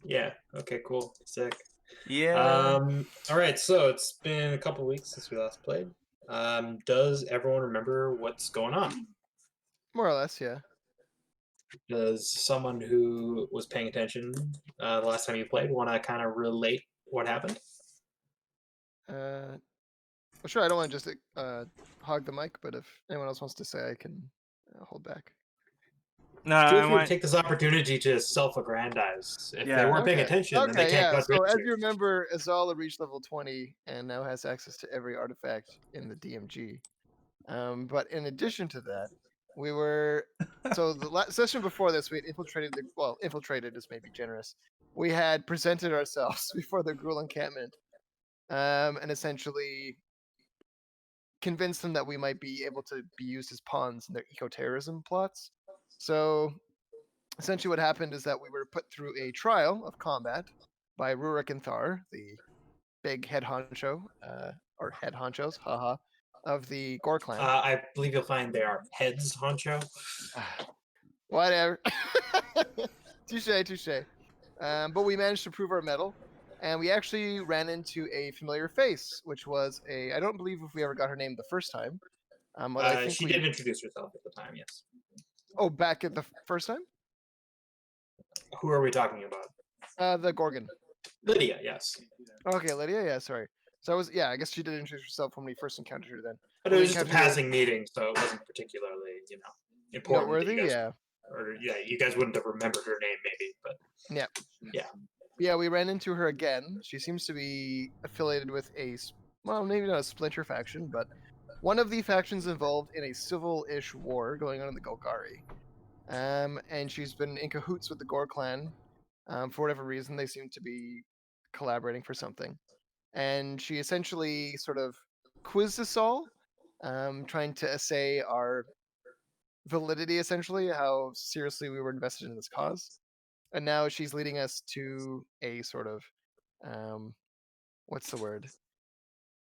Yeah. Okay. Cool. Sick. Yeah. All right. So it's been a couple weeks since we last played. Does everyone remember what's going on? More or less, yeah. Does someone who was paying attention the last time you played want to kind of relate what happened? Well, sure, I don't want to just hog the mic, but if anyone else wants to say, I can hold back. No, Feel I free to want. take this opportunity to self-aggrandize. If they Yeah. weren't paying attention, then they Okay, can't yeah. judge So as you. you remember, Azala reached level 20 and now has access to every artifact in the DMG. But in addition to that, we were so the session before this, we had infiltrated infiltrated is maybe generous. We had presented ourselves before the Gruul encampment, and essentially convinced them that we might be able to be used as pawns in their eco-terrorism plots. So essentially what happened is that we were put through a trial of combat by Rurik and Thar, the big head honcho, or head honchos, haha, of the Gore clan. I believe you'll find they are heads, honcho. Whatever. Touche. But we managed to prove our mettle, and we actually ran into a familiar face, which was I don't believe if we ever got her name the first time. Although I think She did introduce herself at the time, yes. Oh, back at the first time? Who are we talking about? The Gorgon. Lydia, yes. Okay, Lydia, yeah, sorry. So I guess she did introduce herself when we first encountered her then. But it was just a passing meeting, so it wasn't particularly, important. Noteworthy, yeah. Or you guys wouldn't have remembered her name, maybe, but yeah. We ran into her again. She seems to be affiliated with maybe not a splinter faction, but one of the factions involved in a civil-ish war going on in the Golgari. And she's been in cahoots with the Gore clan. For whatever reason, they seem to be collaborating for something. And she essentially sort of quizzed us all, trying to assay our validity, essentially, how seriously we were invested in this cause. And now she's leading us to a sort of, what's the word?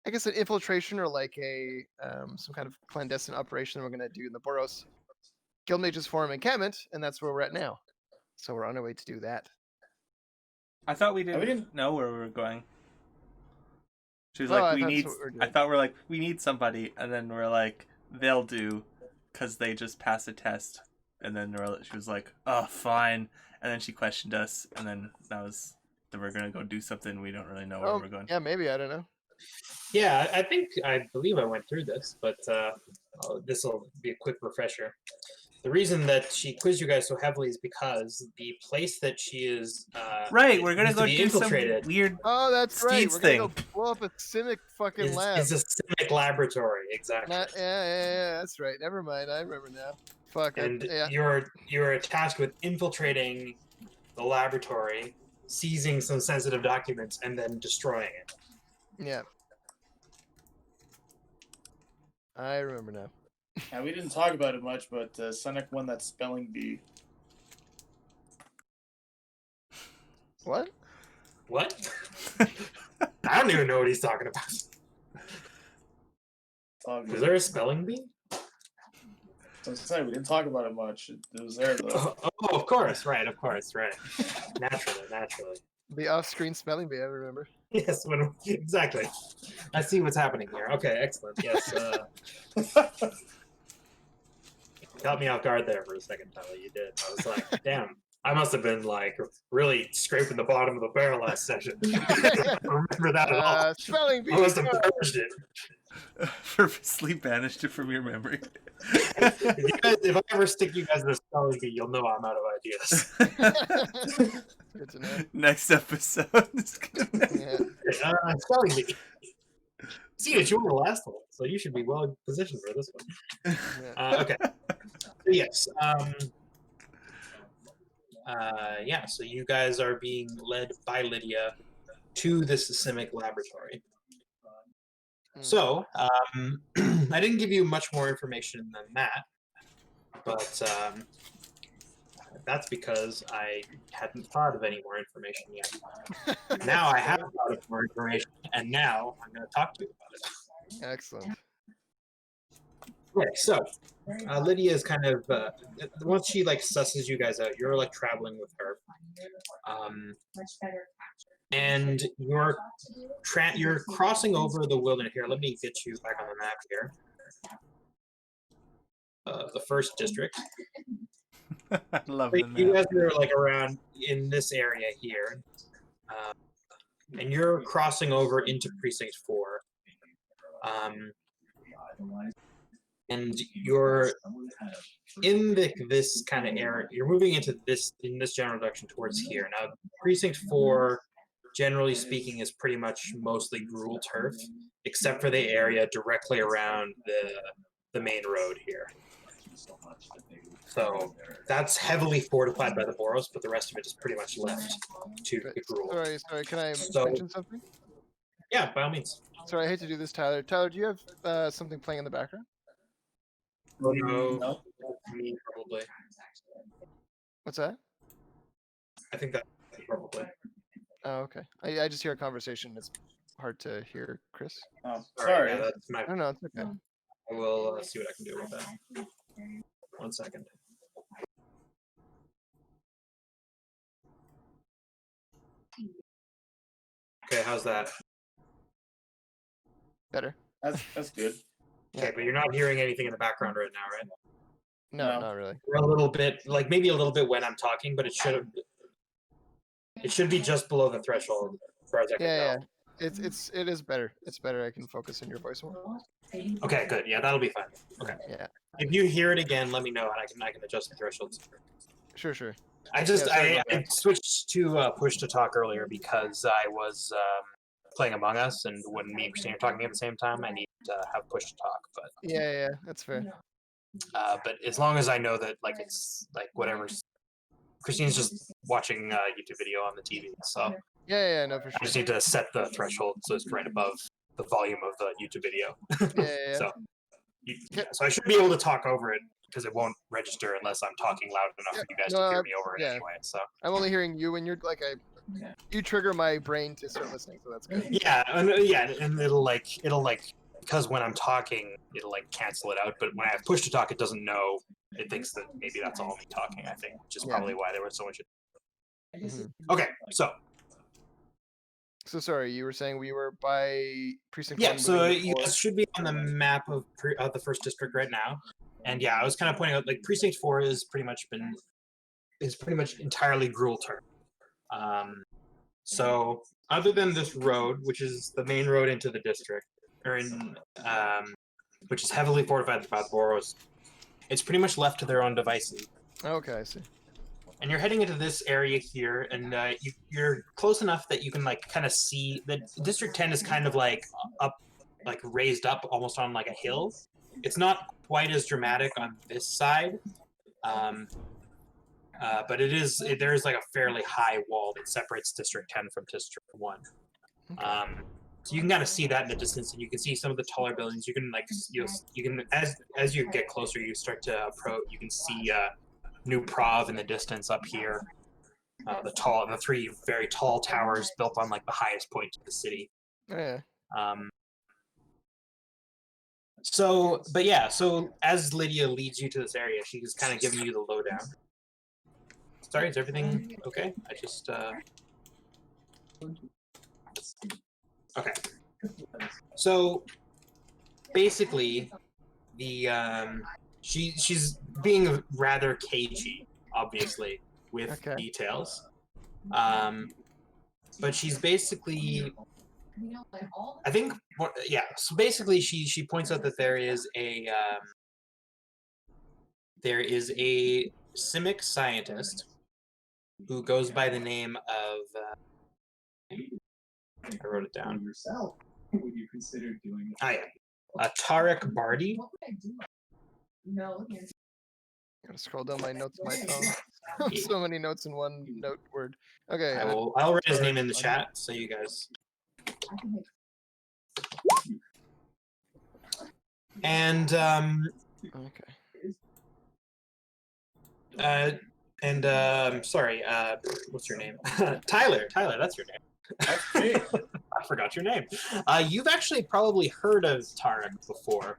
I guess an infiltration or like some kind of clandestine operation we're going to do in the Boros Guildmages Forum encampment, and that's where we're at now. So we're on our way to do that. I thought we didn't know where we were going. She was I thought we're like, we need somebody, and then we're like, they'll do, because they just passed a test. And then she was like, oh, fine. And then she questioned us, and then we're going to go do something. We don't really know where we're going. Yeah, maybe, I don't know. Yeah, I believe I went through this, but this will be a quick refresher. The reason that she quizzed you guys so heavily is because the place that she is right, we're gonna go do infiltrated. Some weird. Oh, that's right. We're gonna go blow up a Simic fucking lab. It's a Simic laboratory, exactly. Yeah, that's right. Never mind. I remember now. Fuck. And you're tasked with infiltrating the laboratory, seizing some sensitive documents, and then destroying it. Yeah. I remember now. Yeah, we didn't talk about it much, but Senek won that spelling bee. What? I don't even know what he's talking about. Was there a spelling bee? I was saying, we didn't talk about it much. It was there, though. Oh, of course, right. Naturally. The off-screen spelling bee, I remember. Yes, exactly. I see what's happening here. Okay, excellent. Yes. Caught me off guard there for a second, Tyler. You did. I was like, damn. I must have been like really scraping the bottom of the barrel last session. I don't remember that at all. Spelling bee. I must have purged it. Purposely banished it from your memory. If I ever stick you guys in a spelling bee, you'll know I'm out of ideas. Good to know. Next episode. Spelling bee. See, you were the last one, so you should be well positioned for this one. Okay. Yes. So you guys are being led by Lydia to this Simic laboratory. So, I didn't give you much more information than that, but that's because I hadn't thought of any more information yet. Now I have thought of more information, and now I'm going to talk to you about it. Excellent. Okay, so Lydia is kind of once she like susses you guys out, you're like traveling with her, and you're crossing over the wilderness here. Let me get you back on the map here. The first district. I love so the map. you guys are like around in this area here, and you're crossing over into Precinct 4. And you're in this kind of area. You're moving into this general direction towards here. Now, Precinct 4, generally speaking, is pretty much mostly gruel turf, except for the area directly around the main road here. So that's heavily fortified by the Boros, but the rest of it is pretty much left to the gruel. Sorry, can I mention something? Yeah, by all means. Sorry, I hate to do this, Tyler. Tyler, do you have something playing in the background? Oh, no. Me, probably. What's that? I think that probably. Oh, okay. I just hear a conversation. It's hard to hear, Chris. Oh, sorry. Yeah, that's my... No, it's okay. I will see what I can do with that. 1 second. Okay, how's that? Better. That's good. Okay, but you're not hearing anything in the background right now, right? No, not really. We're a little bit, like maybe a little bit when I'm talking, but it should be just below the threshold as far as I can tell. It is better. It's better. I can focus on your voice more. Okay, good. Yeah, that'll be fine. Okay. Yeah. If you hear it again, let me know, and I can adjust the thresholds. Sure. I switched to push to talk earlier because I was playing Among Us, and when me and Christine are talking at the same time, I need to have push to talk. But yeah, that's fair. but as long as I know that like it's like whatever, Christine's just watching a YouTube video on the TV, so Yeah, no, for sure. I just need to set the threshold so it's right above the volume of the YouTube video. Yeah. So I should be able to talk over it because it won't register unless I'm talking loud enough for you guys to hear me over it anyway. So I'm only hearing you, and you're like you trigger my brain to start listening, so that's good. Yeah, and it'll like because when I'm talking, it'll like cancel it out. But when I have push to talk, it doesn't know. It thinks that maybe that's all me talking. I think, which is probably why there was so much. Okay, so sorry, you were saying we were by Precinct 1. Yeah, so you guys should be on the map of the first district right now. And yeah, I was kind of pointing out like Precinct 4 is pretty much entirely gruel turf. So other than this road, which is the main road into the district, which is heavily fortified by the Boros, it's pretty much left to their own devices. Okay, I see. And you're heading into this area here, and you're close enough that you can like kind of see that District 10 is kind of like up, like raised up almost on like a hill. It's not quite as dramatic on this side, but there is like a fairly high wall that separates District 10 from District 1. Okay. So you can kind of see that in the distance, and you can see some of the taller buildings. You can like you can as you get closer, you start to approach. You can see New Prov in the distance up here. The three very tall towers built on like the highest point of the city. Oh, yeah. So as Lydia leads you to this area, she's kind of giving you the lowdown. Sorry, is everything okay? I just okay. So basically, she's being rather cagey, obviously, with details. But she's basically, I think, so basically, she points out that there is a Simic scientist who goes by the name of. I wrote it down. Would you consider doing? Tarek Bardi. Gotta scroll down my notes on my phone. So many notes in one note word. Okay. I'll write his name in the chat so you guys. And sorry, what's your name? Tyler, that's your name. I forgot your name. You've actually probably heard of Tarek before.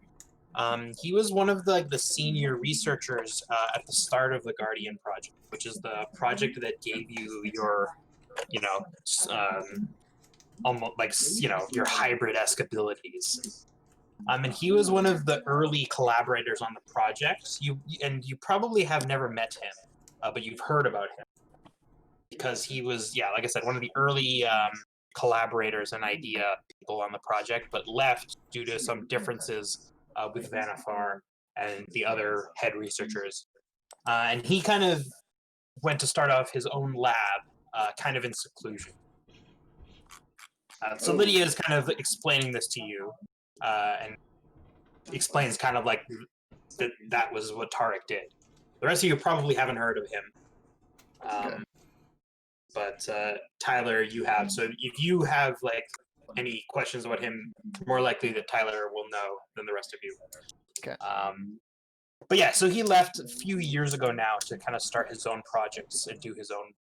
He was one of the senior researchers at the start of the Guardian project, which is the project that gave you your, almost like your hybrid-esque abilities. And he was one of the early collaborators on the project. You probably have never met him, but you've heard about him because he was, like I said, one of the early collaborators and idea people on the project, but left due to some differences with Vanifar and the other head researchers. And he kind of went to start off his own lab, kind of in seclusion. So Lydia is kind of explaining this to you, and explains kind of like that was what Tarek did. The rest of you probably haven't heard of him. But Tyler, you have. So if you have like any questions about him, more likely that Tyler will know than the rest of you. Okay. But yeah, so he left a few years ago now to kind of start his own projects and do his own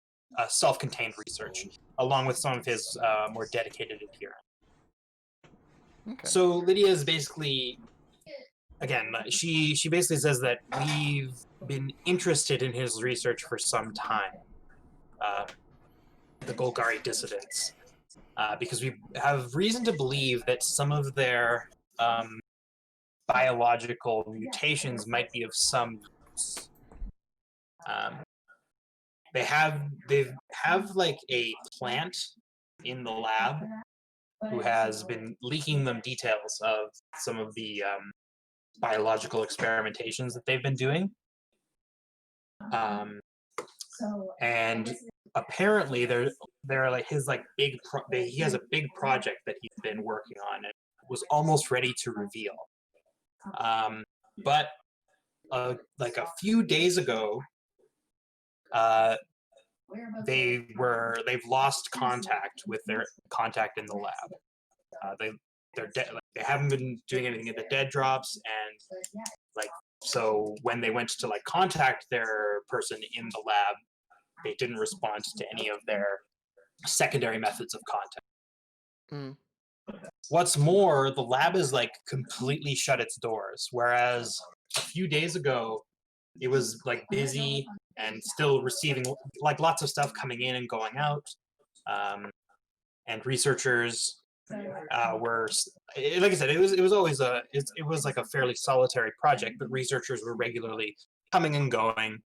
self-contained research, along with some of his more dedicated adherents. Okay. So Lydia is basically, again, she basically says that we've been interested in his research for some time, the Golgari dissidents, because we have reason to believe that some of their biological mutations might be of some use. They have like a plant in the lab who has been leaking them details of some of the biological experimentations that they've been doing. And apparently they're like his like big he has a big project that he's been working on and was almost ready to reveal. But like a few days ago, they've lost contact with their contact in the lab. They haven't been doing anything at the dead drops, and like so when they went to like contact their person in the lab, they didn't respond to any of their secondary methods of contact. What's more, the lab is like completely shut its doors, whereas a few days ago it was like busy and still receiving like lots of stuff coming in and going out, and researchers were, like I said, it was always it was like a fairly solitary project, but researchers were regularly coming and going,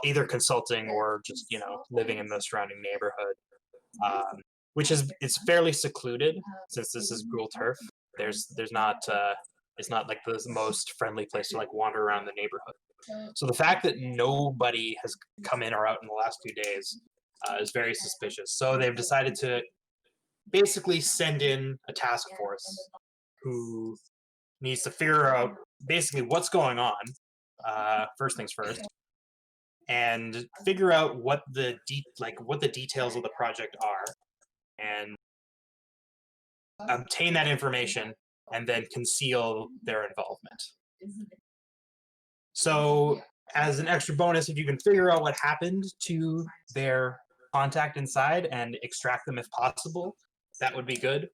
either consulting or just living in the surrounding neighborhood, which it's fairly secluded since this is Gruul turf. There's not it's not like the most friendly place to like wander around the neighborhood. So the fact that nobody has come in or out in the last few days is very suspicious. So they've decided to basically send in a task force who needs to figure out basically what's going on, first things first, and figure out what the details of the project are, and obtain that information, and then conceal their involvement. So, as an extra bonus, if you can figure out what happened to their contact inside and extract them if possible, that would be good.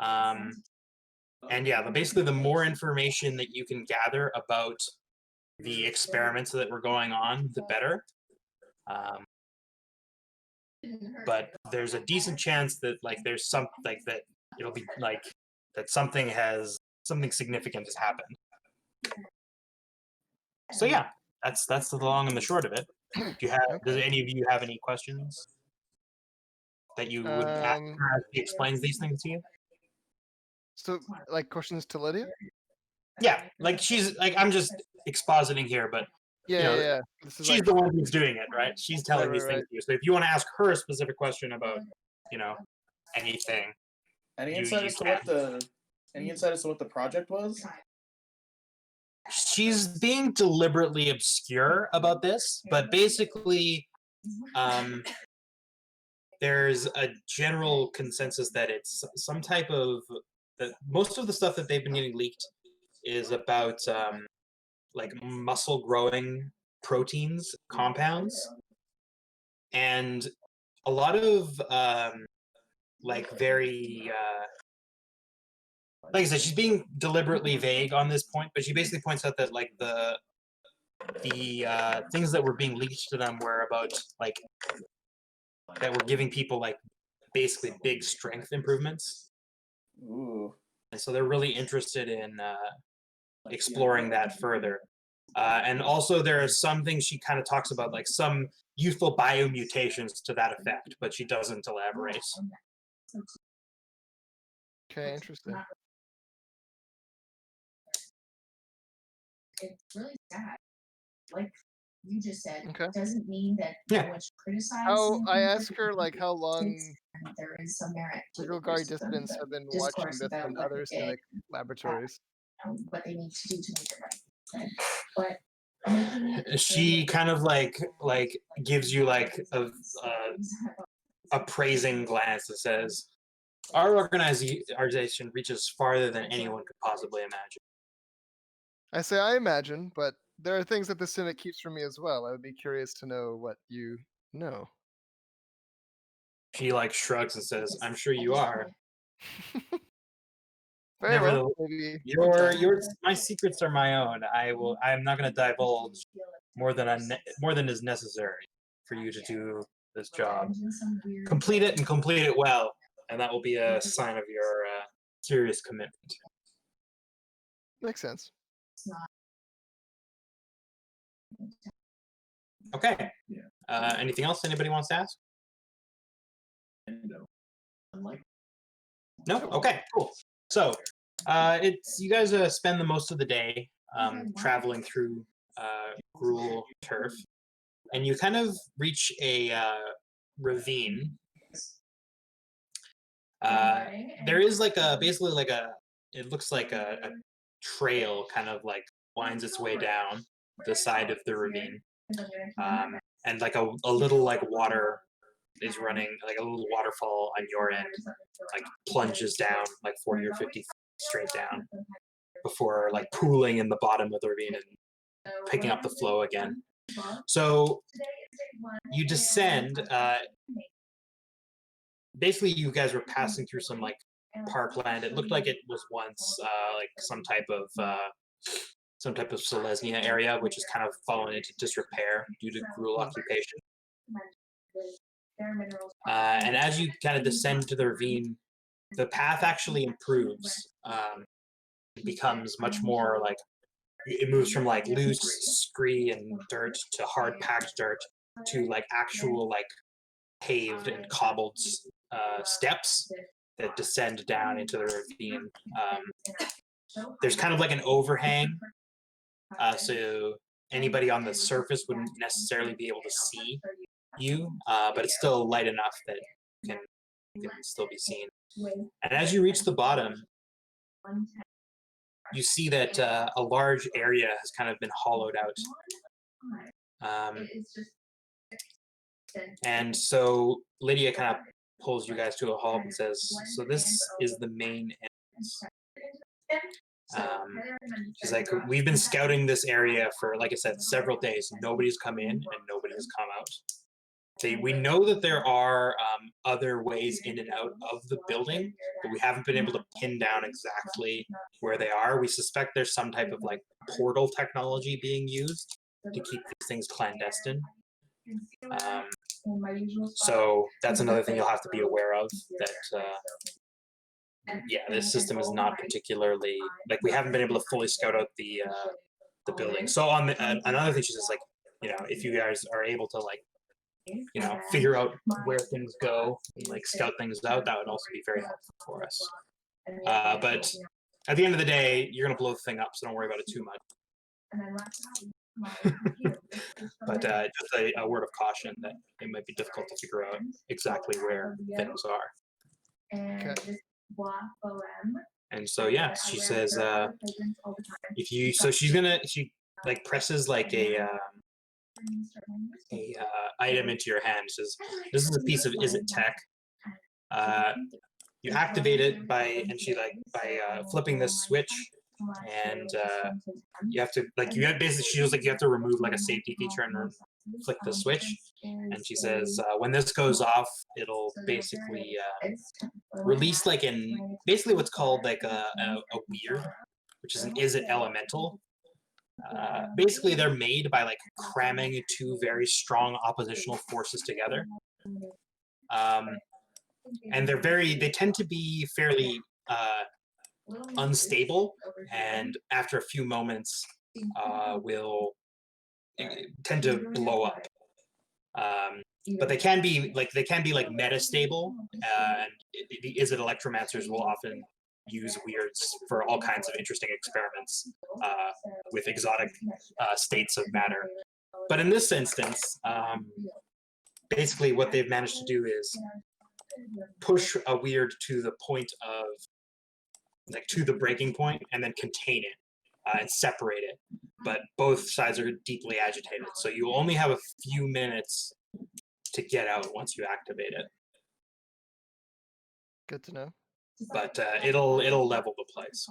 And yeah, basically the more information that you can gather about the experiments that were going on, the better. But there's a decent chance that there's something that it'll be that something significant has happened. So yeah, that's the long and the short of it. Does any of you have any questions that you would ask her as she explains these things to you? So, like, questions to Lydia? Yeah, she's I'm just expositing here, but yeah. She's the one who's doing it, right? She's telling these things to you. So if you want to ask her a specific question about, anything. Any insight as to what the project was? She's being deliberately obscure about this, but basically, there's a general consensus that it's some type of that most of the stuff that they've been getting leaked is about muscle growing proteins, compounds, and a lot of very like I said, she's being deliberately vague on this point, but she basically points out that like the things that were being leaked to them were about like that were giving people like basically big strength improvements. Ooh. And so they're really interested in exploring that further. And also there are some things she kind of talks about, like some youthful biomutations to that effect, but she doesn't elaborate. Okay, interesting. It's really sad. Like you just said, Okay. doesn't mean that Yeah. no one should criticize. Oh, I something asked her like how long there is some merit to Gilgari dissidents have been watching this in other Cynic laboratories. What they need to do to make it right. But making it She kind of like gives you like a appraising glance that says, our organization reaches farther than anyone could possibly imagine. I say I imagine, but there are things that the Cynic keeps from me as well. I would be curious to know what you know. She like shrugs and says, I'm sure you are. Very well. Nevertheless, Maybe my secrets are my own. I'm not going to divulge more than is necessary for you to do this job. Complete it and complete it well, and that will be a sign of your serious commitment. makes sense. Okay. Anything else anybody wants to ask? No? Okay, cool. So, it's you guys spend the most of the day traveling through Gruul turf, and you kind of reach a ravine. There is like basically like it looks like a trail kind of like winds its way down the side of the ravine, and like a little like water is running, like a little waterfall on your end, like plunges down like 40 or 50 feet straight down before like pooling in the bottom of the ravine and picking up the flow again. So you descend. Basically, you guys were passing through some like parkland. It looked like it was once like some type of Selesnya area, which has kind of fallen into disrepair due to Gruul occupation. And as you kind of descend to the ravine, the path actually improves. It becomes much more like, it moves from like loose scree and dirt to hard packed dirt to like actual like paved and cobbled steps that descend down into the ravine. There's kind of like an overhang, so anybody on the surface wouldn't necessarily be able to see you, but it's still light enough that you can still be seen. And as you reach the bottom, you see that a large area has kind of been hollowed out. And so Lydia kind of pulls you guys to a halt and says, so this is the main entrance. She's like, we've been scouting this area for, like I said, several days. Nobody's come in and nobody has come out. We know that there are other ways in and out of the building, but we haven't been able to pin down exactly where they are. We suspect there's some type of like portal technology being used to keep these things clandestine. So that's another thing you'll have to be aware of, that yeah, this system is not particularly, like, we haven't been able to fully scout out the building. So on another thing, she's just like, if you guys are able to like, figure out where things go and like scout things out, that would also be very helpful for us. But at the end of the day, you're gonna blow the thing up, so don't worry about it too much. But just a word of caution that it might be difficult to figure out exactly where things are. Okay. And so yeah, she says, if you, so she like presses like a item into your hand. Says, this is a piece of Is It tech. You activate it by flipping this switch, and you have to basically, she was like, you have to remove like a safety feature and flick the switch, and she says, when this goes off, it'll basically release like basically what's called like a weird, which is an Is-It elemental. Basically, they're made by like cramming two very strong oppositional forces together. And they tend to be fairly unstable, and after a few moments will tend to blow up. But they can be like metastable, and the Is-It electromancers will often use weirds for all kinds of interesting experiments with exotic states of matter. But in this instance, basically what they've managed to do is push a weird to the point of, like, to the breaking point, and then contain it and separate it. But both sides are deeply agitated, so you only have a few minutes to get out once you activate it. Good to know. But it'll level the place.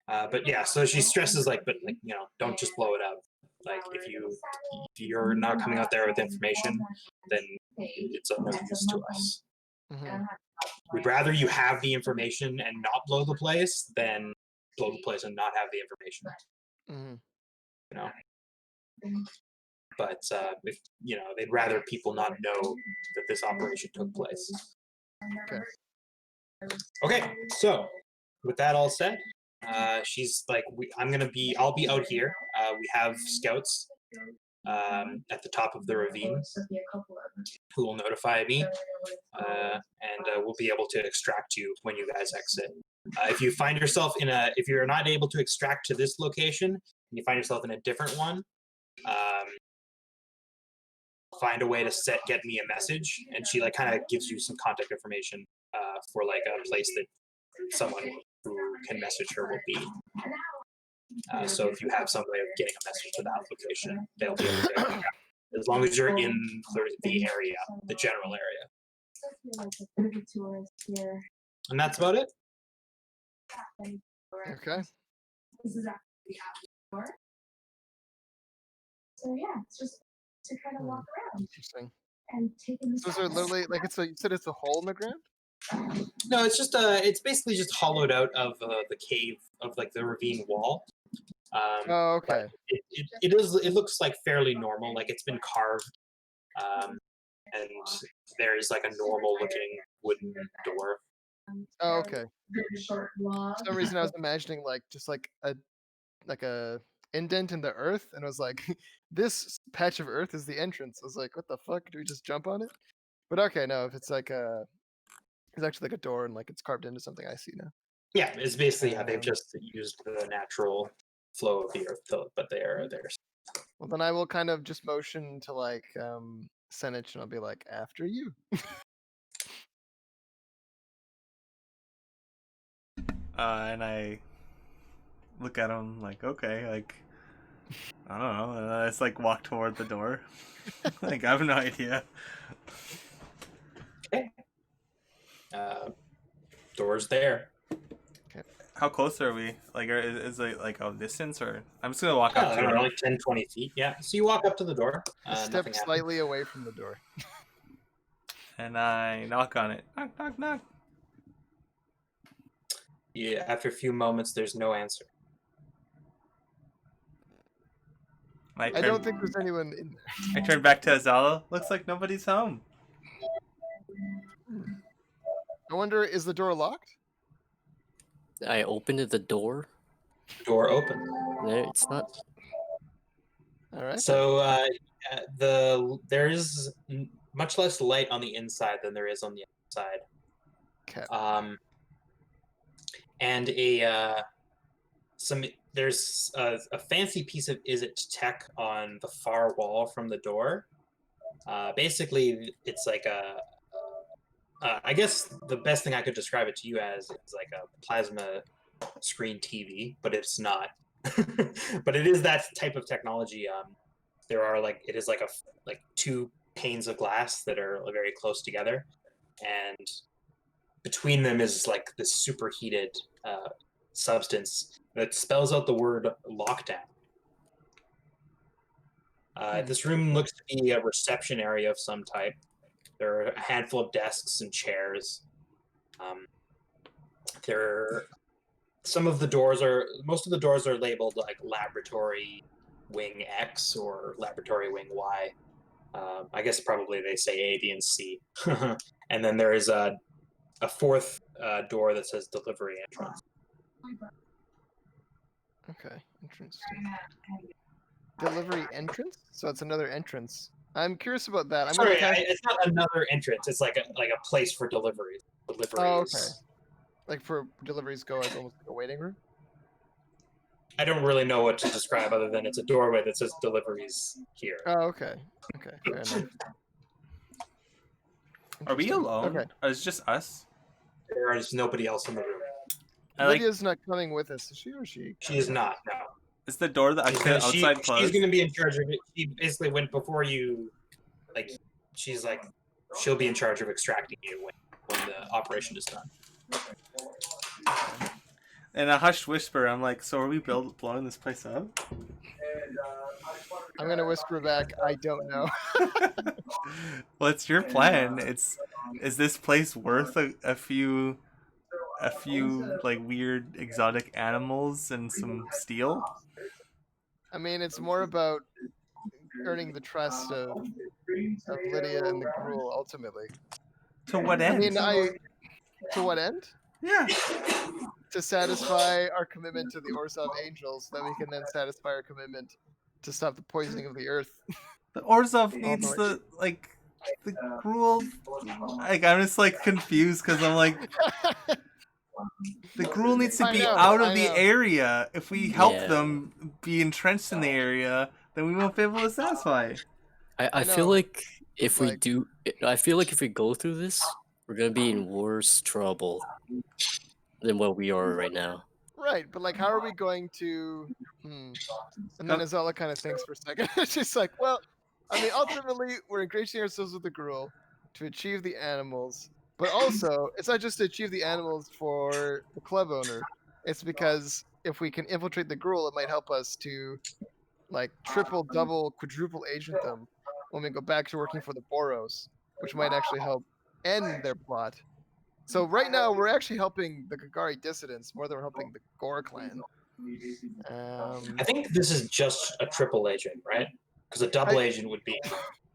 But yeah, so she stresses but don't just blow it up. Like if you're not coming out there with information, then it's of no use to us. Mm-hmm. We'd rather you have the information and not blow the place than blow the place and not have the information. Mm-hmm. But they'd rather people not know that this operation took place. Okay, so with that all said, she's like, I'll be out here. We have scouts at the top of the ravine who will notify me, and we'll be able to extract you when you guys exit. If you find yourself if you're not able to extract to this location, and you find yourself in a different one, find a way to get me a message, and she like kind of gives you some contact information for like a place that someone who can message her will be. So if you have some way of getting a message to that location, they'll be able to, as long as you're in the area, the general area. And that's about it. Okay. So yeah, it's just to kind of walk around Interesting. and taking the So is there literally like you said it's a hole in the ground? No, it's just it's basically just hollowed out of the cave of like the ravine wall. Oh, okay. It looks like fairly normal, like it's been carved, and there is like a normal looking wooden door. Oh, okay. short walk. For some reason I was imagining like just like a indent in the earth, and I was like, this patch of earth is the entrance. I was like, what the fuck? Do we just jump on it? But okay, no, if it's like it's actually like a door and like it's carved into something, I see now. Yeah, it's basically they've just used the natural flow of the earth, but they're there. Well, then I will kind of just motion to like Senich, and I'll be like, after you. And I look at him like, okay, like, I don't know. And I just like walk toward the door. Like, I have no idea. Okay. Door's there. Okay. How close are we? Like, is it like a distance, or I'm just gonna walk up to I don't it. know, like 10, 20 feet. Yeah. So you walk up to the door. Step slightly away from the door. And I knock on it. Knock, knock, knock. Yeah. After a few moments, there's no answer. I don't think there's anyone in there. I turn back to Azala. Looks like nobody's home. I wonder, is the door locked? I opened the door. Door open. There, it's not. All right. So there is much less light on the inside than there is on the outside. Okay. And there's a fancy piece of Is-It tech on the far wall from the door. Basically, it's like I guess the best thing I could describe it to you as is like a plasma screen TV, but it's not. But it is that type of technology. There are it is like two panes of glass that are very close together, and between them is like this superheated substance that spells out the word lockdown. This room looks to be a reception area of some type. There are a handful of desks and chairs. Most of the doors are labeled like Laboratory Wing X or Laboratory Wing Y. I guess probably they say A, B, and C. And then there is a fourth door that says Delivery Entrance. Okay, entrance. Delivery entrance? So it's another entrance. I'm curious about that. It's not another entrance. It's like a place for deliveries. Oh, okay. Like for deliveries go as almost like a waiting room? I don't really know what to describe other than it's a doorway that says deliveries here. Oh, okay. Okay, fair enough. Are we alone? Okay. Or is it just us? There is nobody else in the room. Lydia's not coming with us, is she or she? She is not, no. Is the door that outside closed? She's going to be in charge of it. She basically went before you, like, she's like, she'll be in charge of extracting you when the operation is done. In a hushed whisper, I'm like, so are we blowing this place up? I'm going to whisper back, I don't know. Well, it's your plan. Is this place worth a few like weird exotic animals and some steel? I mean, it's more about earning the trust of Lydia and the Gruul ultimately. To what end? I mean, to what end? Yeah. To satisfy our commitment to the Orzhov Angels, then we can then satisfy our commitment to stop the poisoning of the earth. The Orzhov needs the Gruul. Like, I'm just like confused because I'm like, the Gruul needs to be out of the area. If we help them be entrenched in the area, then we won't be able to satisfy. I feel like if we go through this, we're gonna be in worse trouble than what we are right now. Right, but like, how are we going to? And then Azala kind of thinks for a second. She's like, well, I mean, ultimately, we're ingratiating ourselves with the Gruul to achieve the animals, but also, it's not just to achieve the animals for the club owner. It's because if we can infiltrate the Gruul, it might help us to, like, triple, double, quadruple agent them when we go back to working for the Boros, which might actually help end their plot. So right now, we're actually helping the Gagari dissidents more than we're helping the Gore clan. I think this is just a triple agent, right? Because a double agent would be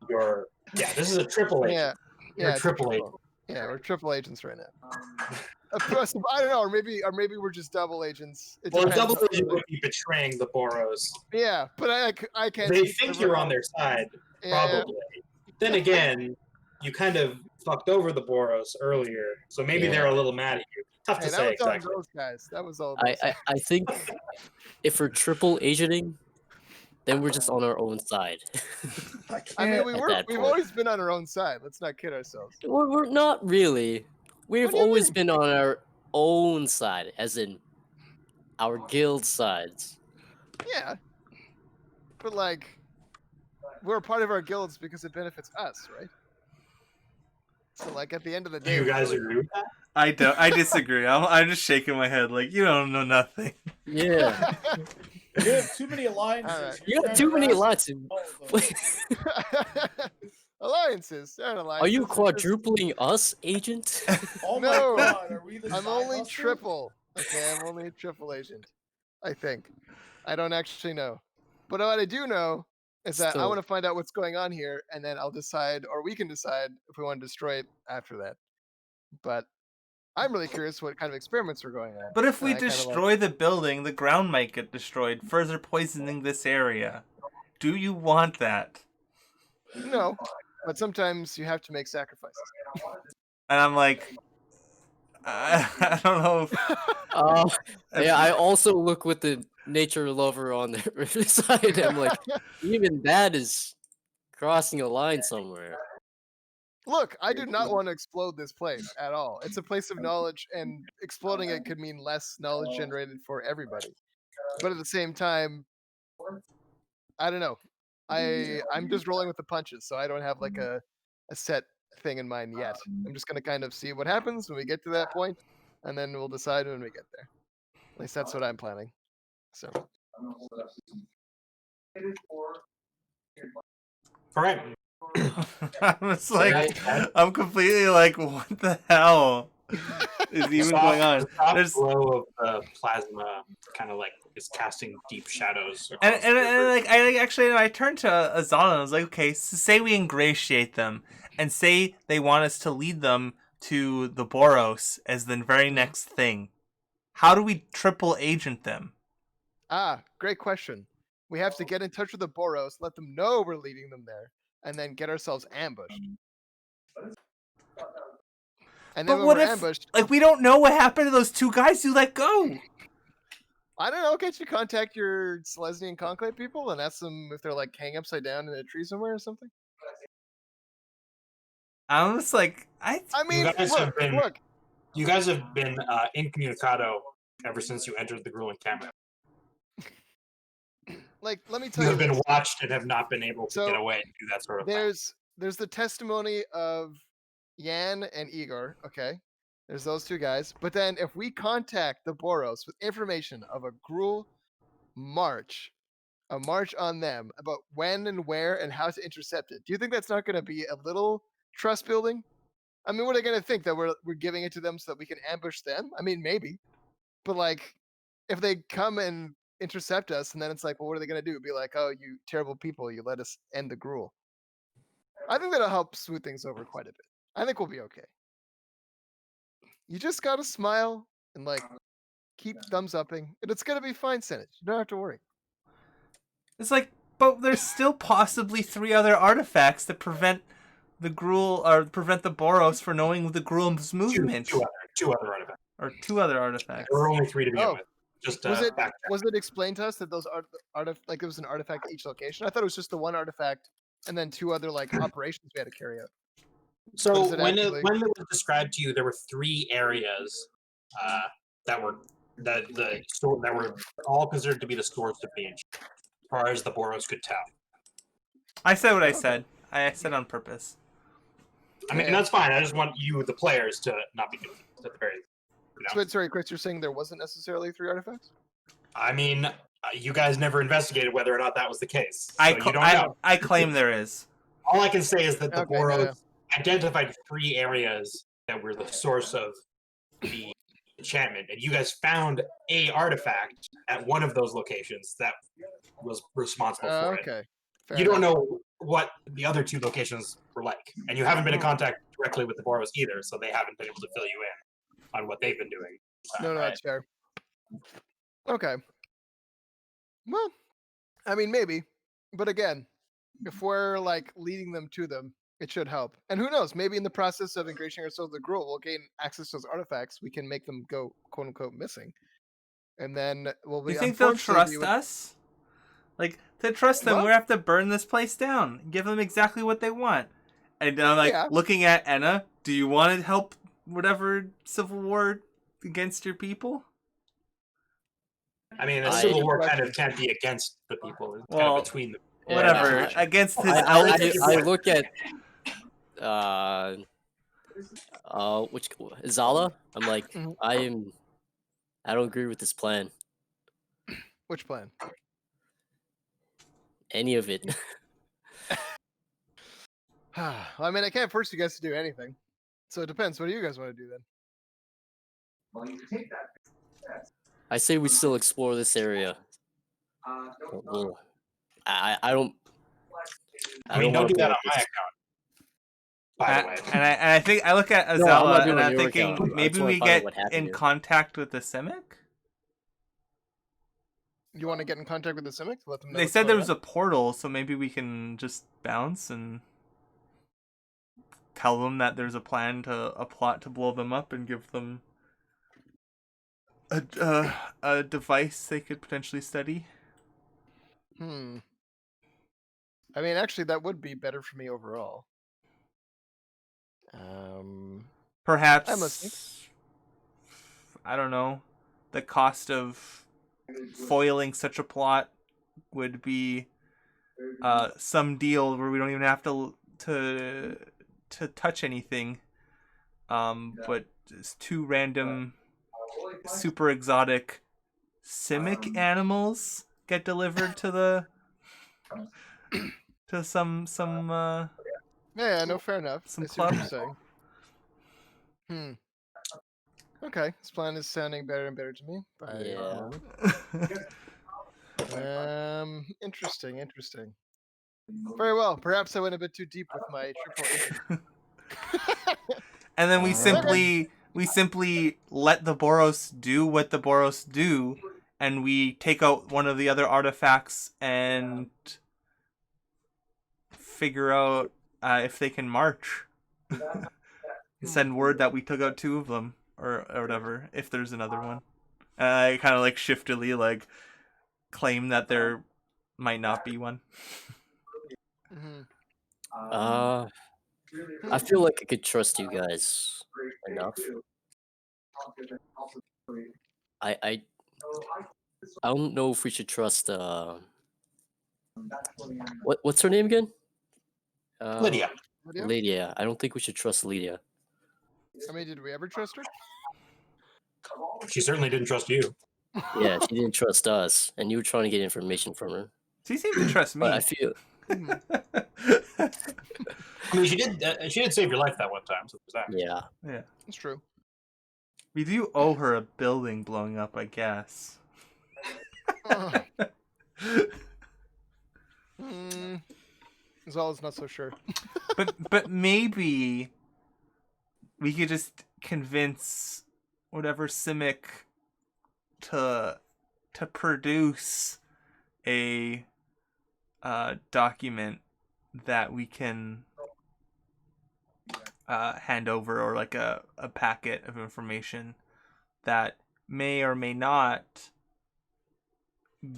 your... Yeah, this is a triple agent. Yeah, triple agent. Yeah, we're triple agents right now. I don't know, or maybe we're just double agents. Well, a double agent would be betraying the Boros. Yeah, but I can't... They think you're on their side, probably. Yeah. Then again, you kind of fucked over the Boros earlier, so maybe they're a little mad at you. Tough to say exactly. That was all those guys. That was all. I think if we're triple agenting, then we're just on our own side. I mean, we've always been on our own side. Let's not kid ourselves. We're not really. We've always been on our own side, as in our guild sides. Yeah, but like, we're a part of our guilds because it benefits us, right? So, like, at the end of the day, do you guys agree with that? I don't. I disagree. I'm just shaking my head like, you don't know nothing. Yeah. You have too many alliances. You have too many alliances. Alliances. Are you quadrupling us, agent? Oh my No, god, are we the I'm side only hustle? triple. Okay, I'm only a triple agent. I think. I don't actually know. But what I do know is that I want to find out what's going on here, and then I'll decide, or we can decide, if we want to destroy it after that. But I'm really curious what kind of experiments we're going on. But if we destroy the building, the ground might get destroyed, further poisoning this area. Do you want that? No, but sometimes you have to make sacrifices. And I'm like, I don't know. Yeah, I also look with the nature lover on the side. I'm like, even that is crossing a line somewhere. Look, I do not want to explode this place at all. It's a place of knowledge, and exploding it could mean less knowledge generated for everybody. But at the same time, I don't know. I'm just rolling with the punches, so I don't have like a set thing in mind yet. I'm just gonna kind of see what happens when we get to that point, and then we'll decide when we get there. At least that's what I'm planning. So. All right. I was like, I'm completely like, what the hell is even going on? The soft There's glow of the plasma kind of like is casting deep shadows. and across the river. like I turned to Azala and I was like, okay, so say we ingratiate them and say they want us to lead them to the Boros as the very next thing. How do we triple agent them? Great question. We have to get in touch with the Boros, let them know we're leading them there, and then get ourselves ambushed. And then But when what we're if, ambushed, like, we don't know what happened to those two guys you let go? I don't know, can't you contact your Selesnian Conclave people and ask them if they're like hanging upside down in a tree somewhere or something? I'm just like, I mean, look. You guys have been incommunicado ever since you entered the Gruul encampment. Like, let me tell You you, have been watched and have not been able to get away and do that sort of thing. There's the testimony of Yan and Igor, okay? There's those two guys. But then if we contact the Boros with information of a Gruul march, a march on them about when and where and how to intercept it, do you think that's not going to be a little trust building? I mean, what are they going to think, that we're giving it to them so that we can ambush them? I mean, maybe. But like, if they come and intercept us, and then it's like, well, what are they going to do? Be like, oh, you terrible people, you let us end the Gruul. I think that'll help smooth things over quite a bit. I think we'll be okay. You just got to smile and like keep thumbs upping, and it's going to be fine, Senate. You don't have to worry. It's like, but there's still possibly 3 other artifacts that prevent the Gruul or prevent the Boros from knowing the Gruul's movement. Two other artifacts. Or 2 other artifacts. There were only 3 to begin with. Just was it explained to us that those like it was an artifact at each location? I thought it was just the one artifact and then 2 other like operations we had to carry out. So when it was described to you, there were 3 areas that were all considered to be the source of danger, as far as the Boros could tell. I said what I said. I said on purpose. I mean, that's fine. I just want you, the players, to not be doing it at the very. So, sorry, Chris, you're saying there wasn't necessarily 3 artifacts? I mean, you guys never investigated whether or not that was the case. So you don't know. I claim there is. All I can say is that the Boros identified 3 areas that were the source of the enchantment, and you guys found a artifact at one of those locations that was responsible for it. You don't know what the other 2 locations were like, and you haven't been in contact directly with the Boros either, so they haven't been able to fill you in on what they've been doing. No, that's fair. Okay. Well, I mean, maybe, but again, if we're like leading them to them, it should help. And who knows? Maybe in the process of ingratiating ourselves with the Gruul, we'll gain access to those artifacts. We can make them go "quote unquote" missing, and then we'll be. You think they'll trust us? Like, to trust them, we have to burn this place down, give them exactly what they want. And I'm looking at Enna. Do you want to help whatever civil war against your people? I mean, the civil war kind of can't be against the people. It's kind of between them. Whatever. Against his I look at which Zala. I'm like, I don't agree with this plan. Which plan? Any of it. Well, I mean, I can't force you guys to do anything. So it depends. What do you guys want to do then? Well, you can take that. I say we still explore this area. Well, I don't. I mean, don't do that on my account. By the way. And I think I look at Azala and I'm thinking maybe we get in contact with the Simic. You want to get in contact with the Simic to let them know? They said there was a portal, so maybe we can just bounce and tell them that there's a plot to blow them up and give them a device they could potentially study. I mean, actually, that would be better for me overall. Perhaps I don't know. The cost of foiling such a plot would be some deal where we don't even have to touch anything. But it's 2 random, super exotic Simic animals get delivered to the to some Yeah, no, fair enough. some I see what club. you're saying. Okay, this plan is sounding better and better to me. By the moment. Interesting. Very well. Perhaps I went a bit too deep with my triple agent. And then we simply let the Boros do what the Boros do, and we take out one of the other artifacts and figure out if they can march. Send word that we took out 2 of them, or whatever, if there's another one. And I kind of like shiftily like claim that there might not be one. I feel like I could trust you guys enough. I don't know if we should trust what's her name again? Lydia. Lydia. I don't think we should trust Lydia. I mean, did we ever trust her? She certainly didn't trust you. Yeah, she didn't trust us, and you were trying to get information from her. She seemed to trust me. But I feel. I mean, she did save your life that one time, so there's that. Yeah. It's true. We do owe her a building blowing up, I guess. Zala's not so sure. but maybe we could just convince whatever Simic to produce a document that we can hand over, or like a packet of information that may or may not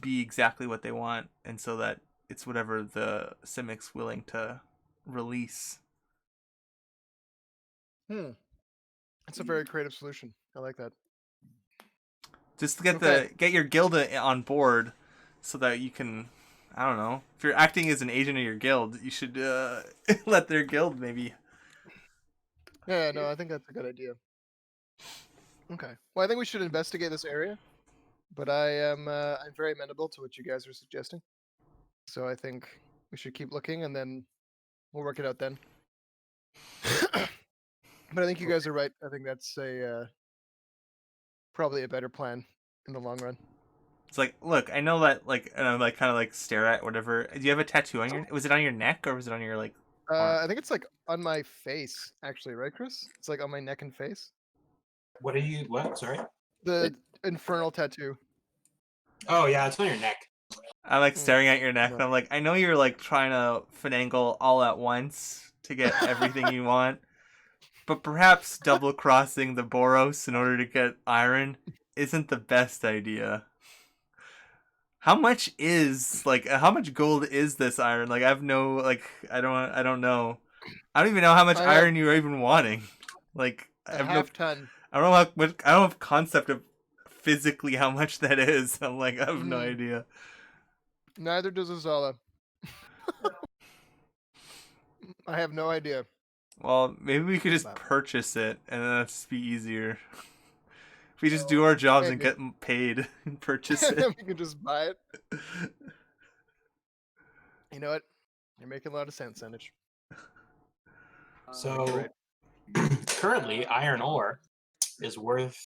be exactly what they want, and so that it's whatever the Simic's willing to release. That's a very creative solution. I like that. Just to get your guild on board, so that you can, I don't know, if you're acting as an agent of your guild, you should let their guild maybe. Yeah, no, I think that's a good idea. Okay. Well, I think we should investigate this area, but I'm very amenable to what you guys are suggesting. So I think we should keep looking, and then we'll work it out then. But I think you guys are right. I think that's probably a better plan in the long run. It's like, look, I know that, like, and I'm like kind of like stare at whatever. Do you have a tattoo on your? Was it on your neck, or was it on your like? I think it's like on my face, actually, right, Chris? It's like on my neck and face. What? Sorry? The infernal tattoo. Oh, yeah, it's on your neck. I'm like staring at your neck, and I'm like, I know you're like trying to finagle all at once to get everything you want, but perhaps double crossing the Boros in order to get iron isn't the best idea. How much gold is this iron? Like, I have no, like, I don't know. I don't even know how much iron you're even wanting. Like, I have half ton. I don't know how much. I don't have a concept of physically how much that is. I'm like, I have no idea. Neither does Azala. I have no idea. Well, maybe we could just purchase it, and then that'd just be easier. If we just do our jobs and get paid and purchase it. We can just buy it. You know what? You're making a lot of sense, Sandwich. So, currently, iron ore is worth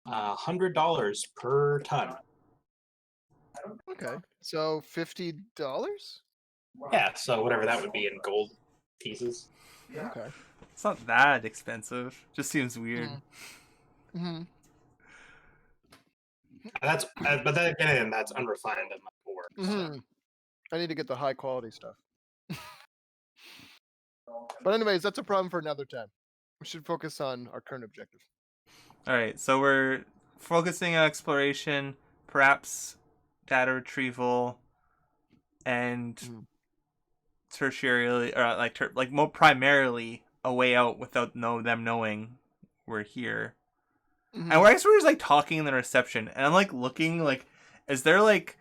$100 per ton. Okay, so $50? Yeah, so whatever that would be in gold pieces. Okay. It's not that expensive. Just seems weird. But then again, that's unrefined in my ore. So. I need to get the high quality stuff. But anyways, that's a problem for another time. We should focus on our current objective. All right, so we're focusing on exploration, perhaps data retrieval, and tertiarily, or more primarily a way out without them knowing we're here. And I guess we're just like talking in the reception, and I'm like looking like, is there like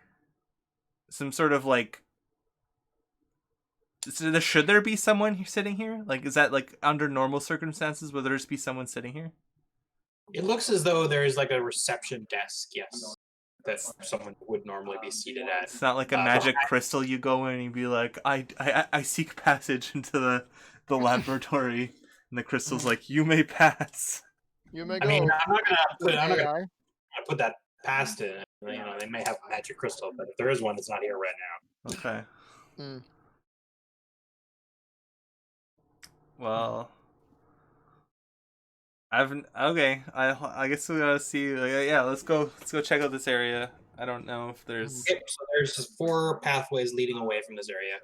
some sort of like, should there be someone sitting here? Like, is that like under normal circumstances would there just be someone sitting here? It looks as though there is like a reception desk. Yes. that someone would normally be seated at. It's not like a magic crystal you go in and you be like, I seek passage into the laboratory, and the crystal's like, you may pass. You may I go. mean, I'm not gonna AI. put that past it. You know, they may have a magic crystal, but if there is one, it's not here right now. Okay. Mm. Well, I guess we gotta see. Like, yeah, let's go check out this area. I don't know if there's. Yep, so there's just 4 pathways leading away from this area.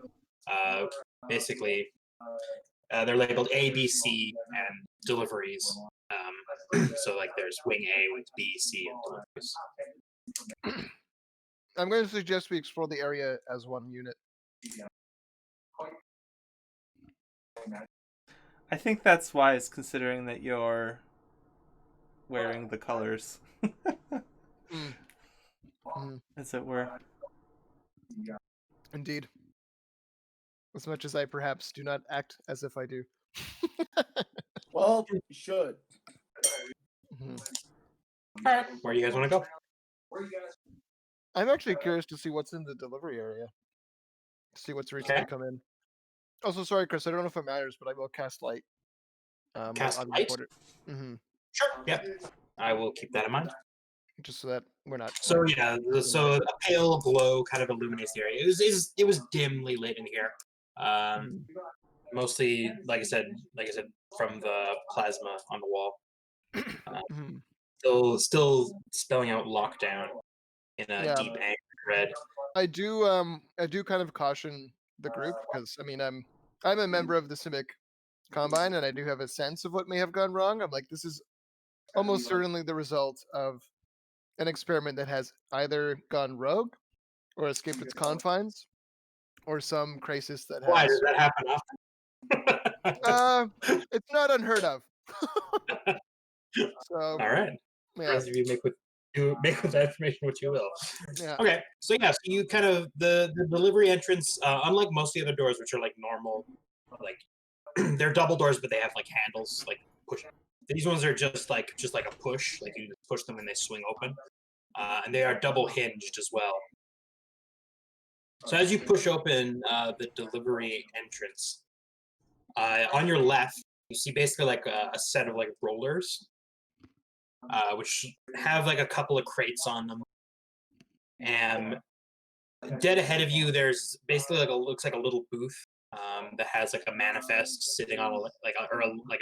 Basically, they're labeled A, B, C, and deliveries. So like there's wing A with B, C, and deliveries. I'm going to suggest we explore the area as one unit. I think that's wise, considering that you're wearing the colors, as it were. Indeed. As much as I perhaps do not act as if I do. Well, you should. All right, where do you guys want to go? I'm actually curious to see what's in the delivery area. See what's recently come in. Also, sorry, Chris, I don't know if it matters, but I will cast light. Cast light? Sure, yeah. I will keep that in mind. Just so that we're not. So yeah, so a pale glow kind of illuminates the area. It was dimly lit in here. Mostly, like I said, from the plasma on the wall. Still spelling out lockdown in a deep angry red. I do kind of caution the group because I mean I'm a member of the Simic Combine and I do have a sense of what may have gone wrong. I'm like, this is almost certainly the result of an experiment that has either gone rogue or escaped its confines, or some crisis that has. Why does that happen often? It's not unheard of. So. All right. Yeah. You make with that information what you will. Yeah. Okay. So yeah, so you kind of the delivery entrance, unlike most of the other doors, which are like normal, like they're double doors, but they have like handles, like push. These ones are just like a push, like you just push them and they swing open, and they are double hinged as well. So as you push open the delivery entrance, on your left, you see basically like a set of like rollers, which have like a couple of crates on them. And dead ahead of you, there's basically looks like a little booth that has like a manifest sitting on a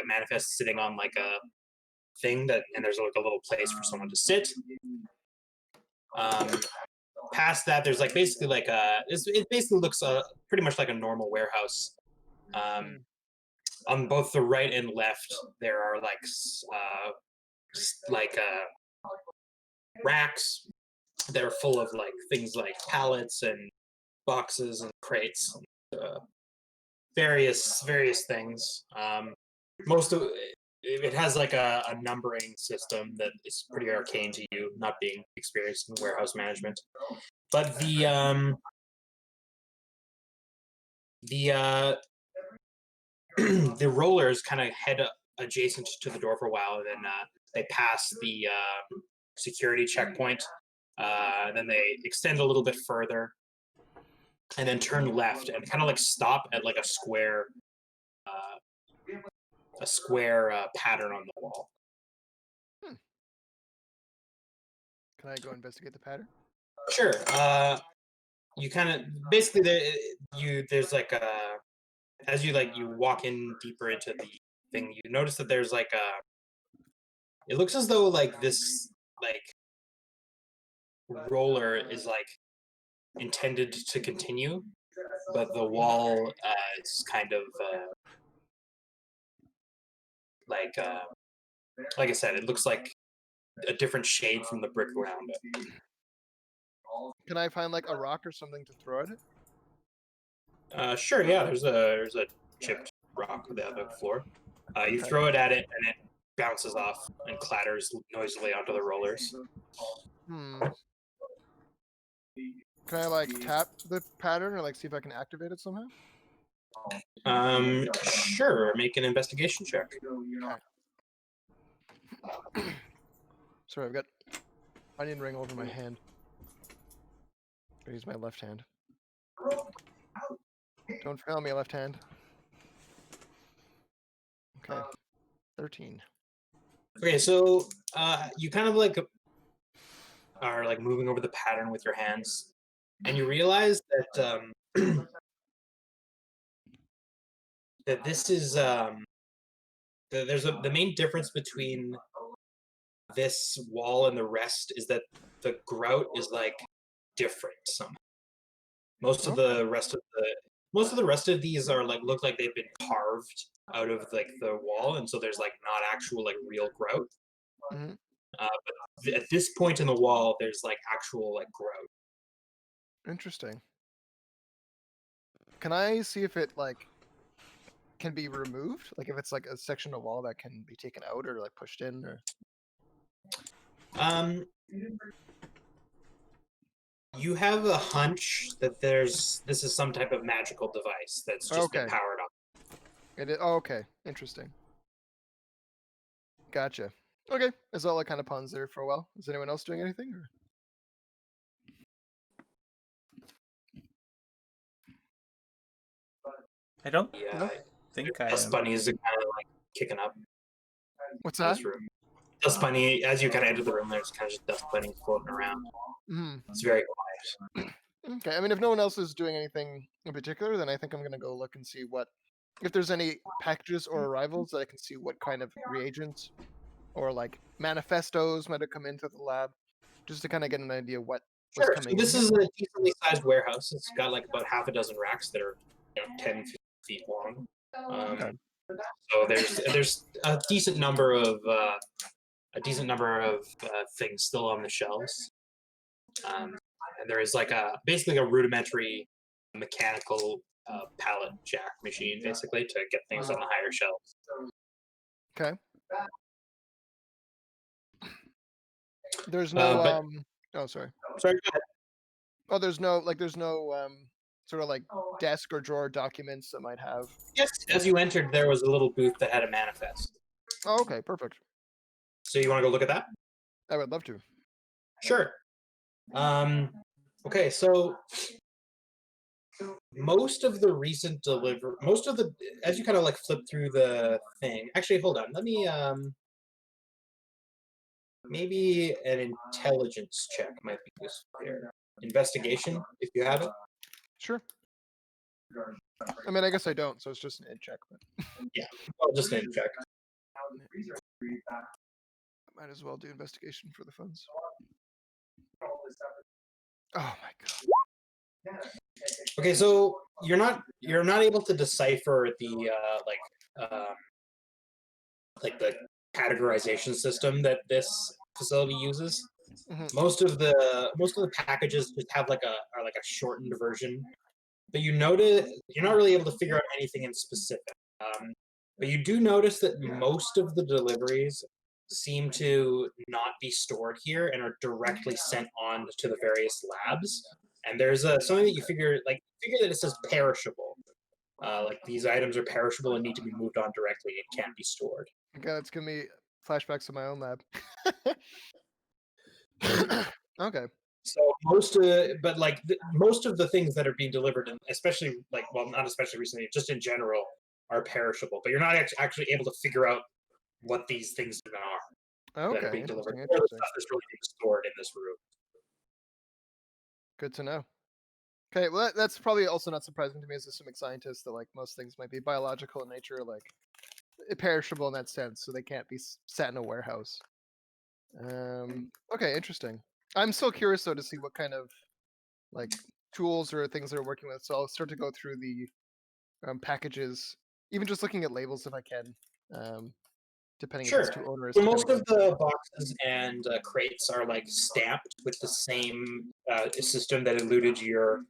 manifest sitting on like a thing and there's like a little place for someone to sit. Past that, there's like basically like it basically looks pretty much like a normal warehouse. On both the right and left, there are racks that are full of like things like pallets and boxes and crates, various things. Most of it has like a numbering system that is pretty arcane to you, not being experienced in warehouse management. But the rollers kind of head adjacent to the door for a while, and then they pass the security checkpoint. Then they extend a little bit further, and then turn left and kind of like stop at like a square pattern on the wall. Can I go investigate the pattern? Sure. You kind of basically there's like as you walk in deeper into the thing, you notice that there's like it looks as though like this like roller is like intended to continue, but the wall is kind of like I said, it looks like a different shade from the brick around it. Can I find like a rock or something to throw at it? Sure, yeah. There's a chipped rock on the other floor. You throw it at it, and it bounces off and clatters noisily onto the rollers. Can I like tap the pattern or like see if I can activate it somehow? Sure. Make an investigation check. Sorry, I've got onion ring over my hand. Use my left hand. Don't fail me, left hand. Okay. 13. Okay, so you kind of like are like moving over the pattern with your hands, and you realize that that this is the main difference between this wall and the rest is that the grout is like different somehow. Most of the rest of these are like look like they've been carved out of like the wall, and so there's like not actual like real grout. Mm-hmm. But at this point in the wall, there's like actual like grout. Interesting. Can I see if it like can be removed? Like if it's like a section of wall that can be taken out or like pushed in or You have a hunch that this is some type of magical device that's just been powered up. It is, oh, okay. Interesting. Gotcha. Okay. That's all I kind of pawns there for a while. Is anyone else doing anything? Or? I don't Yeah, think I Dust am. bunnies are kind of like kicking up What's in that? this room. Dust bunny, as you kind of enter the room, there's kind of just dust bunnies floating around. It's very quiet. Okay. I mean, if no one else is doing anything in particular, then I think I'm gonna go look and see what if there's any packages or arrivals that I can see what kind of reagents or like manifestos might have come into the lab, just to kind of get an idea what was Sure. coming. So this is a decently sized warehouse. It's got like about half a dozen racks that are 10 feet long. So there's a decent number of things still on the shelves, and there is like basically a rudimentary mechanical pallet jack machine basically to get things on the higher shelves. Okay. There's no oh sorry. Sorry, go ahead. Oh, there's no sort of like desk or drawer documents that might have. Yes, as you entered, there was a little booth that had a manifest. Oh, okay, perfect. So you want to go look at that? I would love to. Sure. Okay, so most of the as you kind of like flip through the thing. Actually, hold on. Let me maybe an intelligence check might be useful here. Investigation, if you have it. Sure. I mean, I guess I don't, so it's just an id check. But yeah, well, just an id check. Might as well do investigation for the funds. Oh my god. Okay, so you're not able to decipher the the categorization system that this facility uses. Most of the packages just have like a shortened version, but you notice you're not really able to figure out anything in specific. But you do notice that most of the deliveries seem to not be stored here and are directly sent on to the various labs. And there's something that you figure that it says perishable. Like these items are perishable and need to be moved on directly and can't be stored. Okay, that's giving me flashbacks to my own lab. Okay. So most of the things that are being delivered, and especially not especially recently, just in general, are perishable. But you're not actually able to figure out what these things are that are being delivered. Or the stuff that's really being stored in this room. Good to know. Okay, well that's probably also not surprising to me as a systemic scientist that like most things might be biological in nature, like perishable in that sense, so they can't be sat in a warehouse. Okay, interesting. I'm so curious though to see what kind of like tools or things they're working with. So I'll start to go through the packages, even just looking at labels if I can, depending if it's too onerous. So most of the boxes and crates are like stamped with the same system that eluded your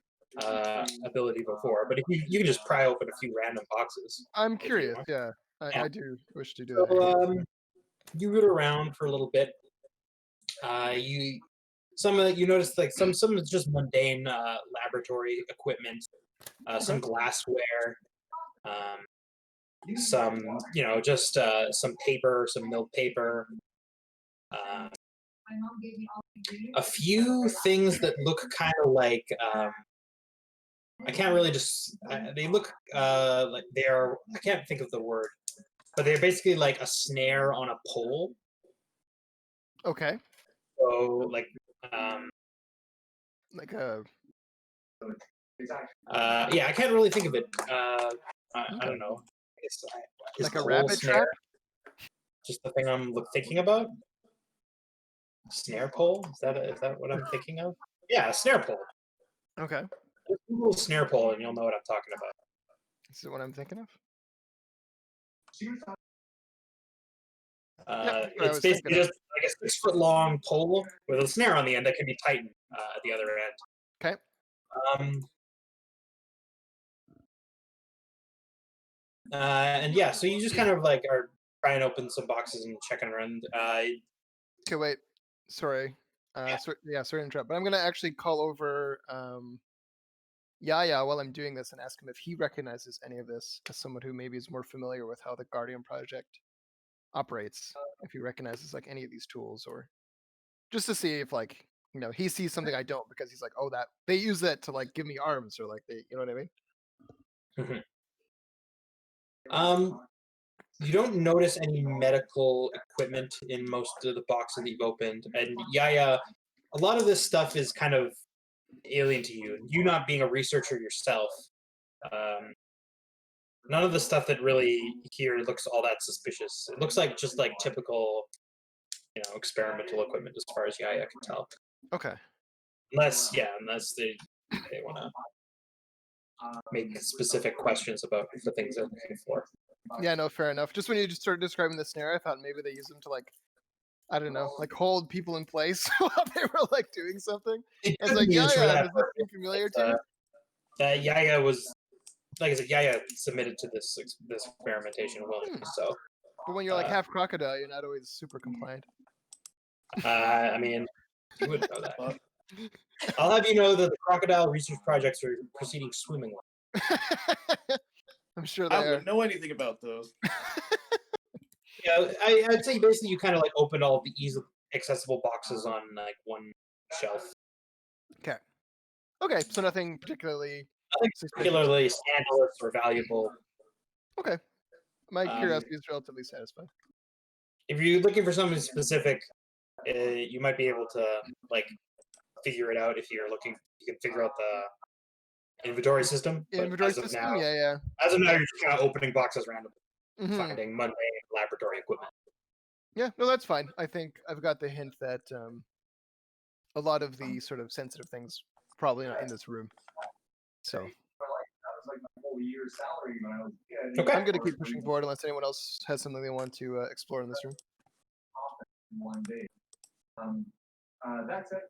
ability before. But if you can just pry open a few random boxes. I'm curious. Yeah, I do wish to do so, that. You root around for a little bit. You notice like some is just mundane laboratory equipment, some glassware, some just some paper, some milled paper, a few things that look kind of like I can't really just they look like they're I can't think of the word, but they're basically like a snare on a pole. Okay. So like Like a yeah, I can't really think of it. I Okay. don't know. It's, like a pole rabbit snare trap. just the thing I'm thinking about? Snare pole? Is that what I'm thinking of? Yeah, a snare pole. Okay. Just Google snare pole and you'll know what I'm talking about. This is what I'm thinking of. It's basically just like a 6-foot long pole with a snare on the end that can be tightened at the other end. Okay. And yeah, so you just kind of like are trying to open some boxes and checking around. Okay, wait. Sorry. Sorry to interrupt, but I'm gonna actually call over Yaya while I'm doing this and ask him if he recognizes any of this as someone who maybe is more familiar with how the Guardian project operates. If he recognizes like any of these tools, or just to see if like he sees something I don't, because he's like, oh, that they use that to like give me arms, or like they, you know what I mean? You don't notice any medical equipment in most of the boxes that you've opened, and Yaya, a lot of this stuff is kind of alien to you. You not being a researcher yourself, none of the stuff that really here looks all that suspicious. It looks like just like typical, experimental equipment as far as Yaya can tell. Okay. Unless they want to make specific questions about the things they're looking for. Yeah, no, fair enough. Just when you just started describing the snare, I thought maybe they use them to like, I don't know, like hold people in place while they were like doing something. It's like, does this seem familiar to you? Yaya was, like I said, Yaya submitted to this experimentation willingly. So, but when you're like half crocodile, you're not always super compliant. I mean, you wouldn't know that. I'll have you know that the crocodile research projects are proceeding swimmingly. I'm sure they I are. wouldn't know anything about those. Yeah, I'd say basically you kind of like opened all the easily accessible boxes on like one shelf. Okay, so nothing particularly scandalous or valuable. Okay. My curiosity is relatively satisfied. If you're looking for something specific, you might be able to like figure it out. If you're looking, you can figure out the inventory system. Inventory system, now, yeah. As of now, you're just kind of opening boxes randomly, finding mundane laboratory equipment. Yeah, no, that's fine. I think I've got the hint that a lot of the sort of sensitive things probably not in this room. So okay. I'm gonna keep pushing forward unless anyone else has something they want to explore in this room. That's it.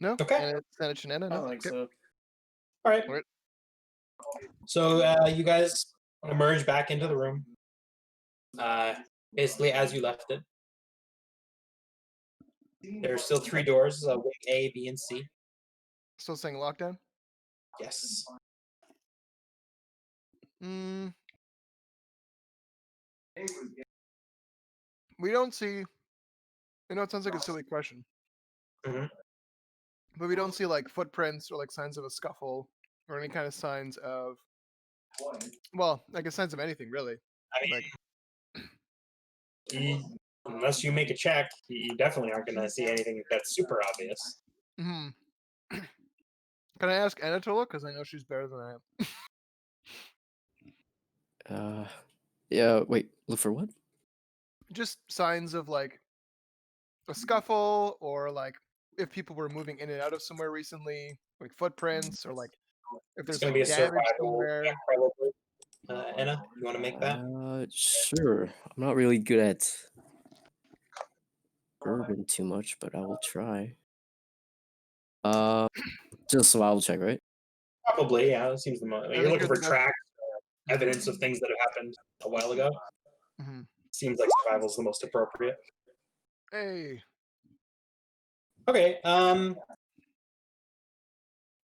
No? Okay. And it's Shanana? No? I think so. All right. So you guys emerge back into the room. Basically as you left it. There's still 3 doors, wing A, B, and C. Still saying lockdown? Yes. We don't see. It sounds like a silly question. But we don't see like footprints or like signs of a scuffle or any kind of signs of. Well, I guess signs of anything really. I mean, unless you make a check, you definitely aren't going to see anything that's super obvious. Can I ask Anatola? Because I know she's better than I am. Yeah, wait, look for what? Just signs of like a scuffle, or like if people were moving in and out of somewhere recently, like footprints, or like if there's like damage somewhere. Probably. Anna, you want to make that? Sure. I'm not really good at urban too much, but I will try. Just survival check, right? Probably, yeah. It seems the most. You're looking for tracks, evidence of things that have happened a while ago. Seems like survival's the most appropriate. Hey. Okay.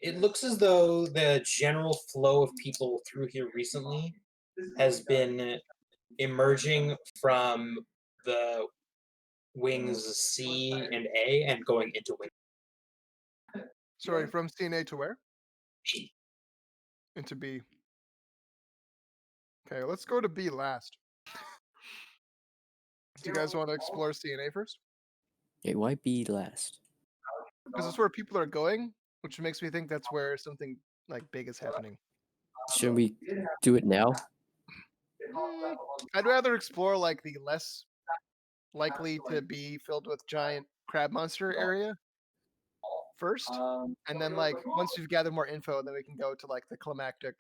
It looks as though the general flow of people through here recently has been emerging from the wings C and A and going into wing Sorry, from C and A to where? B. Into B. Okay, let's go to B last. Do you guys want to explore C and A first? Hey, why be last? Because that's where people are going, which makes me think that's where something like big is happening. Shouldn't we do it now? I'd rather explore like the less likely to be filled with giant crab monster area first, and then like once we've gathered more info, then we can go to like the climactic,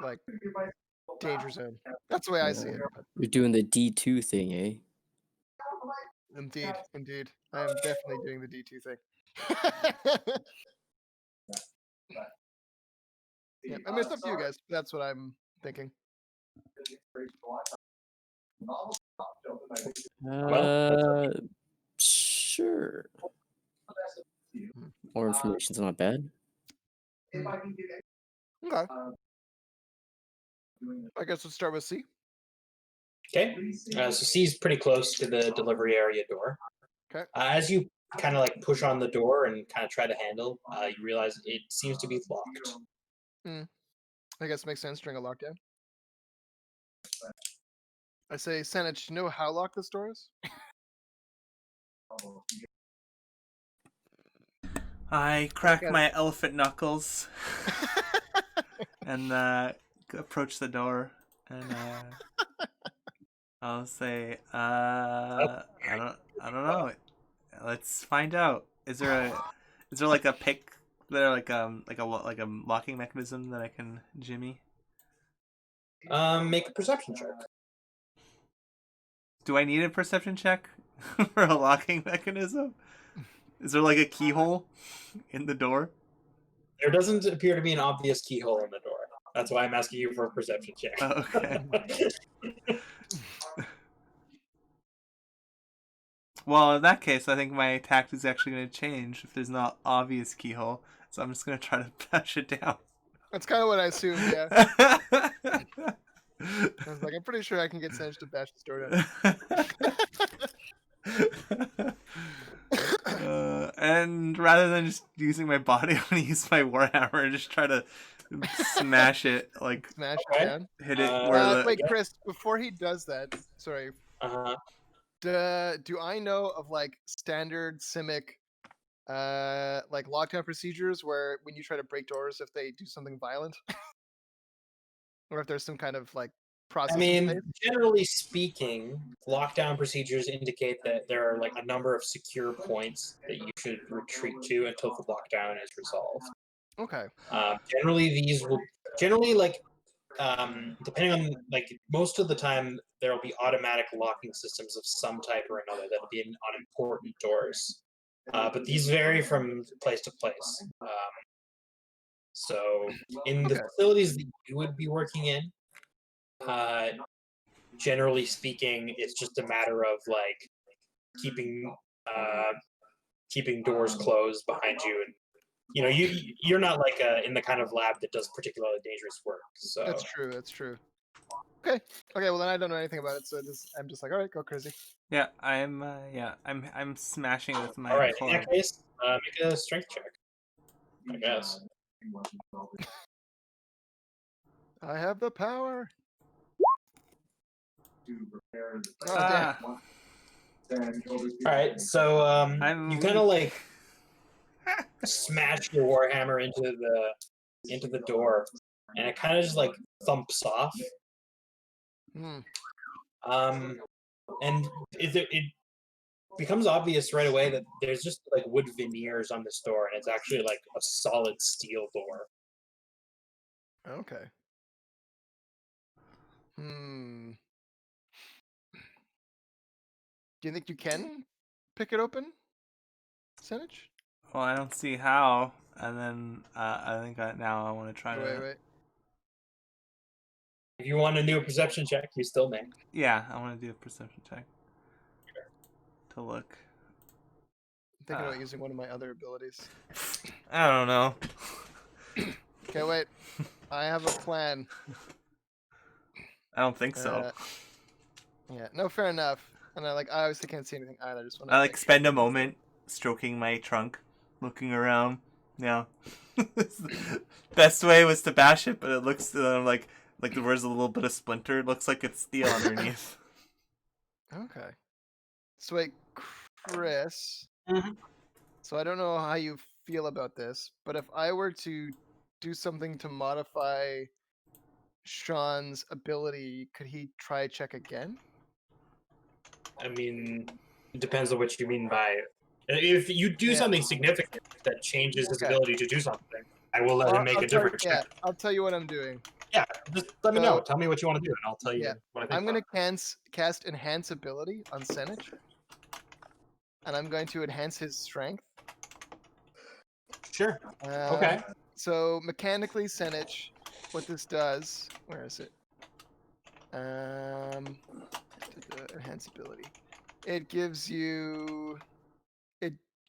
like danger zone. That's the way I see it. But You're doing the D2 thing, eh? indeed, indeed, I am definitely doing the D2 thing. Yeah, I mean it's up to you guys. That's what I'm thinking. Sure. More information's not bad. Okay. I guess let's start with C. Okay, so C is pretty close to the delivery area door. Okay. As you kind of like push on the door and kind of try to handle, you realize it seems to be locked. I guess it makes sense during a lockdown. I say, Sanych, you know how locked this door is? I crack my elephant knuckles and approach the door, and I'll say, I don't know. Let's find out. Is there like a pick there, like a locking mechanism that I can jimmy? Make a perception check. Do I need a perception check for a locking mechanism? Is there like a keyhole in the door? There doesn't appear to be an obvious keyhole in the door. That's why I'm asking you for a perception check. Oh, okay. Well, in that case, I think my tact is actually going to change if there's not obvious keyhole. So I'm just going to try to bash it down. That's kind of what I assumed, yeah. I was like, I'm pretty sure I can get Sanych to bash this door down. And rather than just using my body, I'm going to use my warhammer and just try to smash it. Like, smash it down? Hit it where wait, Chris, before he does that, sorry. Do I know of like standard Simic like lockdown procedures where when you try to break doors, if they do something violent? Or if there's some kind of like process? I mean, generally speaking, lockdown procedures indicate that there are like a number of secure points that you should retreat to until the lockdown is resolved. Okay. Generally, these will like depending on like most of the time there will be automatic locking systems of some type or another that'll be on important doors. But these vary from place to place. So in the facilities that you would be working in, generally speaking, it's just a matter of like keeping doors closed behind you, and you know you're not like in the kind of lab that does particularly dangerous work. So that's true. That's true. Okay. Well then I don't know anything about it, so I'm just like, all right, go crazy. Yeah, I'm smashing with my. All right. club. In that case, make a strength check. I guess. I have the power. All right, so you kind of like smash your warhammer into the door, and it kind of just like thumps off. And it becomes obvious right away that there's just like wood veneers on this door, and it's actually like a solid steel door. Okay. Do you think you can pick it open, Sanych? Well, I don't see how, and then I think now I want to try to. Wait. If you want to do a perception check, you still may. Yeah, I want to do a perception check. To look. I'm thinking about using one of my other abilities. I don't know. Okay, wait. I have a plan. I don't think so. Yeah, no, fair enough. And I obviously can't see anything either. Just want I like spend a moment stroking my trunk, looking around. Yeah. Best way was to bash it, but it looks like there's a little bit of splinter. It looks like it's steel underneath. Okay. So wait, Chris. Mhm. So I don't know how you feel about this, but if I were to do something to modify Sean's ability, could he try check again? I mean, it depends on what you mean by. If you do something significant that changes his ability to do something, I will let him make a different check. Yeah, I'll tell you what I'm doing. Yeah, just let me know. Tell me what you want to do, and I'll tell you what I think. I'm going to cast Enhance Ability on Senich. And I'm going to enhance his strength. Sure. Okay. So mechanically, Senich, what this does, where is it? Enhance ability. It gives you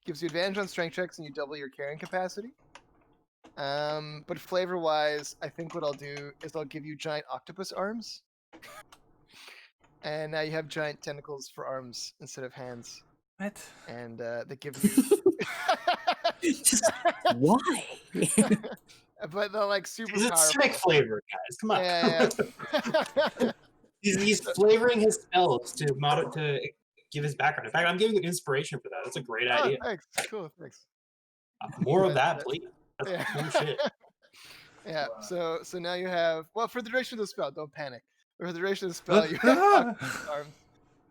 advantage on strength checks, and you double your carrying capacity. But flavor-wise, I think what I'll do is I'll give you giant octopus arms, and now you have giant tentacles for arms instead of hands. What? And they give you. Just why? But they're like super It's powerful. acidic flavor, guys. Come on. Yeah. He's flavoring his spells to give his background. In fact, I'm giving you inspiration for that. That's a great idea. Thanks. Cool. Thanks. More of that, please. That's cool shit. Yeah. So now you have for the duration of the spell. Don't panic. For the duration of the spell, you have arms.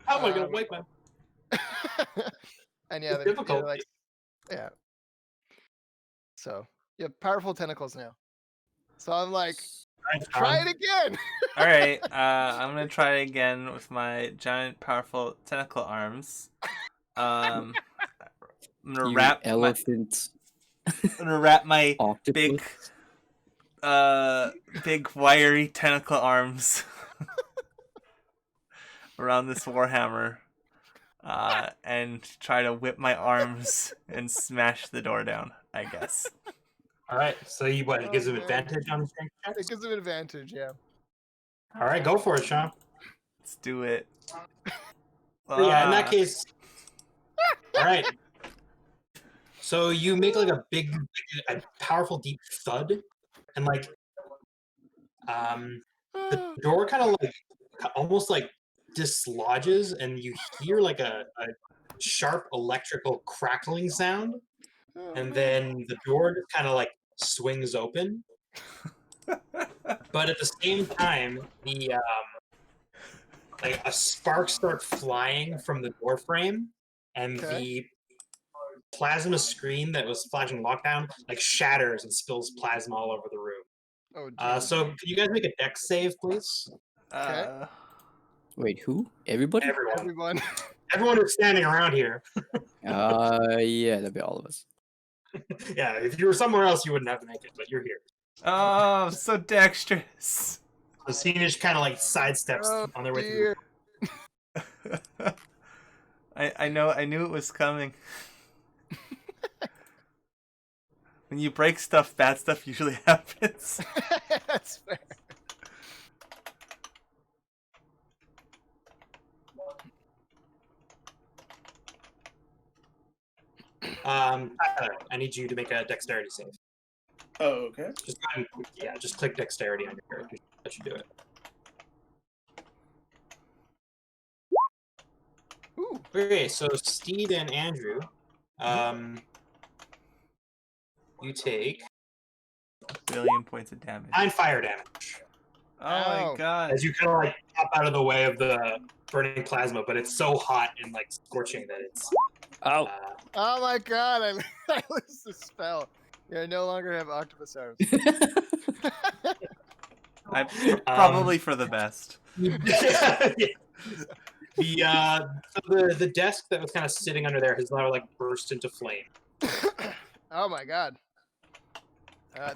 How am I gonna wipe my? And yeah, difficult. Yeah. So you have powerful tentacles now. So I'm like, try it again. All right, I'm gonna try it again with my giant, powerful tentacle arms. I'm gonna wrap elephant. I'm gonna wrap my octopus. big wiry tentacle arms around this warhammer, and try to whip my arms and smash the door down, I guess. All right. So it gives him advantage on the strength checks? It gives him advantage, yeah. All right, go for it, Sean. Let's do it. Yeah, in that case. All right. So you make like a powerful, deep thud, and like, the door kind of like almost like dislodges, and you hear like a sharp electrical crackling sound, and then the door just kind of like swings open. But at the same time, the like a spark starts flying from the door frame, and the plasma screen that was flashing lockdown like shatters and spills plasma all over the room. Oh, so can you guys make a dex save, please? Wait, who? Everybody? Everyone. Everyone who's standing around here. Yeah, that'd be all of us. Yeah, if you were somewhere else, you wouldn't have to make it, but you're here. Oh, so dexterous. So Scenish kind of like sidesteps on their way through. I knew it was coming. When you break stuff, bad stuff usually happens. That's fair. Tyler, I need you to make a dexterity save. Oh, okay. Just click dexterity on your character. That should do it. Ooh. Okay, so Steed and Andrew, you take 1 billion points of damage. 9 fire damage. Oh my god. As you kind of like pop out of the way of the burning plasma, but it's so hot and like scorching that it's. Oh. Oh my god, I lose the spell. Yeah, I no longer have octopus arms. Probably for the best. The desk that was kind of sitting under there has now like burst into flame. Oh my god.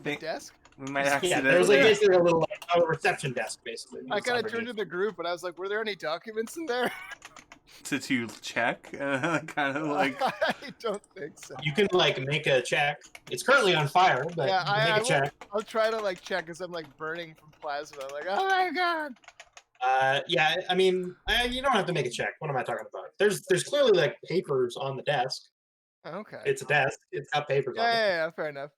The desk? We might accidentally. There was like basically a little like, reception desk, basically. I kind of turned to the group and I was like, "Were there any documents in there?" To check, kind of like. I don't think so. You can like make a check. It's currently on fire, but you can make a check. I'll try to like check as I'm like burning from plasma. I'm like, oh my god. Yeah, I mean, you don't have to make a check. What am I talking about? There's clearly like papers on the desk. Okay. It's a desk. It's got papers on it. Yeah, fair enough.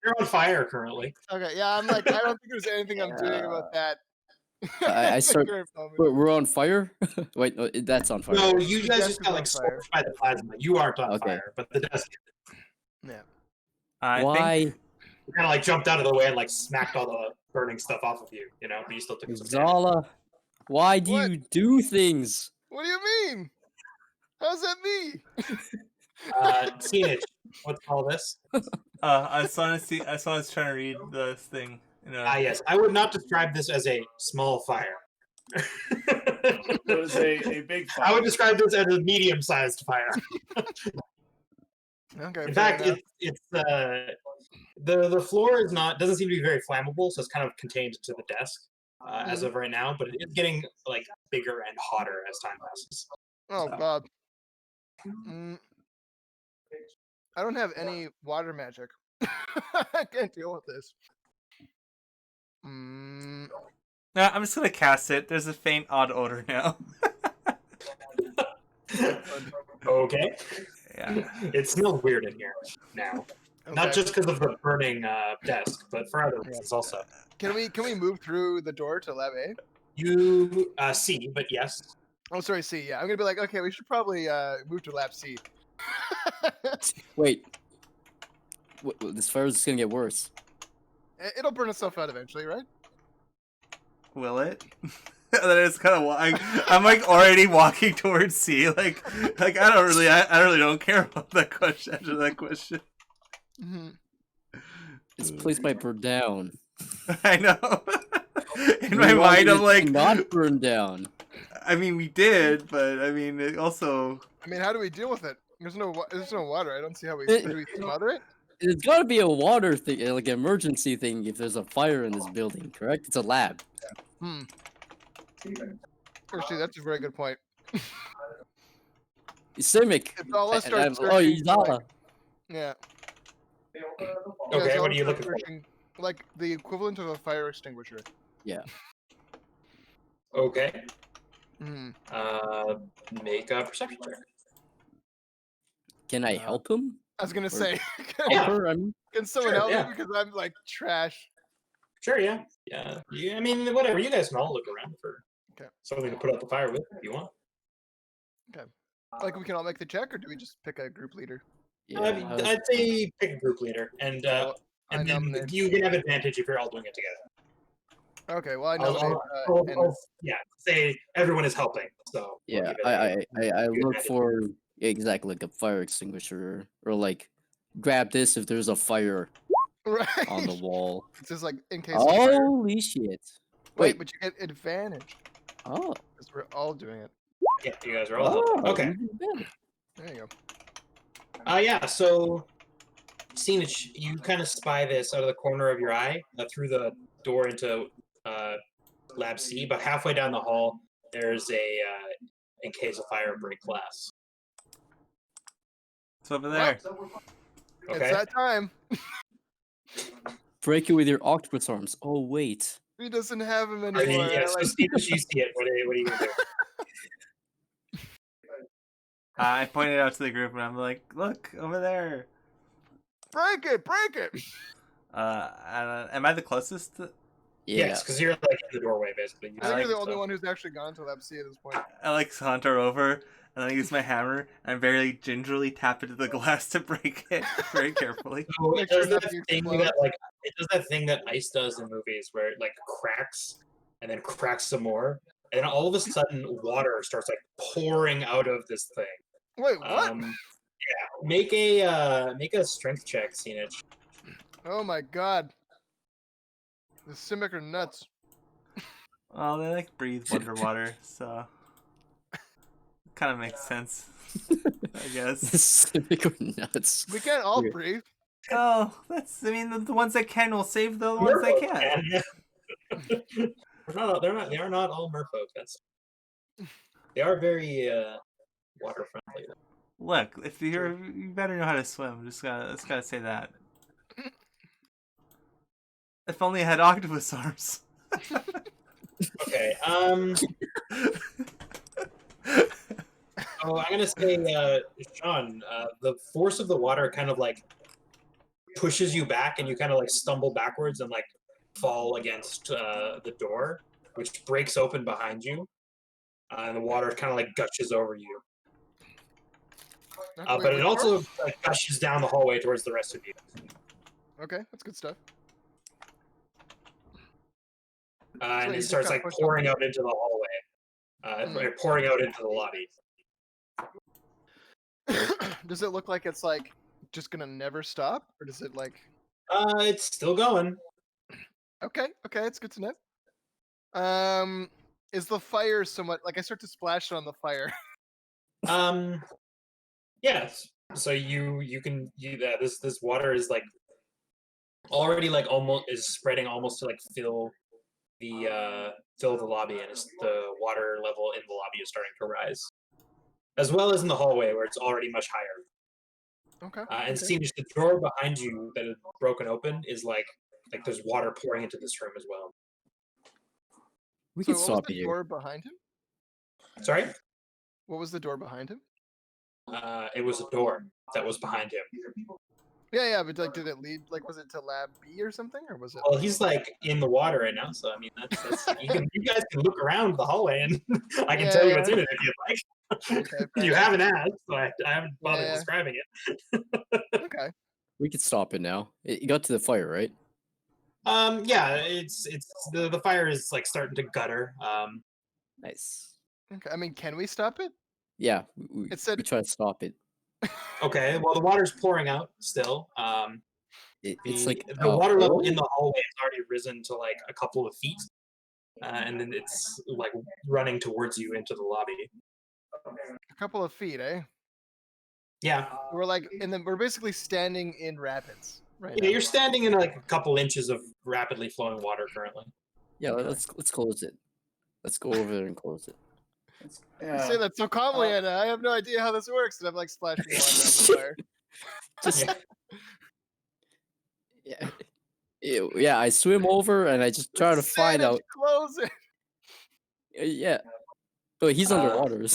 You're on fire currently. Okay, yeah, I'm like, I don't think there's anything I'm doing about that. I start. Current moment. We're on fire. Wait, no, that's on fire. No, right? you The guys desk just is got on like fire. scorched by the plasma. You aren't on Okay. fire, but the desk Yeah. I Why, think kind of like jumped out of the way and like smacked all the burning stuff off of you. You know, but you still took some damage. Zala? Why do What? you do things? What do you mean? How's that me? Scenage, what's all this? I just want to see. I just was trying to read this thing. You know. Yes, I would not describe this as a small fire. It was a big fire. I would describe this as a medium-sized fire. Okay. In fair fact, enough. it's the floor doesn't seem to be very flammable, so it's kind of contained to the desk as of right now. But it is getting like bigger and hotter as time passes. Oh so. God. I don't have any water magic. I can't deal with this. No, I'm just gonna cast it. There's a faint odd odor now. Okay. Yeah. It smells weird in here now. Not Okay. just because of the burning desk, but for other reasons also. Can we move through the door to Lab A? You see, but yes. Oh, sorry, C. Yeah, I'm gonna be like, okay, we should probably move to Lab C. Wait. This fire is just gonna get worse. It'll burn itself out eventually, right? Will it? And then it's kind of I'm like already walking towards C. Like I really don't care about that question. After that question, This place might burn down. I know. In We my want mind, it I'm to like, not burn down. I mean, we did, but I mean, it also. I mean, how do we deal with it? There's no water. I don't see how we It- do we smother it. It's gotta be a water thing, like an emergency thing if there's a fire in this building, correct? It's a lab. Actually, that's a very good point. Simic. It's all us start Oh, searching for, Izala. Yeah. Okay, all what are you start looking for? searching, like the equivalent of a fire extinguisher. Okay. Hmm. Make a perception check. Can I help him? I was gonna say, Yeah. Help her? I mean, can someone Sure, help yeah. me because I'm like trash. Sure, yeah. Yeah, I mean, whatever. You guys can all look around for Okay. something to put out the fire with if you want. Like we can all make the check, or do we just pick a group leader? yeah, I'd say pick a group leader, and Well, I then nominate. you can have advantage if you're all doing it together. Okay, well I I'll- nominate. I'll say everyone is helping. So we'll yeah. give it I you look advantage. for exactly like a fire extinguisher or like grab this if there's a fire right. on the wall. It's just like in case. Of fire. Holy shit! Wait, but you get advantage Oh, because we're all doing it. Yeah, you guys are all helping. oh, Okay. even better. There you go. Yeah, so Scenich, you kind of spy this out of the corner of your eye through the door into Lab C, but halfway down the hall, there's a in case of fire break glass. It's over there. Okay. It's that time. Break it with your octopus arms. Oh wait. He doesn't have him Are you, anymore. yeah, I so like- Scenich, you see it. What are you gonna do? I pointed out to the group and I'm like, look over there. break it, break it. Am I the closest? Yeah. Yes, because you're like in the doorway basically. I think like you're the it, only so. one who's actually gone to Lab C at this point. I like saunter over and I use my hammer and very gingerly tap into the glass to break it very carefully. So Make it does sure that nothing thing explodes. that it does that thing that ice does in movies where it like cracks and then cracks some more, and then all of a sudden water starts like pouring out of this thing. Wait, what? Yeah, make a strength check, Scenich. Oh my god. The Simic are nuts. Well, they like breathe underwater, so kind of makes sense, I guess. Civic or nuts. We can't all Weird. breathe. Oh, I mean, the ones that can will save the ones that can't. They are not all merfolk. They are very water friendly. Look, if you better know how to swim. Just gotta say that. If only I had octopus arms. Okay. Okay. So I'm gonna say, Sean, the force of the water kind of like pushes you back, and you kind of like stumble backwards and like fall against the door, which breaks open behind you, and the water kind of like gushes over you. Okay, wait, But it which also door? like, gushes down the hallway towards the rest of you. Okay, that's good stuff. And you it just starts got like pushed pouring off. out into the hallway, or pouring out into the lobby. Does it look like it's like just gonna never stop, or does it like? It's still going. Okay, it's good to know. Is the fire somewhat like I start to splash on the fire? Yes. So this water is like already like almost is spreading almost to like fill the lobby, and the water level in the lobby is starting to rise, as well as in the hallway where it's already much higher. Okay. And it seems the door behind you that is broken open is like there's water pouring into this room as well. We So can what was stop the here. door behind him? Sorry? What was the door behind him? It was a door that was behind him. Yeah, but like, did it lead? Like, was it to Lab B or something, or was it? Well, he's like in the water right now, so I mean that's you guys can look around the hallway, and I can tell you what's in it if you'd like. Okay, fair You enough. haven't asked, so I haven't bothered Yeah. describing it. Okay. We could stop it now. It got to the fire, right? Yeah, it's the fire is like starting to gutter. Nice. Okay. I mean, can we stop it? Yeah, It said. we try to stop it. Okay, well the water's pouring out still. It's like the a water level hole? in the hallway has already risen to like a couple of feet, and then it's like running towards you into the lobby. A couple of feet, eh? Yeah. We're like, and then we're basically standing in rapids right Yeah, now. you're standing in like a couple inches of rapidly flowing water currently. Yeah, Okay. let's close it. Let's go over there and close it. You say that so calmly, and I have no idea how this works, and I'm like splashing water on the fire. Just yeah, I swim over and I just try to find out. Close it. Yeah, but he's underwater.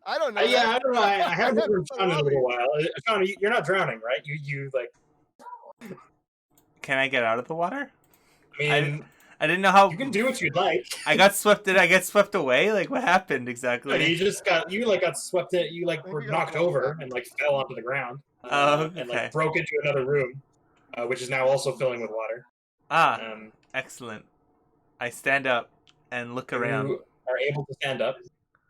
I don't know. Yeah, I don't know. I haven't heard haven't Sean in a little while. Sean, you're not drowning, right? You like. Can I get out of the water? I mean, I didn't know how. You can do what you'd like. I got swept. Did I get swept away? Like what happened exactly? You just got swept in. You like were knocked over and like fell onto the ground. Okay. And like broke into another room, which is now also filling with water. Excellent. I stand up and look around. You are able to stand up.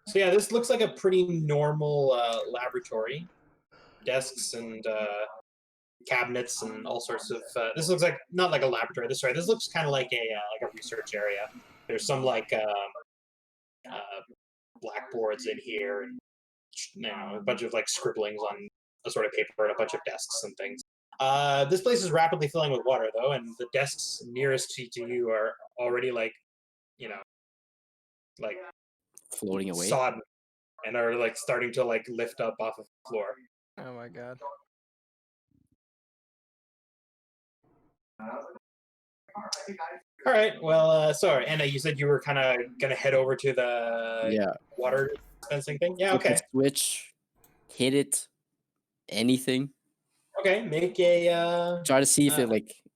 So yeah, this looks like a pretty normal laboratory. Desks and cabinets and all sorts of. This looks like not like a laboratory. This looks kind of like a research area. There's some like blackboards in here, and a bunch of like scribblings on a sort of paper, and a bunch of desks and things. This place is rapidly filling with water though, and the desks nearest to you are already like floating away, sodden, and are like starting to like lift up off of the floor. Oh my god. All right. Well, sorry, Anna. You said you were kind of gonna head over to the water dispensing thing. Yeah. Okay. Switch, hit it, anything. Okay. Make a. Try to see if it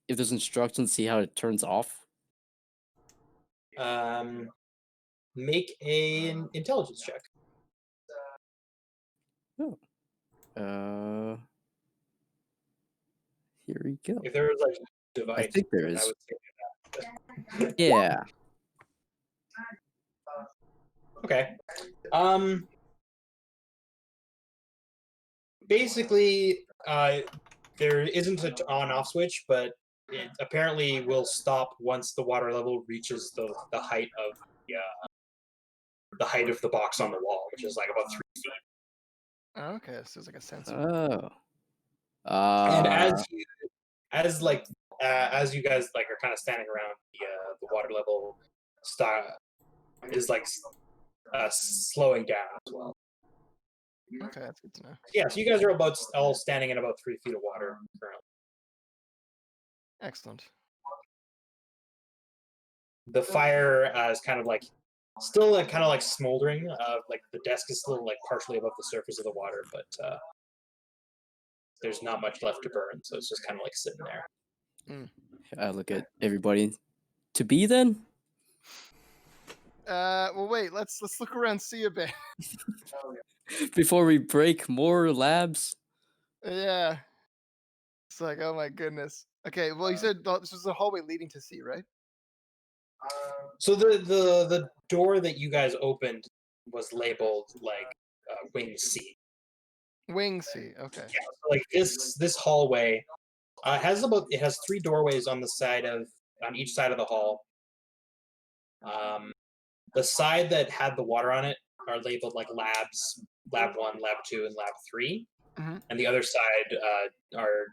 if there's instructions. See how it turns off. Make an intelligence check. Oh. Here we go. If there was like a device, I think there is. I would say that. Yeah. Okay. Basically, there isn't an on-off switch, but it apparently will stop once the water level reaches the height of the box on the wall, which is like about 3 feet. Oh, okay, so it's like a sensor. Oh. And as you guys like are kind of standing around, the water level is like slowing down as well. Okay, that's good to know. Yeah, so you guys are all standing in about 3 feet of water currently. Excellent. The fire is kind of like still like kind of like smoldering. Like the desk is still like partially above the surface of the water, but there's not much left to burn, so it's just kind of like sitting there. I look at everybody. To be then? Well, wait. Let's look around, see a bit. Before we break more labs? Yeah. It's like, oh my goodness. Okay. Well, you said this was a hallway leading to C, right? So the door that you guys opened was labeled like wing C. Wing C. Okay. Yeah, so like this hallway it has 3 doorways on each side of the hall. The side that had the water on it are labeled like labs, lab 1, lab 2, and lab 3. Mm-hmm. And the other side are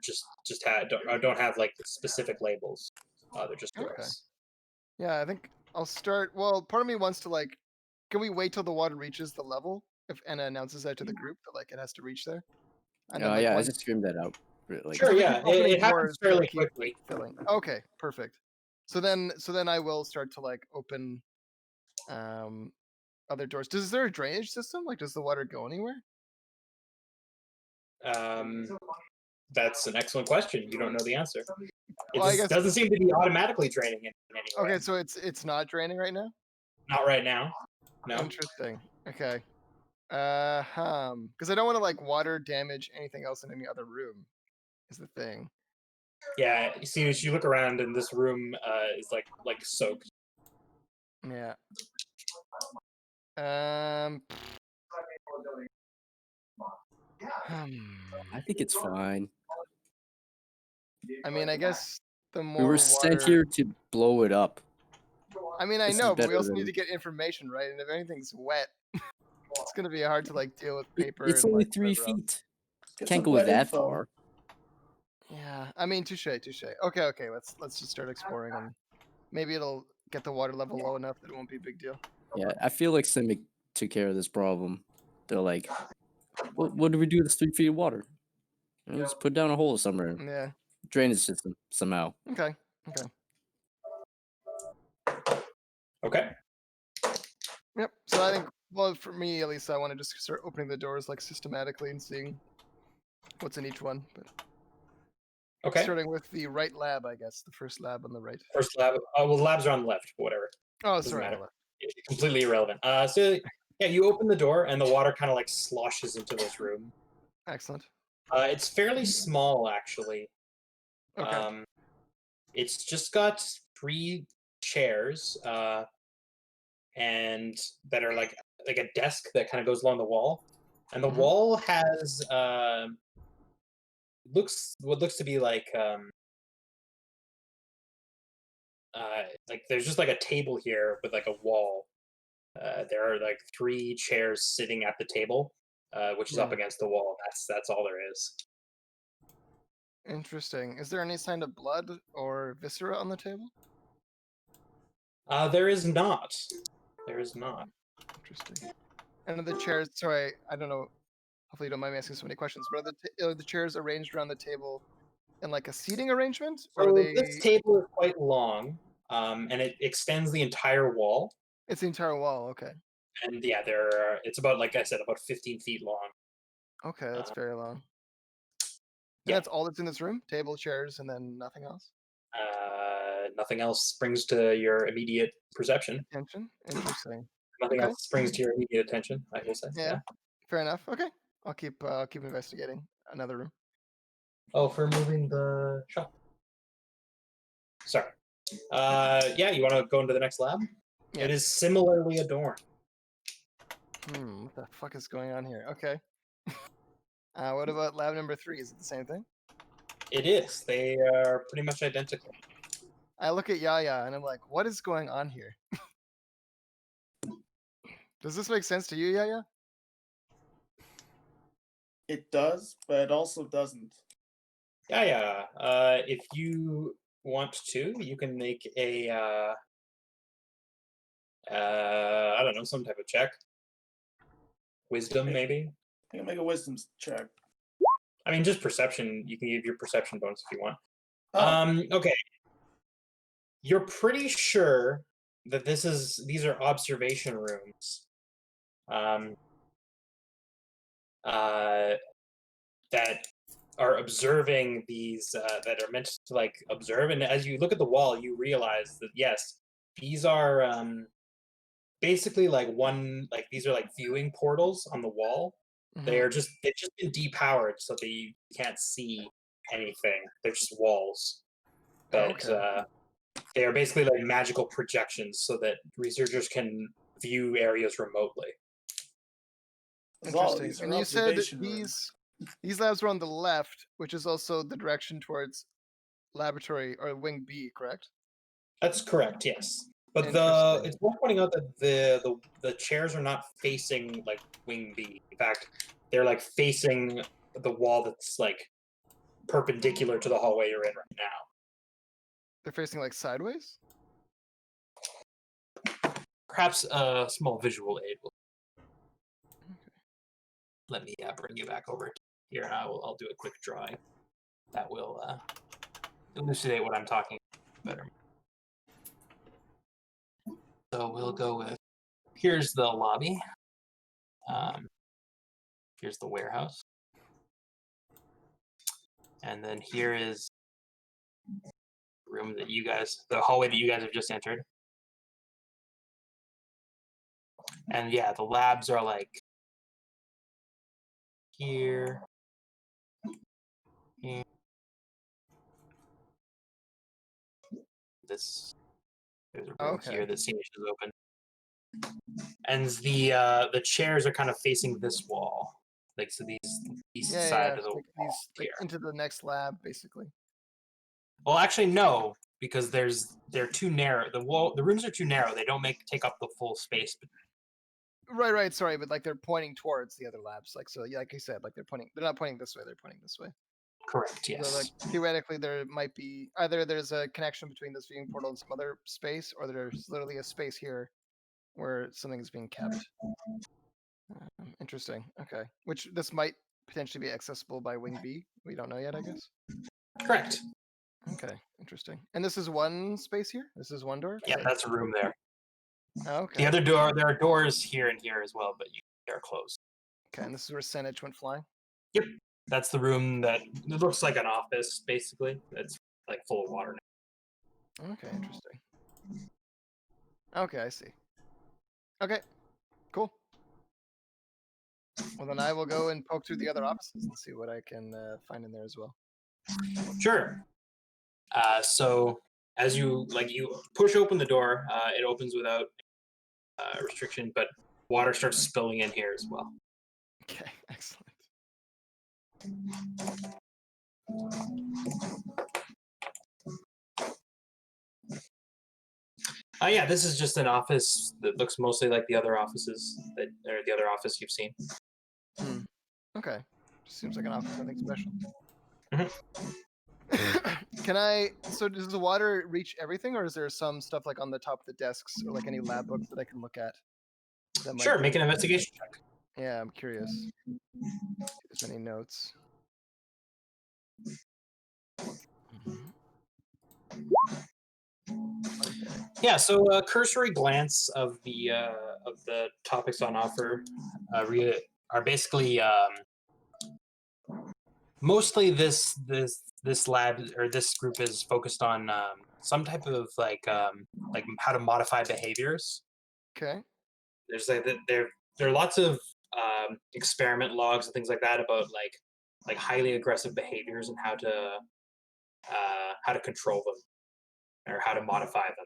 don't have like specific labels. They're just doors. Okay. Yeah, I think I'll start. Well, part of me wants to like, can we wait till the water reaches the level if Anna announces that to the group that like it has to reach there? And then, like, Yeah, I once- just screamed that out. Like, Sure, yeah, opening it happens doors, fairly they'll keep, like, quickly. filling. Okay, perfect. So then I will start to like open other doors. Is there a drainage system? Like, does the water go anywhere? That's an excellent question. You don't know the answer. It Well, I guess- doesn't seem to be automatically draining in any way. Okay, so it's not draining right now? Not right now. No. Interesting. Okay. Because I don't want to like water damage anything else in any other room. Is the thing. Yeah, you see, as you look around, and this room is like soaked. Yeah. I think it's fine. I mean, I guess the more We were water... sent here to blow it up. I mean, I This is know, but we better also than- need to get information, right? And if anything's wet, it's gonna be hard to like deal with paper. It's and, only like, 3 whatever else. feet. Get Can't some go wet that info. far. Yeah, I mean, touche. Okay, let's just start exploring, and maybe it'll get the water level low enough that it won't be a big deal. Yeah, I feel like Simic took care of this problem. They're like, what do we do with this 3 feet of water? Just put down a hole somewhere. Yeah. Drainage system somehow. Okay. Okay. Yep. So I think, well, for me at least, I want to just start opening the doors like systematically and seeing what's in each one. But Okay. starting with the right lab, I guess, the first lab on the right. First lab. Oh, well, the labs are on the left, but whatever. Oh, Doesn't sorry. matter. left. It's completely irrelevant. So yeah, you open the door, and the water kind of like sloshes into this room. Excellent. It's fairly small, actually. Okay. It's just got 3 chairs, and that are like a desk that kind of goes along the wall, and the wall has what looks to be like there's just like a table here with like a wall. There are like 3 chairs sitting at the table, which is up against the wall. That's all there is. Interesting. Is there any sign of blood or viscera on the table? There is not. There is not. Interesting. And are the chairs? Sorry, I don't know. Hopefully, you don't mind me asking so many questions. But are the chairs arranged around the table in like a seating arrangement, or So are they? this table is quite long, and it extends the entire wall. It's the entire wall. Okay. And yeah, it's about, like I said, about 15 feet long. Okay, that's very long. And yeah. that's all that's in this room? Table, chairs, and then nothing else? Nothing else springs to your immediate perception. Attention? Interesting. Nothing Okay. else springs to your immediate attention, I will say. Yeah. Fair enough. Okay. I'll keep investigating another room. Oh, for moving the shop. Sorry. Yeah, you want to go into the next lab? Yeah. It is similarly adorned. What the fuck is going on here? Okay. What about lab number 3? Is it the same thing? It is. They are pretty much identical. I look at Yaya and I'm like, what is going on here? Does this make sense to you, Yaya? It does, but it also doesn't. Yeah. If you want to, you can make a I don't know, some type of check. Wisdom, maybe. I can make a wisdom check. I mean, just perception. You can give your perception bonus if you want. Oh. Okay. You're pretty sure that these are observation rooms. That are observing these that are meant to like observe, and as you look at the wall, you realize that yes, these are basically these are like viewing portals on the wall. They've just been depowered so that you can't see anything. They're just walls. But they are basically like magical projections so that researchers can view areas remotely. Interesting. And you said these labs were on the left, which is also the direction towards laboratory or wing B, correct? That's correct, yes. But it's worth pointing out that the chairs are not facing like wing B. In fact, they're like facing the wall that's like perpendicular to the hallway you're in right now. They're facing like sideways? Perhaps a small visual aid will let me bring you back over here, and I'll do a quick drawing that will elucidate what I'm talking about better. So we'll go with, here's the lobby. Here's the warehouse. And then here is the room that the hallway that you guys have just entered. And yeah, the labs are like here. Here. There's a room here that seems to be open. And the chairs are kind of facing this wall. Like so these side of the wall like into the next lab, basically. Well, actually no, because they're too narrow. The rooms are too narrow. They don't take up the full space. Right, sorry, but like they're pointing towards the other labs. Like so like you said, like they're not pointing this way, they're pointing this way. Correct, yes. So like theoretically there might be either there's a connection between this viewing portal and some other space, or there's literally a space here where something is being kept. Interesting. Okay. Which this might potentially be accessible by wing B. We don't know yet, I guess. Correct. Okay. Interesting. And this is one space here? This is one door? Yeah, that's a room there. Oh, okay. The other door, there are doors here and here as well, but they are closed. Okay, and this is where Senich went flying? Yep. That's the room that it looks like an office, basically. It's like full of water now. Okay, interesting. Okay, I see. Okay, cool. Well, then I will go and poke through the other offices and see what I can find in there as well. Sure. So as you push open the door, it opens without restriction, but water starts spilling in here as well. Okay, excellent. Yeah, this is just an office that looks mostly like the other offices the other office you've seen. Okay, just seems like an office, nothing special. Mm-hmm. So does the water reach everything, or is there some stuff like on the top of the desks, or like any lab books that I can look at? Sure, make an investigation check. Yeah, I'm curious. If there's any notes. Yeah, so a cursory glance of the topics on offer are basically mostly this lab or this group is focused on some type of like how to modify behaviors. Okay. There's there are lots of experiment logs and things like that about like highly aggressive behaviors and how to control them or how to modify them.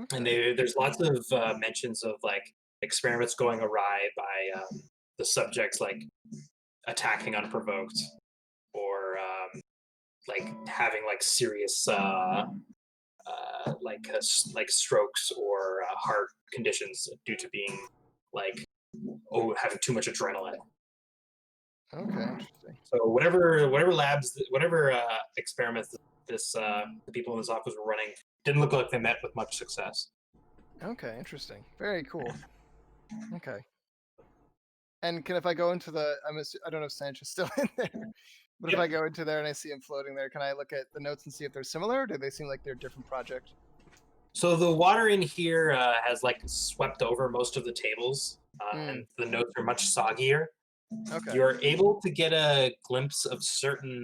Okay. And there's lots of mentions of like experiments going awry by the subjects like attacking unprovoked or like having like serious like strokes or heart conditions due to being like having too much adrenaline. Okay, interesting. So whatever experiments the people in this office were running didn't look like they met with much success. Okay, interesting. Very cool. Okay. And if I go into I don't know if Sanch is still in there, but if I go into there and I see him floating there, can I look at the notes and see if they're similar, or do they seem like they're a different project? So the water in here has like swept over most of the tables, and the notes are much soggier. Okay. You're able to get a glimpse of certain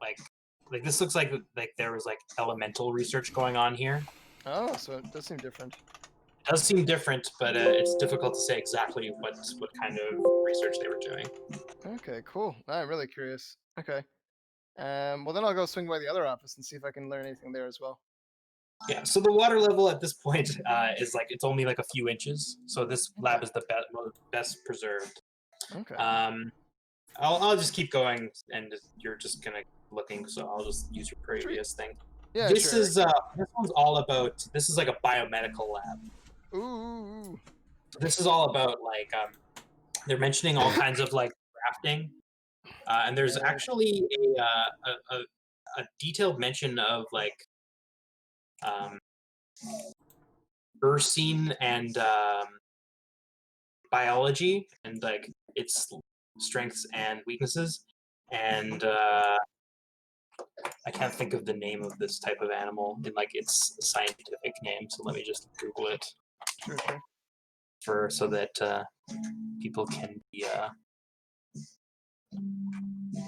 like this looks like there was like elemental research going on here. Oh, so it does seem different. It does seem different, but it's difficult to say exactly what kind of research they were doing. Okay, cool. I'm really curious. Okay. Well, then I'll go swing by the other office and see if I can learn anything there as well. Yeah, so the water level at this point is like it's only like a few inches. So this lab is the best preserved. Okay. I'll just keep going, and you're just gonna looking. So I'll just use your previous thing. Yeah, This sure. is this one's all about. This is like a biomedical lab. Ooh. This is all about like they're mentioning all kinds of like crafting, and there's actually a detailed mention of like ursine and biology and like its strengths and weaknesses, and I can't think of the name of this type of animal in like its scientific name, so let me just Google it Sure. so that people can be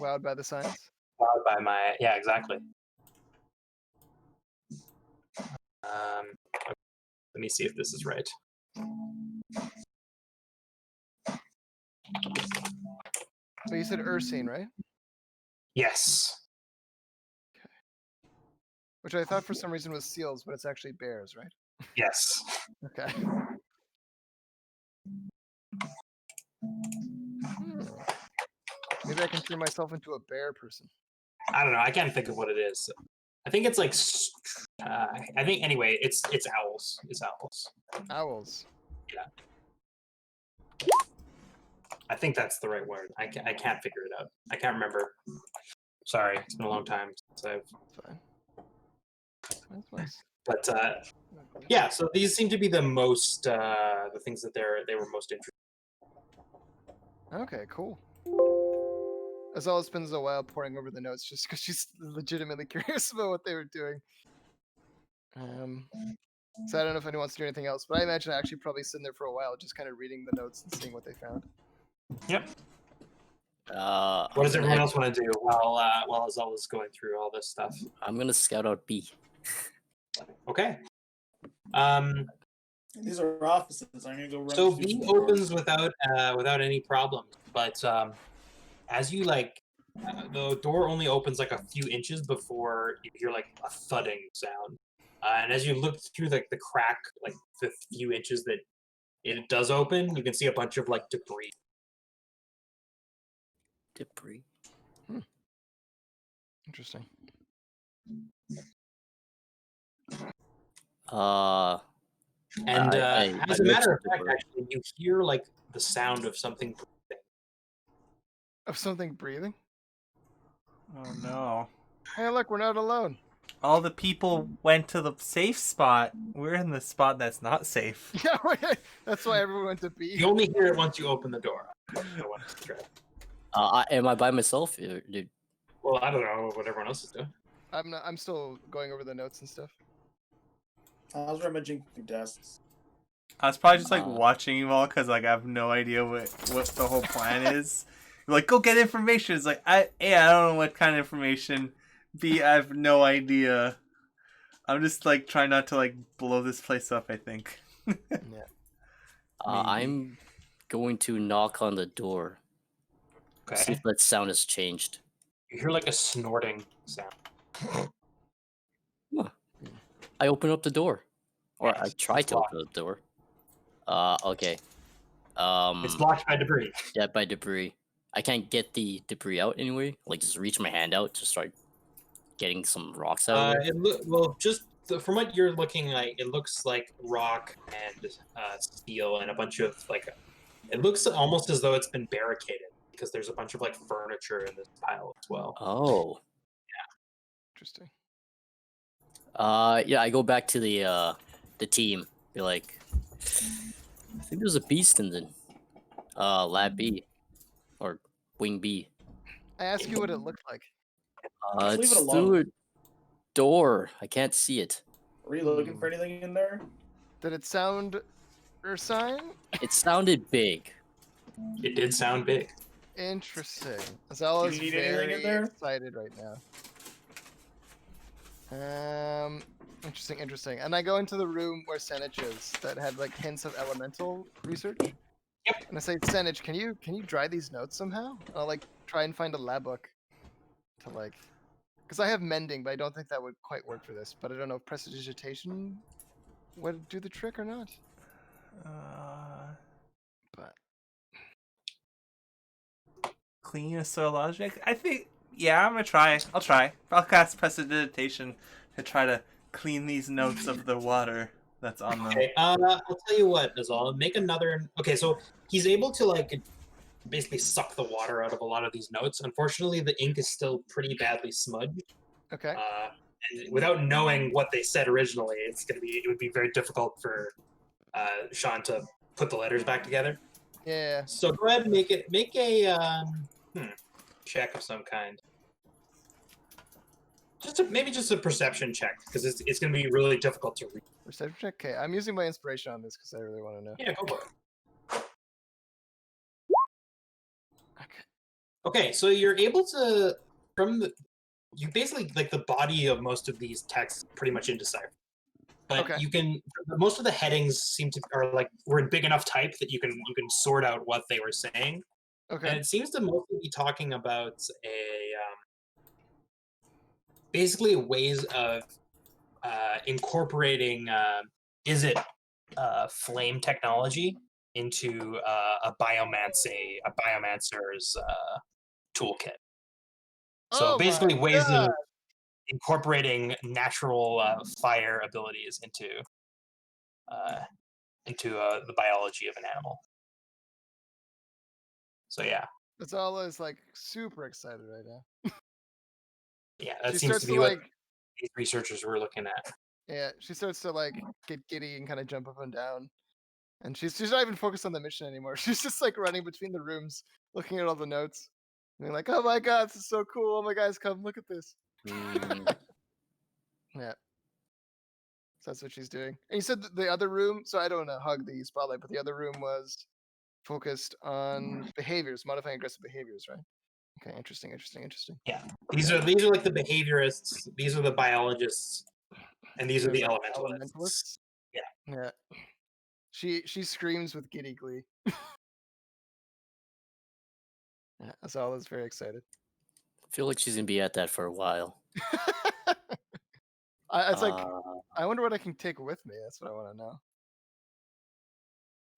Wowed by the science. wowed by my exactly. Let me see if this is right. But you said ursine, right? Yes. Which I thought for some reason was seals, but it's actually bears, right? Yes. Okay. Maybe I can turn myself into a bear person. I don't know. I can't think of what it is. I think it's like. I think anyway. It's owls. It's owls. Owls. Yeah. I think that's the right word. I can't figure it out. I can't remember. Sorry, it's been a long time since I've. Fine. That's nice. But yeah, so these seem to be the most the things that they were most interested. Okay, cool. Azala spends a while poring over the notes just because she's legitimately curious about what they were doing. So I don't know if anyone wants to do anything else, but I imagine I actually probably sitting there for a while, just kind of reading the notes and seeing what they found. Yep. What does everyone else want to do while Azala's going through all this stuff? I'm gonna scout out B. Okay. These are offices. I'm gonna go run. So B opens without any problems, but as you like, the door only opens like a few inches before you hear like a thudding sound, and as you look through like the crack, like the few inches that it does open, you can see a bunch of like debris. Debris. Interesting. And as a matter of fact, debris. actually, you hear like the sound of something breathing. Of something breathing? Oh no. Hey, look, we're not alone. All the people went to the safe spot. We're in the spot that's not safe. Yeah, that's why everyone went to B. You only hear it once you open the door. Am I by myself, dude? Well, I don't know what everyone else is doing. I'm still going over the notes and stuff. I was rummaging through desks. I was probably just like watching you all because like I have no idea what the whole plan is. You're like, go get information. It's like I don't know what kind of information. B, I have no idea. I'm just like trying not to like blow this place up, I think. Yeah. I'm going to knock on the door. Okay. See if that sound has changed. You hear like a snorting sound. Huh. I open up the door. Or Yes, I try it's to open the door. Okay. It's blocked by debris. Yeah, by debris. I can't get the debris out anyway. Like, just reach my hand out to start getting some rocks out of it. From what you're looking like, it looks like rock and steel and a bunch of like. It looks almost as though it's been barricaded because there's a bunch of like furniture in this pile as well. Oh. Interesting. Yeah, I go back to the team. Be like, I think there's a beast in the lab B or wing B. I asked you what it looked like. Just leave It's it alone. through a door. I can't see it. Were you looking for anything in there? Did it sound Ursine? It sounded big. It did sound big. Interesting. Azala Do is you need anything in very there? excited right now. Interesting. And I go into the room where Senich is, that had like hints of elemental research. Yep. And I say, Senich, can you dry these notes somehow? I'll like try and find a lab book to like, because I have mending, but I don't think that would quite work for this. But I don't know if prestidigitation would do the trick or not. But Clean a soil logic. I think. Yeah, I'm gonna try. I'll try. I'll cast prestidigitation to try to clean these notes of the water that's on them. Okay, I'll tell you what, Azal. Make another. Okay, so he's able to like basically suck the water out of a lot of these notes. Unfortunately, the ink is still pretty badly smudged. okay. And without knowing what they said originally, it would be very difficult for Sean to put the letters back together. Yeah. So go ahead and make a check of some kind. Maybe just a perception check, because it's going to be really difficult to read. Perception check. Okay, I'm using my inspiration on this because I really want to know. Yeah, go for it. Okay. Okay, so you're able to you basically like the body of most of these texts pretty much indecipherable. But Okay. you can most of the headings were in big enough type that you can sort out what they were saying. Okay. And it seems to mostly be talking about basically ways of incorporating flame technology into a biomancer's toolkit. So Oh basically my ways God. of incorporating natural fire abilities into the biology of an animal. So yeah. Azala is like super excited right now. Yeah, that She seems starts to be to what like, these researchers were looking at. yeah, she starts to like get giddy and kind of jump up and down. And she's not even focused on the mission anymore. She's just like running between the rooms, looking at all the notes. And being like, oh my God, this is so cool. Oh my guys, come look at this. Yeah. So that's what she's doing. And you said the other room, so I don't want to hug the spotlight, but the other room was focused on behaviors, modifying aggressive behaviors, right? Okay, interesting. Yeah, these are like the behaviorists. These are the biologists, and these are the elementalists. Yeah. She screams with giddy glee. Yeah, Azala's very excited. I feel like she's gonna be at that for a while. It's like, I wonder what I can take with me. That's what I want to know.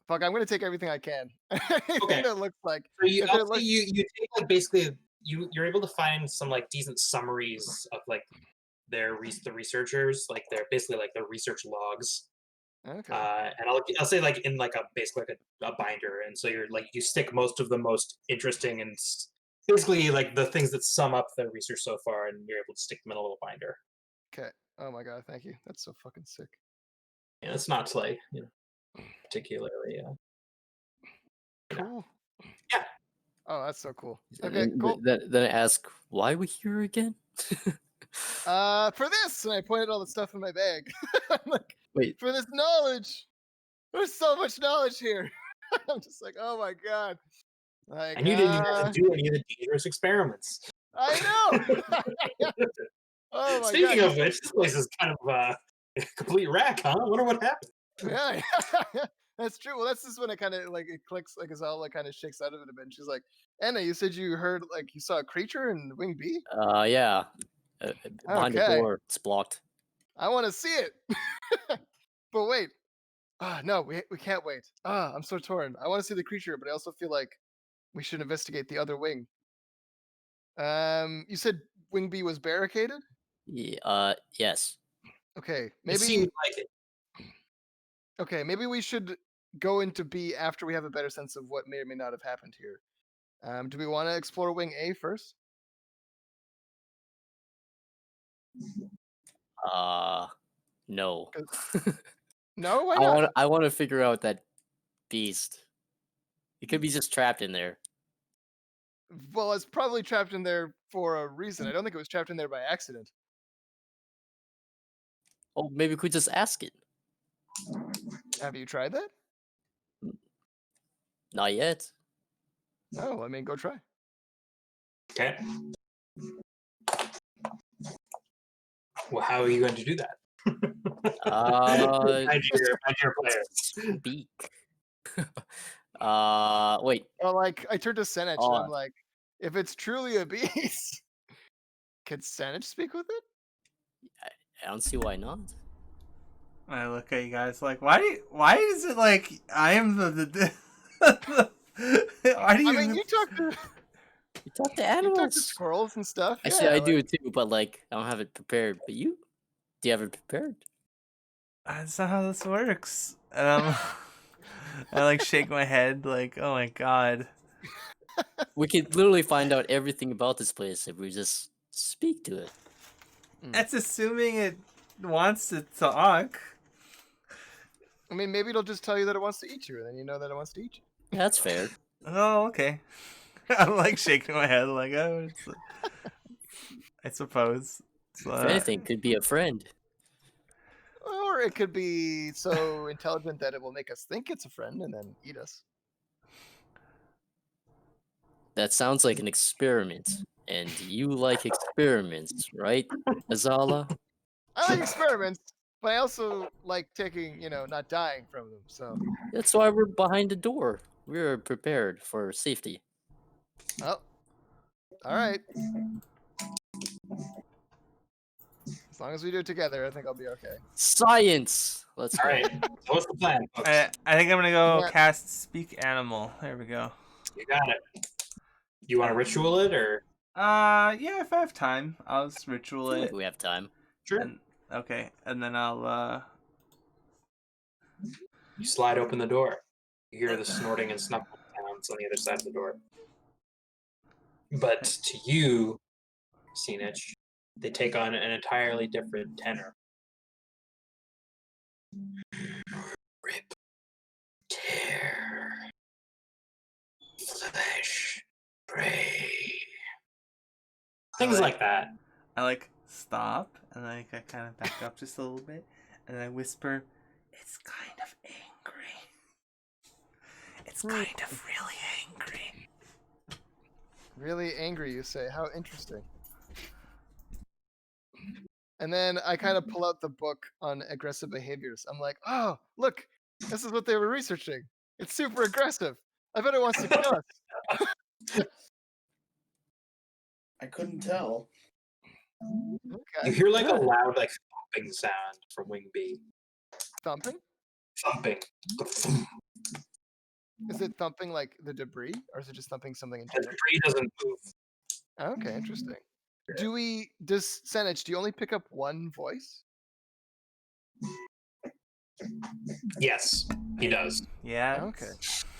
Fuck, I'm gonna take everything I can. Anything that looks like. So you take like basically you're able to find some like decent summaries of like the researchers, like they're basically like their research logs. Okay. And I'll say like in like basically like a binder, and so you're like you stick most of the most interesting and basically like the things that sum up their research so far, and you're able to stick them in a little binder. Okay. Oh my God, thank you. That's so fucking sick. Yeah, it's not like particularly. Cool. Yeah. Oh, that's so cool. And Okay, cool. Then I ask, why are we here again? For this, and I pointed all the stuff in my bag. I'm like, wait, for this knowledge. There's so much knowledge here. I'm just like, oh my God. Like, And you didn't even have to do any of the dangerous experiments. I know. Oh my Speaking God. of which, this place is kind of a complete wreck, huh? I wonder what happened. Yeah, that's true. Well, that's just when it kind of like it clicks, like Azala kind of shakes out of it a bit. And she's like, Anna, you said you heard like you saw a creature in Wing B? Yeah. Behind the door, it's blocked. I want to see it. But wait. No, we can't wait. I'm so torn. I want to see the creature, but I also feel like we should investigate the other wing. You said Wing B was barricaded? Yeah, yes. Okay, It seemed like it. Okay, maybe we should go into B after we have a better sense of what may or may not have happened here. Do we want to explore Wing A first? No. No, why not? I want to figure out that beast. It could be just trapped in there. Well, it's probably trapped in there for a reason. I don't think it was trapped in there by accident. Oh, maybe we could just ask it. Have you tried that? Not yet. Oh, I mean, go try. Okay. Well, how are you going to do that? My dear player. Speak. Wait. Well, like, I turned to Senech and Oh. I'm like, if it's truly a beast, can Senech speak with it? I don't see why not. I look at you guys like, why is it like I am the why do you? I mean, you talk to You talk to you animals. talk to squirrels and stuff. Actually, yeah, I do like- too, but like I don't have it prepared. But you, do you have it prepared? That's not how this works. And I like shake my head like, oh my god. We could literally find out everything about this place if we just speak to it. That's assuming it wants to talk. I mean, maybe it'll just tell you that it wants to eat you, and then you know that it wants to eat you. Yeah, that's fair. Oh, okay. I'm like shaking my head like, oh, I suppose. So, If anything, could be a friend. Or it could be so intelligent that it will make us think it's a friend and then eat us. That sounds like an experiment, and you like experiments, right, Azala? I like experiments, but I also like taking, not dying from them. So, That's why we're behind the door. We're prepared for safety. oh, all right. As long as we do it together, I think I'll be okay. Science. Let's go. All right. So what's the plan, folks? I think I'm gonna go Yeah. cast Speak Animal. There we go. You got it. You want to ritual it or? Yeah, if I have time, I'll just ritual I feel it. like we have time. Sure. Okay, and then I'll You slide open the door. You hear the snorting and snuffling sounds on the other side of the door. But to you, Senech, they take on an entirely different tenor. Rip, tear, flesh, prey. Things like that. I like stop and like I kind of back up just a little bit and I whisper, "It's kind of angry. It's kind of really angry." Really angry, you say? How interesting. And then I kind of pull out the book on aggressive behaviors. I'm like, oh, look, this is what they were researching. It's super aggressive. I bet it wants to kill us. I couldn't tell. You Okay. hear like a good. loud, like thumping sound from Wing B. Thumping? Thumping. Is it thumping like the debris, or is it just thumping something in The general? debris doesn't move. Okay, interesting. Does Senech, do you only pick up one voice? Yes, he does. Yeah. Okay,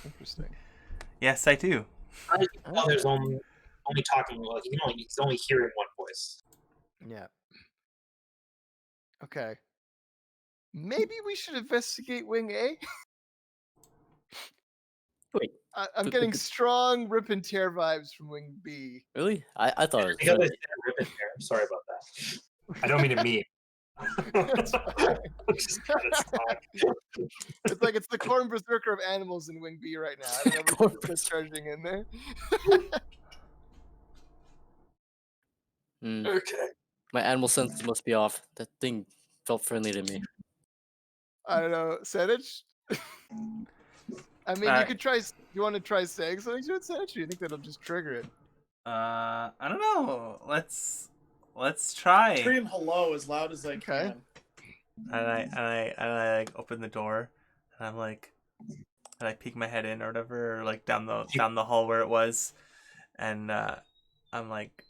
interesting. Yes, I do. Well, there's only talking. Like he's only hearing one voice. Yeah. Okay. Maybe we should investigate Wing A. Wait, I'm getting strong rip and tear vibes from Wing B. really? I thought it was Because I friendly. said rip and tear. Sorry about that. I don't mean to mean. That's fine. Just trying to talk. It's like it's the corn berserker of animals in Wing B right now. I don't know if Corn we can charging in there. Hmm. Okay. My animal sense must be off. That thing felt friendly to me. I don't know, Senech. I mean, you could try. You want to try saying something to it, Senech? Or you think that'll just trigger it? I don't know. Let's try. Scream hello as loud as I Okay. can. And I like open the door and I'm like, and I peek my head in or whatever, or like down the hall where it was, and I'm like,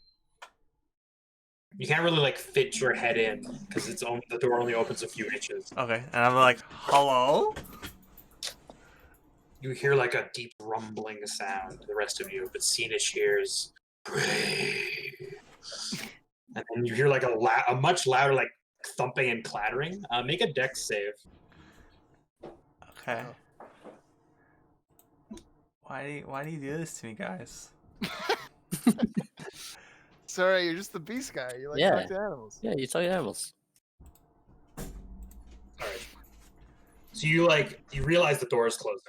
You can't really like fit your head in because the door only opens a few inches. okay, and I'm like, hello. You hear like a deep rumbling sound. The rest of you, but Senech hears pray, and then you hear like a much louder like thumping and clattering. Make a dex save. Okay. Why do you do this to me, guys? Sorry, you're just the beast guy. You like Yeah. talk to animals. Yeah, you talk to animals. So you realize the door is closing.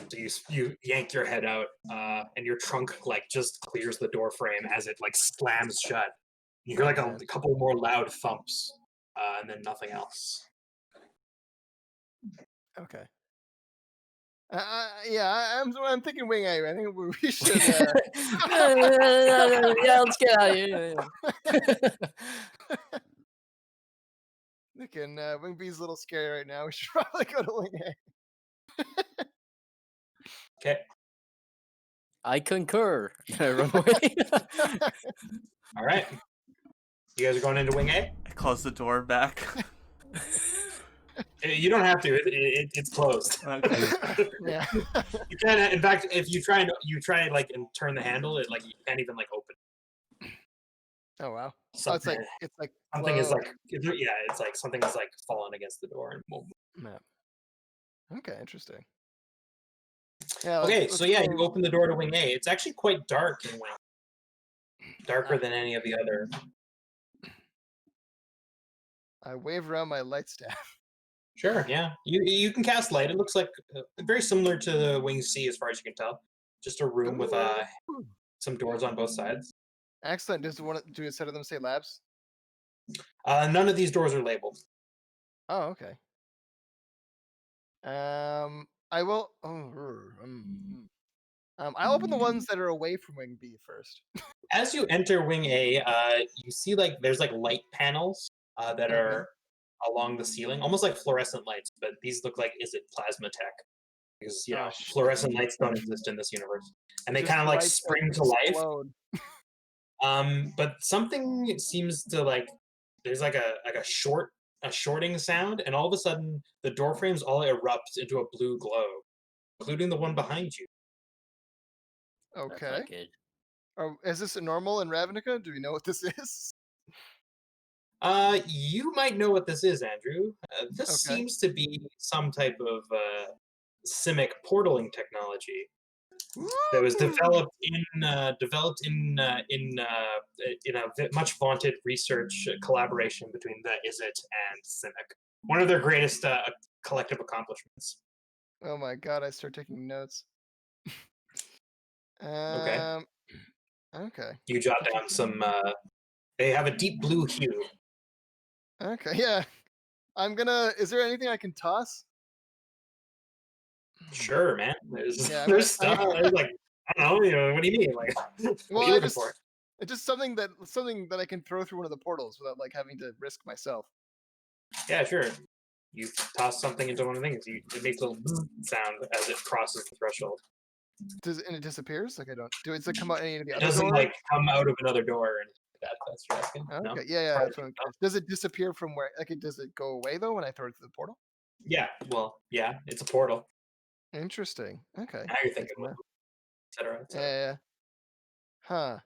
So you yank your head out, and your trunk just clears the door frame as it slams shut. You hear a couple more loud thumps, and then nothing else. Okay. Yeah, I'm thinking wing A. I think we should. Yeah, let's get out of here. Thinking wing B's a little scary right now. We should probably go to wing A. Okay. I concur. I run away. All right. You guys are going into wing A? I close the door back. You don't have to. It's closed. Okay. Yeah. You can. In fact, if you try and turn the handle, you can't even open. Oh wow. Something, It's like something is slow. it's like something is fallen against the door and won't move. Map. Okay, interesting. Yeah. Okay, so yeah, you open the door to wing A. It's actually quite dark in wing. Darker than any of the other. I wave around my light staff. Sure, yeah. You can cast light. It looks like very similar to the wing C as far as you can tell. Just a room with some doors on both sides. Excellent. Do a set of them say labs? None of these doors are labeled. Oh, okay. I will. I'll open the ones that are away from wing B first. As you enter wing A, you see there's light panels that are along the ceiling, almost like fluorescent lights, but these look like plasma tech, because fluorescent lights don't exist in this universe, and they kind of spring to life. But something seems to there's a shorting sound, and all of a sudden the door frames all erupt into a blue glow, including the one behind you. Okay. Is this a normal in Ravnica? Do we know what this is? You might know what this is, Andrew. This seems to be some type of simic portaling technology that was developed in a much vaunted research collaboration between the Izzet and Simic. One of their greatest collective accomplishments. Oh my god! I start taking notes. Okay. Okay. You jot down some. They have a deep blue hue. Okay. Yeah. I'm gonna. Is there anything I can toss? Sure, man. There's stuff. I There's I don't know. What do you mean? What are you looking for? It's just something that I can throw through one of the portals without having to risk myself. Yeah, sure. You toss something into one of the things. It makes a little sound as it crosses the threshold. And it disappears? I don't. Does it come out any of the other doesn't doors? come out of another door or anything like that. That's what you're asking. Okay. No? Yeah. That's what I'm curious. Does it disappear from where? Does it go away though when I throw it through the portal? Yeah. Well, yeah. It's a portal. Interesting. Okay. Now you're thinking, et cetera, et cetera. Yeah.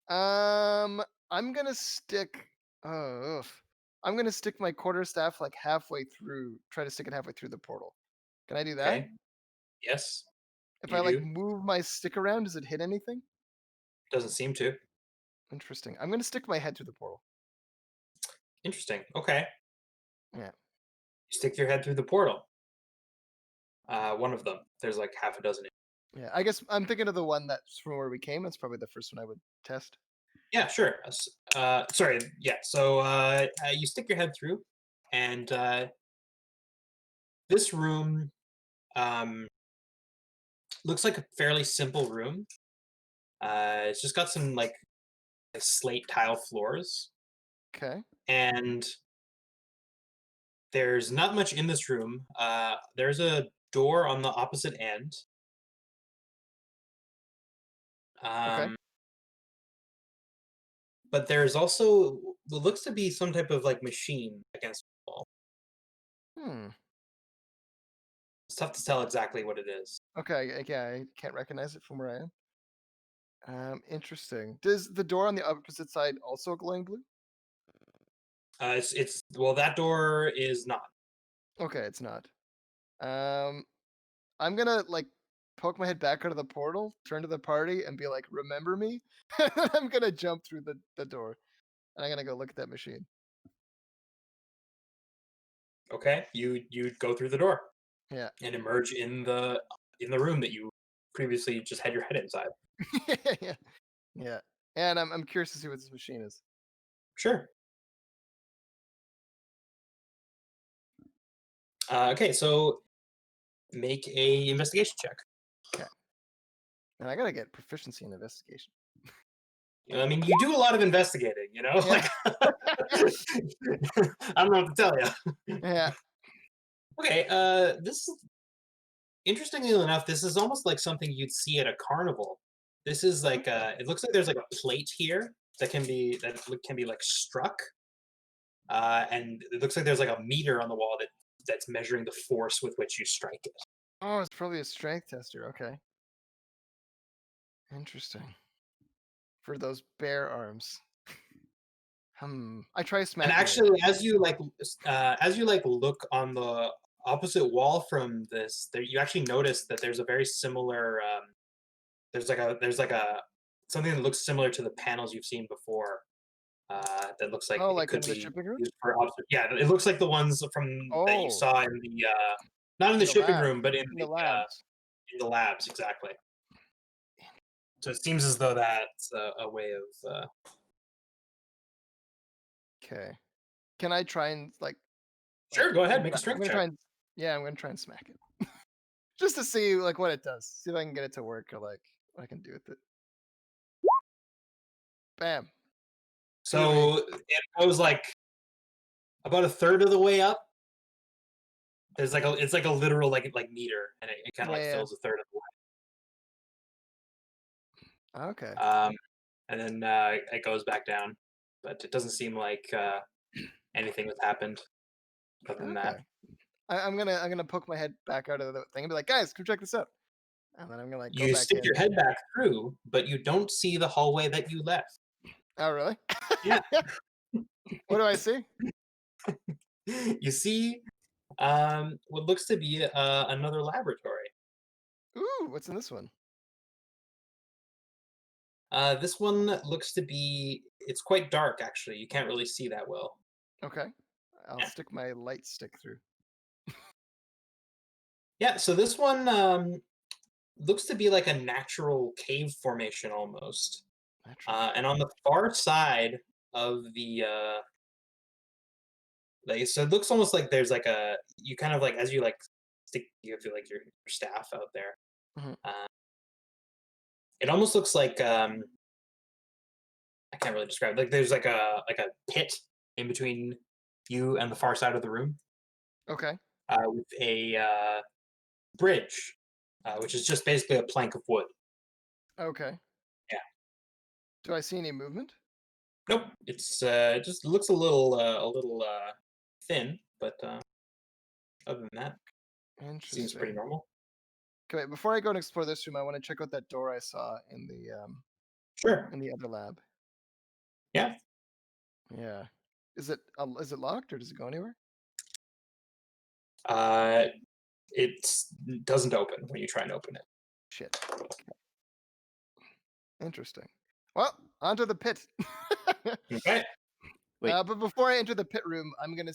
Huh. I'm gonna stick. I'm gonna stick my quarterstaff halfway through. Try to stick it halfway through the portal. Can I do that? Okay. Yes. If I move my stick around, does it hit anything? Doesn't seem to. Interesting. I'm gonna stick my head through the portal. Interesting. Okay. Yeah. You stick your head through the portal. One of them. There's half a dozen. Yeah. I guess I'm thinking of the one that's from where we came. That's probably the first one I would test. Yeah, sure. Sorry. Yeah. So you stick your head through, and this room looks like a fairly simple room. It's just got some slate tile floors. Okay. And there's not much in this room. There's a door on the opposite end. Okay. But there's also what looks to be some type of machine against the wall. It's tough to tell exactly what it is. Okay. Yeah, I can't recognize it from where I am. Interesting. Does the door on the opposite side also glowing blue? Well, that door is not. Okay, it's not. I'm gonna poke my head back out of the portal, turn to the party, and be like, "Remember me?" I'm gonna jump through the door, and I'm gonna go look at that machine. Okay, you go through the door. Yeah. And emerge in the room that you previously just had your head inside. Yeah. Yeah. And I'm curious to see what this machine is. Sure. Okay, so make a investigation check. Okay. And I gotta get proficiency in investigation. I mean, you do a lot of investigating, you know? Yeah. Like, I don't know what to tell you. Yeah. Okay, this is, interestingly enough, this is almost like something you'd see at a carnival. This is like, it looks like there's like a plate here that can be like struck. And it looks like there's like a meter on the wall that's measuring the force with which you strike it. Oh, it's probably a strength tester. Okay. Interesting. For those bare arms. I try smacking. And actually, as you look on the opposite wall from this, you actually notice that there's a very similar. There's like a something that looks similar to the panels you've seen before. That looks like it could in the be shipping room? used for yeah, it looks like the ones from that you saw in the not in the shipping room, but in the labs. In the labs, exactly. So it seems as though that's a way of. Okay. Can I try and Sure, go ahead, make a strength check. I'm gonna try and smack it. Just to see what it does. See if I can get it to work or what I can do with it. Bam. So it goes like about a third of the way up. There's like it's like a literal like meter, and it kind of fills a third of the way. Okay. And then it goes back down, but it doesn't seem like anything has happened other than that. I'm gonna poke my head back out of the thing and be like, guys, come check this out. And then I'm gonna go You back stick in. your head back through, but you don't see the hallway that you left. Oh, really? Yeah. What do I see? You see what looks to be another laboratory. Ooh, what's in this one? This one looks to be, it's quite dark actually. You can't really see that well. Okay. I'll stick my light stick through. Yeah, so this one looks to be like a natural cave formation almost. And on the far side of the so it looks almost like there's like you kind of like as you stick you have like your staff out there. Mhm. It almost looks like I can't really describe it. Like there's like a pit in between you and the far side of the room. Okay. With a bridge, which is just basically a plank of wood. Okay. Yeah. Do I see any movement? Nope. It's it just looks a little thin, but other than that, seems pretty normal. Okay, before I go and explore this room, I want to check out that door I saw in the Sure. in the other lab. Yeah. Yeah. Is it locked or does it go anywhere? It doesn't open when you try and open it. Shit. Okay. Interesting. Well, onto the pit. Okay. Wait. But before I enter the pit room, I'm gonna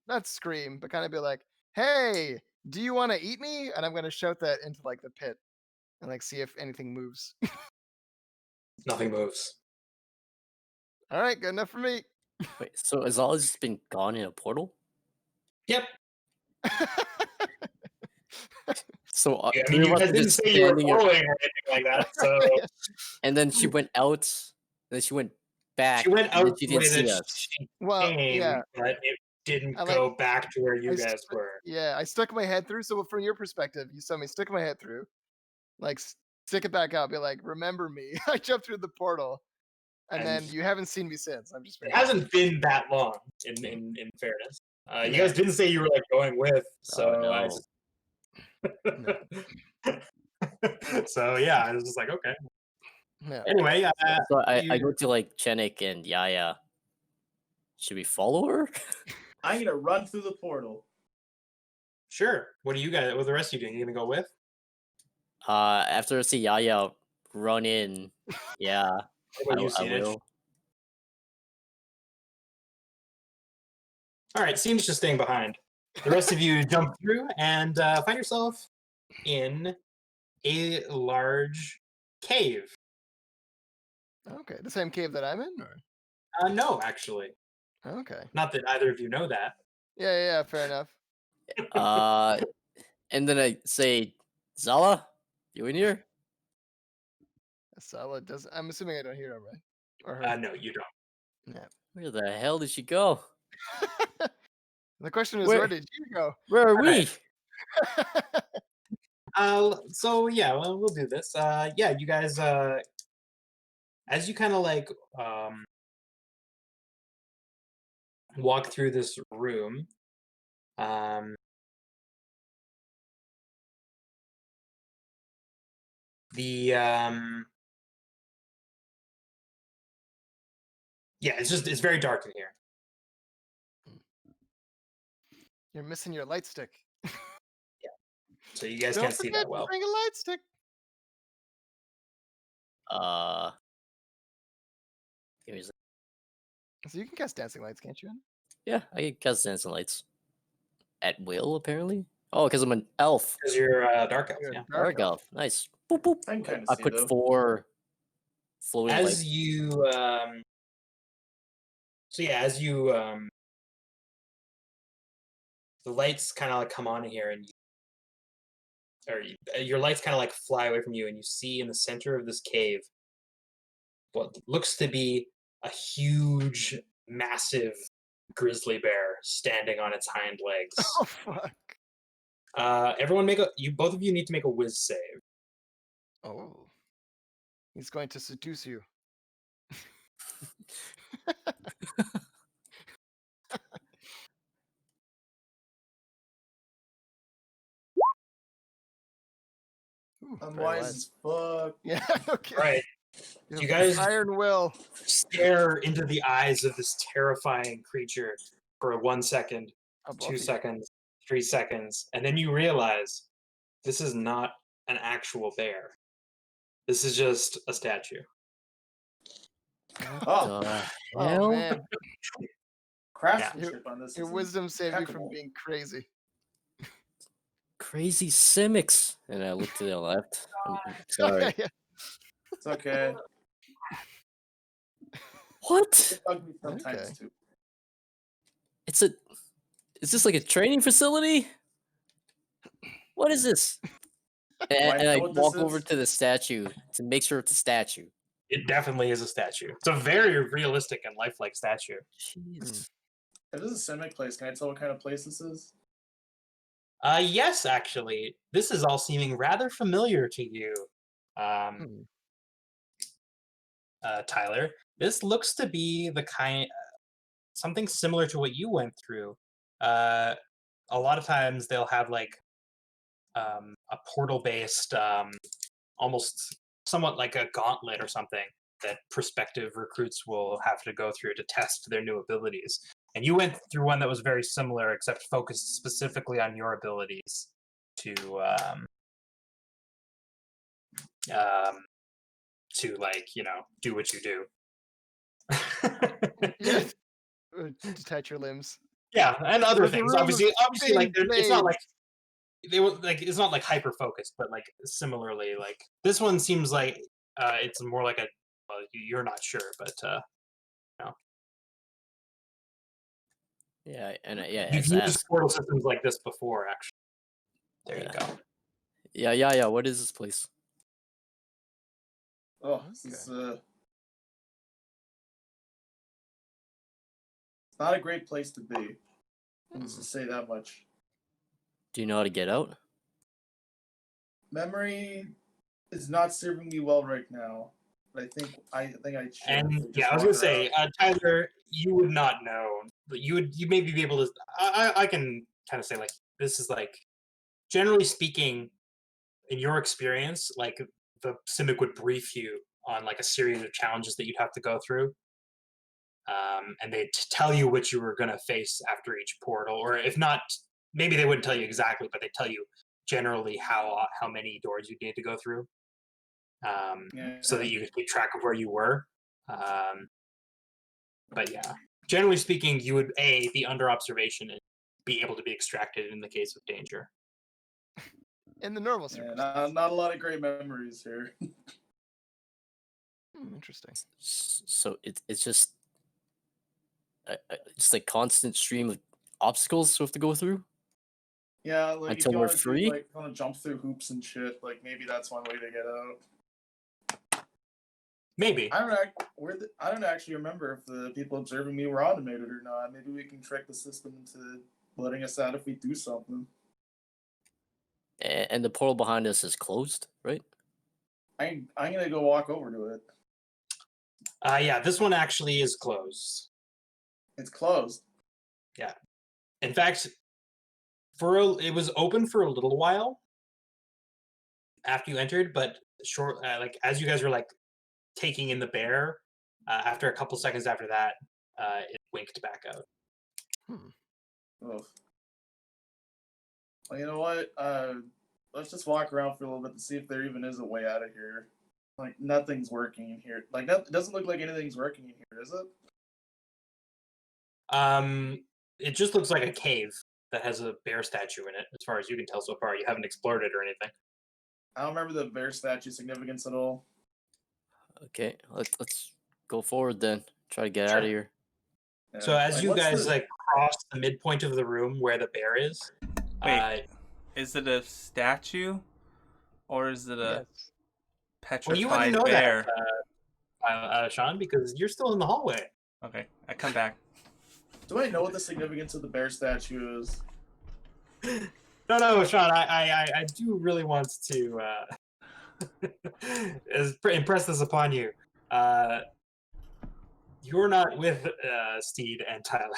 not scream, but kind of be like, "Hey, do you want to eat me?" And I'm gonna shout that into the pit, and see if anything moves. Nothing moves. All right, good enough for me. Wait, so has all just been gone in a portal? Yep. So I mean, you guys didn't say you were following or anything like that. So. And then she went out. Then she went back. She went out she the way didn't see that us. she Well, came, yeah. but it didn't go back to where you guys were. Yeah, I stuck my head through. So from your perspective, you saw me stick my head through, stick it back out, be like, "Remember me?" I jumped through the portal, and then you haven't seen me since. I'm just. It hasn't been that long, in fairness. You guys didn't say you were going with, so no. So yeah, I was just like, okay. No. Anyway, so I go to Chenik and Yaya. Should we follow her? I'm gonna run through the portal. Sure. What are you guys? What are the rest of you doing? You gonna go with? After I see Yaya run in, yeah, I will. All right, Seam's just staying behind. The rest of you jump through and find yourself in a large cave. Okay, the same cave that I'm in, or No, actually. okay. Not that either of you know that. Yeah, fair enough. And then I say, Zala, you in here? Sala does. I'm assuming I don't hear him, right? Or her. No, you don't. Yeah. Where the hell did she go? The question is, Where- where did you go? Where are Alright. we? So yeah, well, we'll do this. Yeah, you guys, as you kind of like walk through this room, the yeah, it's very dark in here. You're missing your light stick. So you guys Don't can't see forget that well. to bring a light stick. Give me a sec. So you can cast dancing lights, can't you? Yeah, I can cast dancing lights. At will, apparently. Oh, because I'm an elf. Because you're dark elf, You're a yeah. Dark elf. Nice. Boop, boop. I can kind of I see put though. 4 floating As lights. you so yeah, as you the lights kind of like come on here, and your lights kind of like fly away from you, and you see in the center of this cave what looks to be a huge, massive grizzly bear standing on its hind legs. Oh fuck. Everyone both of you need to make a whiz save. Oh. He's going to seduce you. Ooh, I'm very wise as fuck. Yeah, okay. Right. You You have guys iron will. stare into the eyes of this terrifying creature for 1 second, Above 2 you. seconds, 3 seconds, and then you realize this is not an actual bear. This is just a statue. Oh, The Oh hell? man, craftsmanship on this. your is wisdom saved you from impeccable. being crazy. Crazy Simics. And I look to the left. I'm sorry. Yeah. It's okay. What? It bugged me sometimes Okay. too. Is this like a training facility? What is this? Do I And I know what this walk over is? to the statue to make sure it's a statue. It definitely is a statue. It's a very realistic and lifelike statue. Jeez. If this is a Simic place, can I tell what kind of place this is? Yes, actually. This is all seeming rather familiar to you, Tyler. This looks to be the kind something similar to what you went through. A lot of times they'll have like a portal-based, almost somewhat like a gauntlet or something that prospective recruits will have to go through to test their new abilities. And you went through one that was very similar, except focused specifically on your abilities to like, do what you do. Yeah. Detach your limbs. Yeah, and other There's a things. room Obviously, of like it's not blades. like they were like it's not like hyper focused, but like similarly, like this one seems like it's more like a. Well, you're not sure, but Yeah, and you've it's used asked. portal systems like this before, actually. There you go. Yeah. What is this place? Oh, this is it's not a great place to be. Let's just say that much. Do you know how to get out? Memory is not serving me well right now. But I think I should. And just yeah, I was walk gonna say, around. Tyler, you would not know, but you maybe be able to. I can kind of say like this is like, generally speaking, in your experience, like the Simic would brief you on like a series of challenges that you'd have to go through, and they'd tell you what you were gonna face after each portal, or if not, maybe they wouldn't tell you exactly, but they tell you generally how many doors you need to go through. So that you could keep track of where you were. But yeah, generally speaking, you would be under observation be able to be extracted in the case of danger. In the normal Yeah, circumstances. not a lot of great memories here. Interesting. So it's just just a constant stream of obstacles we have to go through Yeah, like until if you we're want to free. like want to jump through hoops and shit, like maybe that's one way to get out. Maybe. I don't actually remember if the people observing me were automated or not. Maybe we can trick the system into letting us out if we do something. And the portal behind us is closed, right? I'm gonna go walk over to it. Yeah, this one actually is closed. It's closed. Yeah. In fact, it was open for a little while after you entered, but like as you guys were like taking in the bear, after a couple seconds after that, it winked back out. Ugh. Well, you know what? Let's just walk around for a little bit to see if there even is a way out of here. Like nothing's working in here. Like it doesn't look like anything's working in here, is it? It just looks like a cave that has a bear statue in it, as far as you can tell so far. You haven't explored it or anything. I don't remember the bear statue significance at all. Okay, let's go forward then. Try to get Sure. out of here. Yeah. So as Like, you what's guys the- like cross the midpoint of the room where the bear is, Wait, is it a statue, or is it a Yes. well, you wouldn't petrified know bear? that, Sean, because you're still in the hallway. Okay, I come back. Do I know what the significance of the bear statue is? No, Sean. I do really want to impress this upon you. You're not with Steed and Tyler.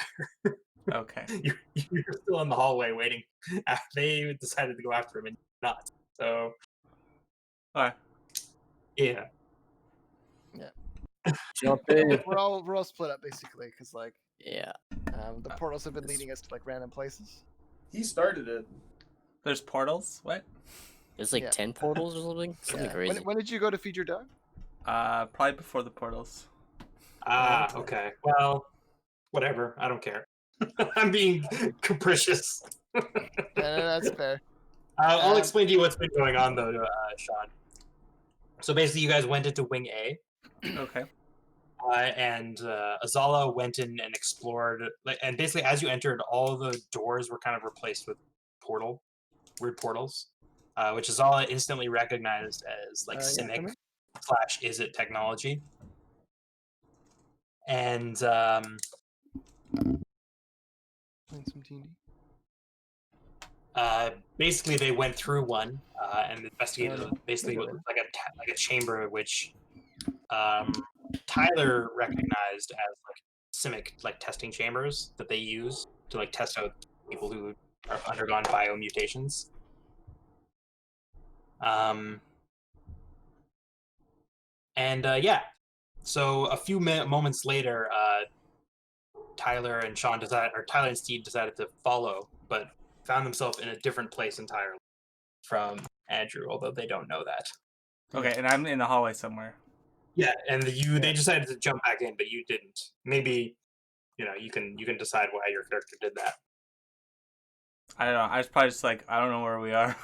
Okay. You're still in the hallway waiting. They decided to go after him and you're not. So. Alright. Yeah. Jump in. We're all split up basically because like Yeah. the portals have been leading us to like random places. He started it. There's portals? What? There's like Yeah. 10 portals or something. Something Yeah. crazy. When did you go to feed your dog? Probably before the portals. Okay. Well, whatever. I don't care. I'm being capricious. No, that's fair. I'll explain to you what's been going on, though, Sean. So basically, you guys went into Wing A. Okay. And Azala went in and explored. And basically, as you entered, all the doors were kind of replaced with weird portals, which Azala instantly recognized as like Simic / Is It technology. And Playing some D&D. basically, they went through one and investigated basically like a chamber which Tyler recognized as like Simic like testing chambers that they use to like test out people who are undergone biomutations. Yeah, so a few moments later, Tyler and Steve decided to follow, but found themselves in a different place entirely from Andrew, although they don't know that. Okay, and I'm in the hallway somewhere. Yeah, and they decided to jump back in, but you didn't. Maybe, you can decide why your character did that. I don't know. I was probably just like, I don't know where we are.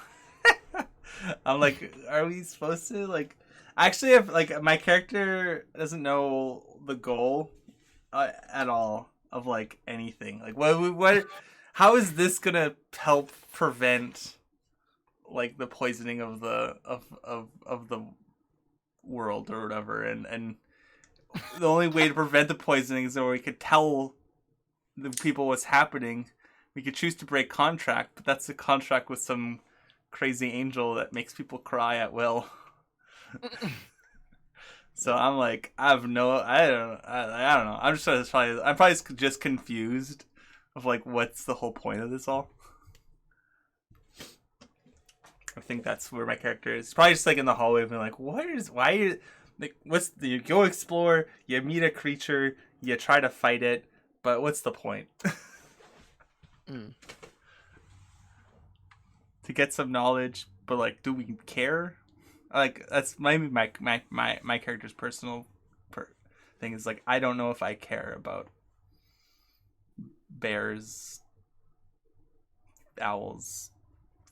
I'm like, are we supposed to like? Actually, if like my character doesn't know the goal at all of like anything, like what? How is this gonna help prevent like the poisoning of the of the world or whatever? And the only way to prevent the poisoning is that we could tell the people what's happening. We could choose to break contract, but that's a contract with some crazy angel that makes people cry at will. So I'm like, I don't know. I'm probably just confused of like, what's the whole point of this all? I think that's where my character is. He's probably just like in the hallway, being like, you go explore, you meet a creature, you try to fight it, but what's the point? To get some knowledge, but like, do we care? Like, that's maybe my character's personal thing is like, I don't know if I care about bears owls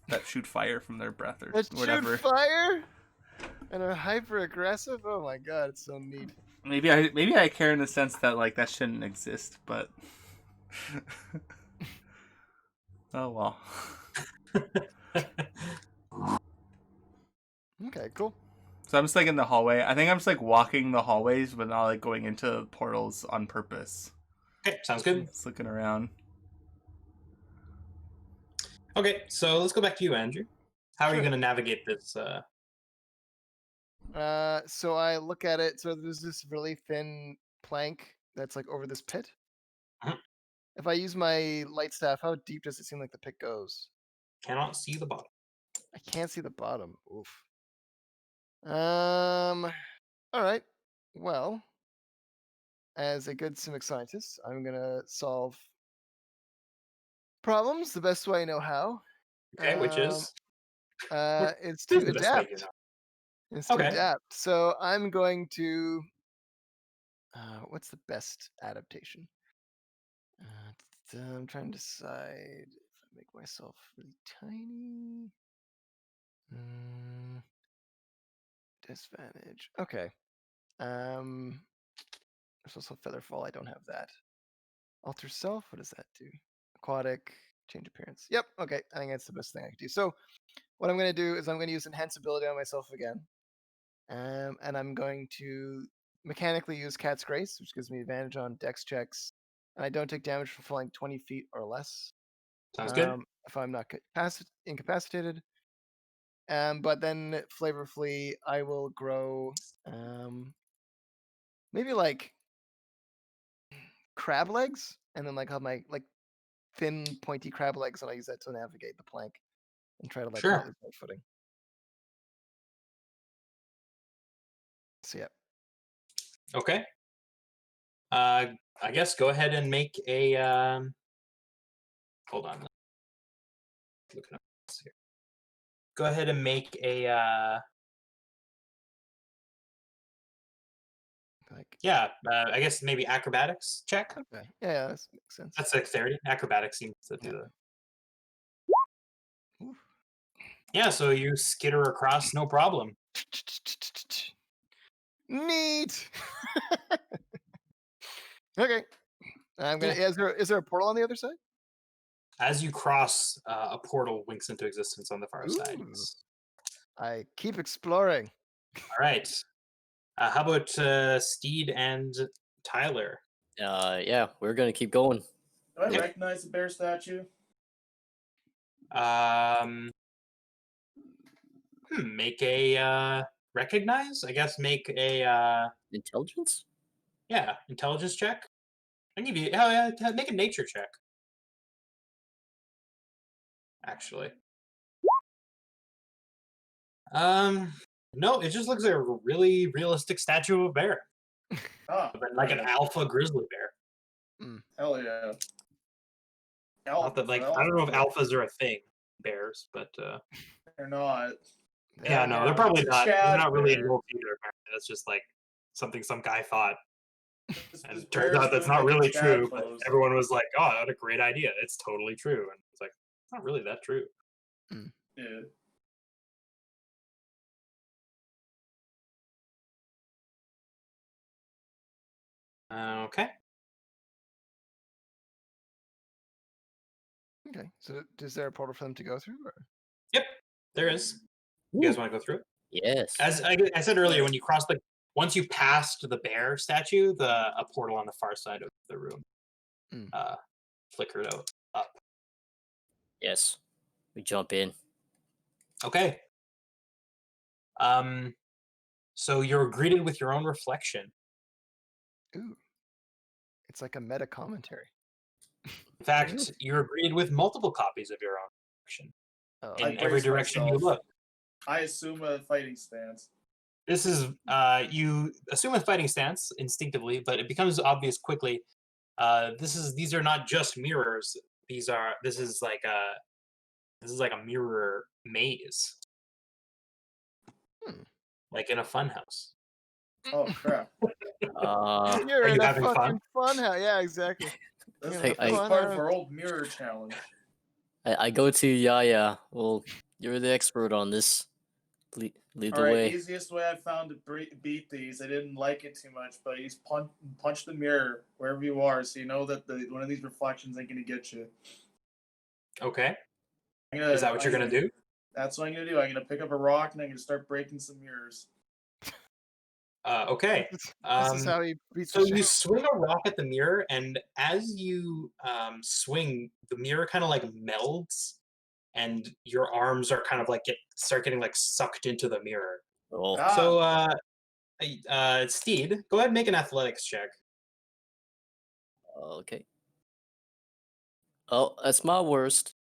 that shoot fire from their breath or That whatever. shoot fire and are hyper aggressive. Oh my god, it's so neat. Maybe I care in the sense that like that shouldn't exist, but oh well. Okay, cool. So I'm just like in the hallway. I think I'm just like walking the hallways, but not like going into portals on purpose. Okay, sounds good. Just looking around. Okay, so let's go back to you, Andrew. How are you Sure. going to navigate this? So I look at it. So there's this really thin plank that's like over this pit. Mhm. If I use my light staff, how deep does it seem like the pit goes? Cannot see the bottom. I can't see the bottom. Oof. All right. Well, as a good simic scientist, I'm gonna solve problems the best way I know how. Okay, which is It's this is to the best way you adapt. know. It's to Okay. adapt. So I'm going to. What's the best adaptation? I'm trying to decide if I make myself really tiny. Disadvantage. Okay. There's also Featherfall. I don't have that. Alter self. What does that do? Aquatic. Change appearance. Yep. Okay. I think that's the best thing I could do. So what I'm going to do is I'm going to use enhance ability on myself again. And I'm going to mechanically use Cat's Grace, which gives me advantage on dex checks. And I don't take damage for falling 20 feet or less. Sounds good. If I'm not incapacitated. But then flavorfully, I will grow maybe like crab legs, and then like have my like thin, pointy crab legs, and I use that to navigate the plank and try to like Sure. not lose my footing. So yeah. Okay. I guess go ahead and make a. Hold on. Looking up this here. Go ahead and make a. Like I guess maybe acrobatics check. okay, yeah, that makes sense. That's dexterity. Acrobatics seems to do Yeah. that. Oof. Yeah, so you skitter across, no problem. Neat. Okay. I'm gonna. Yeah. Is there a portal on the other side? As you cross, a portal winks into existence on the far side. Ooh. I keep exploring. All right. How about Steed and Tyler? Yeah, we're gonna keep going. Do I Yeah. recognize the bear statue? Make a recognize. I guess make a Intelligence? intelligence check. I give you. Oh yeah, make a nature check. Actually. No, it just looks like a really realistic statue of a bear, Ah, like an alpha grizzly bear. hell yeah. Not that, like, I don't know if alphas are a thing, bears, but They're not. yeah, no, they're Yeah. probably It's a not. They're Chad not really bear. involved either. Apparently. That's just like something some guy thought, and This it turns out that's bear's not doing, like, really Chad true. But pose. everyone was like, "Oh, what a great idea! It's totally true." And it's like, it's not really that true. Yeah. Okay. Okay. So is there a portal for them to go through? Or? Yep, there is. You guys want to go through it? Yes. As I said earlier, when you cross once you passed the bear statue, a portal on the far side of the room flickered up. Yes. We jump in. Okay. So you're greeted with your own reflection. Ooh. It's like a meta commentary. In fact, you're greeted with multiple copies of your own reflection Oh. in I every brace direction you myself. look. I assume a fighting stance. This is you assume a fighting stance instinctively, but it becomes obvious quickly. These are not just mirrors. This is like a mirror maze. Like in a fun house. Oh crap! You're are in you a having fucking fun? house. Yeah, exactly. This Yeah, is I- part of our old mirror challenge. I go to Yaya. Well, you're the expert on this. Lead the All right, way. easiest way I found to beat these. I didn't like it too much, but you punch the mirror wherever you are, so you know that one of these reflections ain't gonna get you. Okay. Is that what you're gonna do? That's what I'm gonna do. I'm gonna pick up a rock and I'm gonna start breaking some mirrors. Okay. This is how he beats So the you shit. swing a rock at the mirror, and as you swing, the mirror kind of like melds, and your arms are kind of like start getting like sucked into the mirror. Oh, Ah, So, Steed, go ahead and make an athletics check. okay. Oh, that's my worst.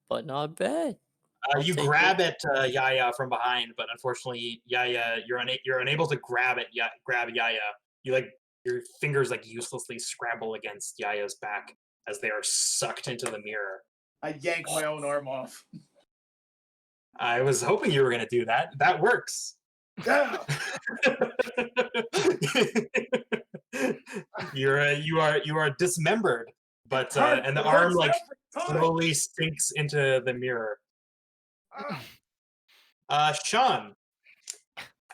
But not bad. You take grab at Yaya from behind, but unfortunately, Yaya, you're unable to grab Yaya. You like your fingers like uselessly scramble against Yaya's back as they are sucked into the mirror. I yank my own arm off. I was hoping you were going to do that. That works. Yeah. you are dismembered, but and the arm like slowly sinks into the mirror. Sean,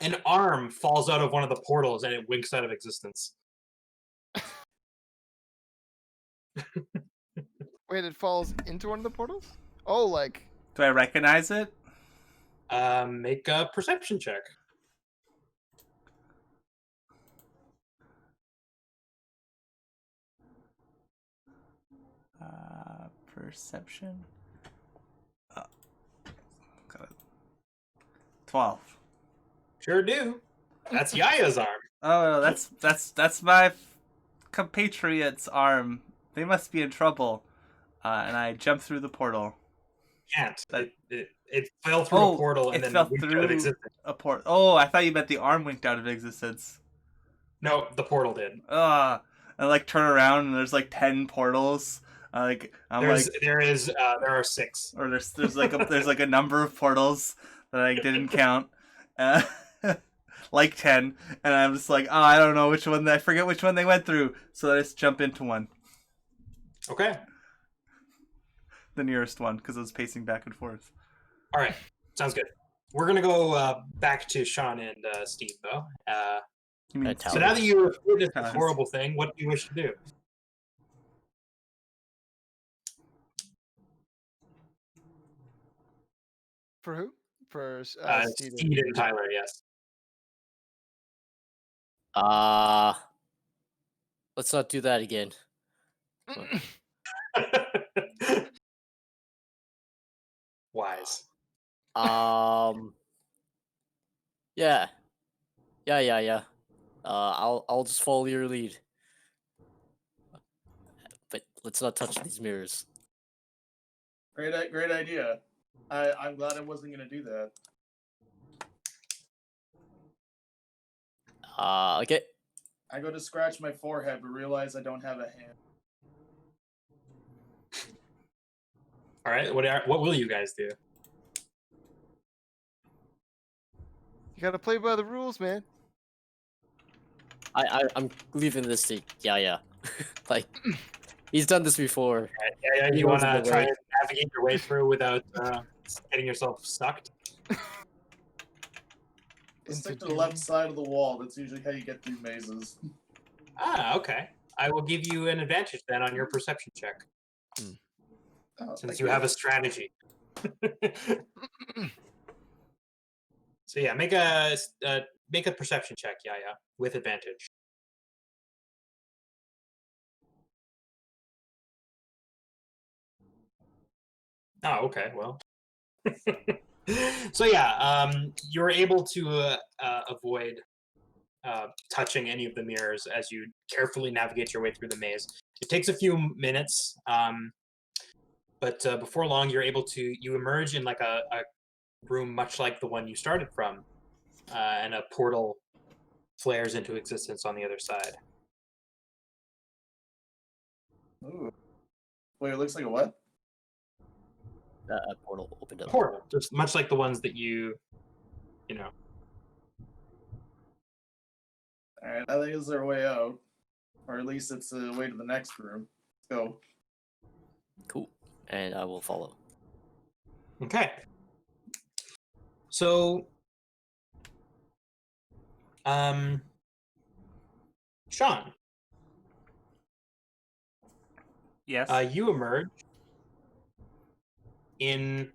an arm falls out of one of the portals and it winks out of existence. Wait, it falls into one of the portals? Oh, like. Do I recognize it? Make a perception check. Perception. Got it. 12. Sure do. That's Yaya's arm. Oh, that's my compatriot's arm. They must be in trouble. And I jump through the portal. Can't. It fell through a portal and then fell winked through out of existence. a port. Oh, I thought you meant the arm winked out of existence. No, the portal did. I like turn around and there's like 10 portals. There are 6. Or there's like a number of portals that I didn't count. Like 10, and I'm just like, oh, I don't know which one. I forget which one they went through, so I just jump into one. Okay. The nearest one, because I was pacing back and forth. All right, sounds good. We're gonna go back to Sean and Steve, though. So now that you witnessed this horrible thing, what do you wish to do? For who? For Steve and Tyler, yes. Let's not do that again. Wise. Yeah. I'll just follow your lead. But let's not touch these mirrors. Great idea. I'm glad I wasn't gonna do that. Okay. I go to scratch my forehead, but realize I don't have a hand. All right. What will you guys do? You gotta play by the rules, man. I'm leaving this to yeah. Like, he's done this before. Yeah. You want to try and navigate your way through without getting yourself sucked? Stick to the left side of the wall. That's usually how you get through mazes. Okay. I will give you an advantage then on your perception check. Since you have a strategy. So yeah, make a perception check, Yaya, with advantage. Oh, okay. Well. So yeah, you're able to avoid touching any of the mirrors as you carefully navigate your way through the maze. It takes a few minutes, but before long, you emerge in like a room much like the one you started from, and a portal flares into existence on the other side. Ooh. Wait, it looks like a what? A portal opened up. Portal, just much like the ones that you know. Alright, I think it's our way out. Or at least it's the way to the next room. Let's go. Cool. And I will follow. Okay. So, Sean, Yes. you emerge in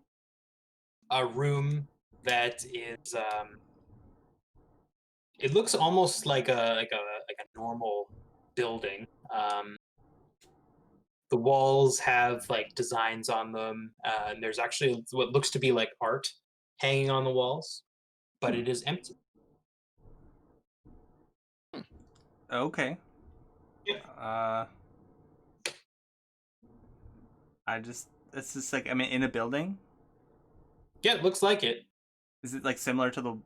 a room that is it looks almost like a normal building. The walls have like designs on them, and there's actually what looks to be like art hanging on the walls, but it is empty. Okay. Yeah. It's just like, I mean, in a building? Yeah, it looks like it. Is it like similar to the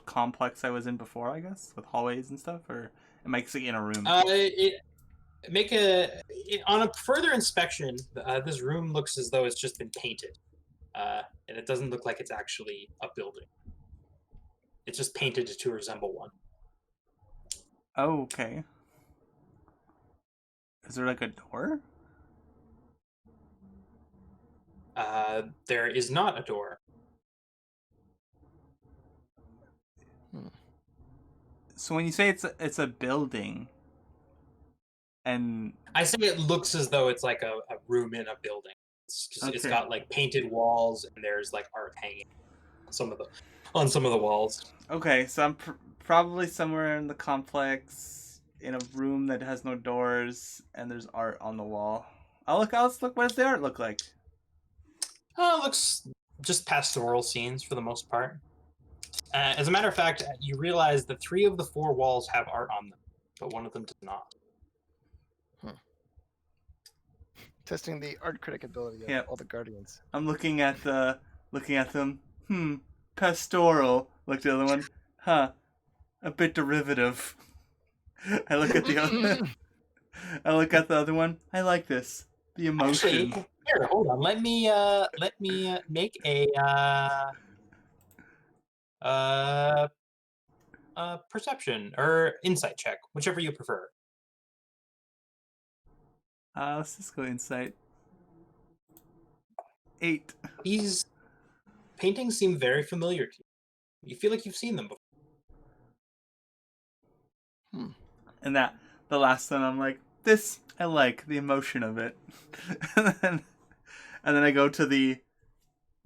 complex I was in before, I guess, with hallways and stuff, or am I actually in a room? On a further inspection, this room looks as though it's just been painted, and it doesn't look like it's actually a building. It's just painted to resemble one. Oh, okay. Is there like a door? There is not a door. So when you say it's a building, and I say it looks as though it's like a room in a building. It's got like painted walls, and there's like art hanging on some of the walls. okay, so I'm probably somewhere in the complex in a room that has no doors, and there's art on the wall. Let's look. What does the art look like? It looks just pastoral scenes for the most part. As a matter of fact, you realize that 3 of the 4 walls have art on them, but one of them does not. Testing the art critic ability of all the guardians. I'm looking at them. Pastoral. Look at the other one. A bit derivative. I look at the other. I look at the other one. I like this. The emotion. Actually, here, hold on. Let me make a perception or insight check, whichever you prefer. Let's just go insight. 8. These paintings seem very familiar to you. You feel like you've seen them before. And the last one, I'm like, this I like the emotion of it. and then I go to the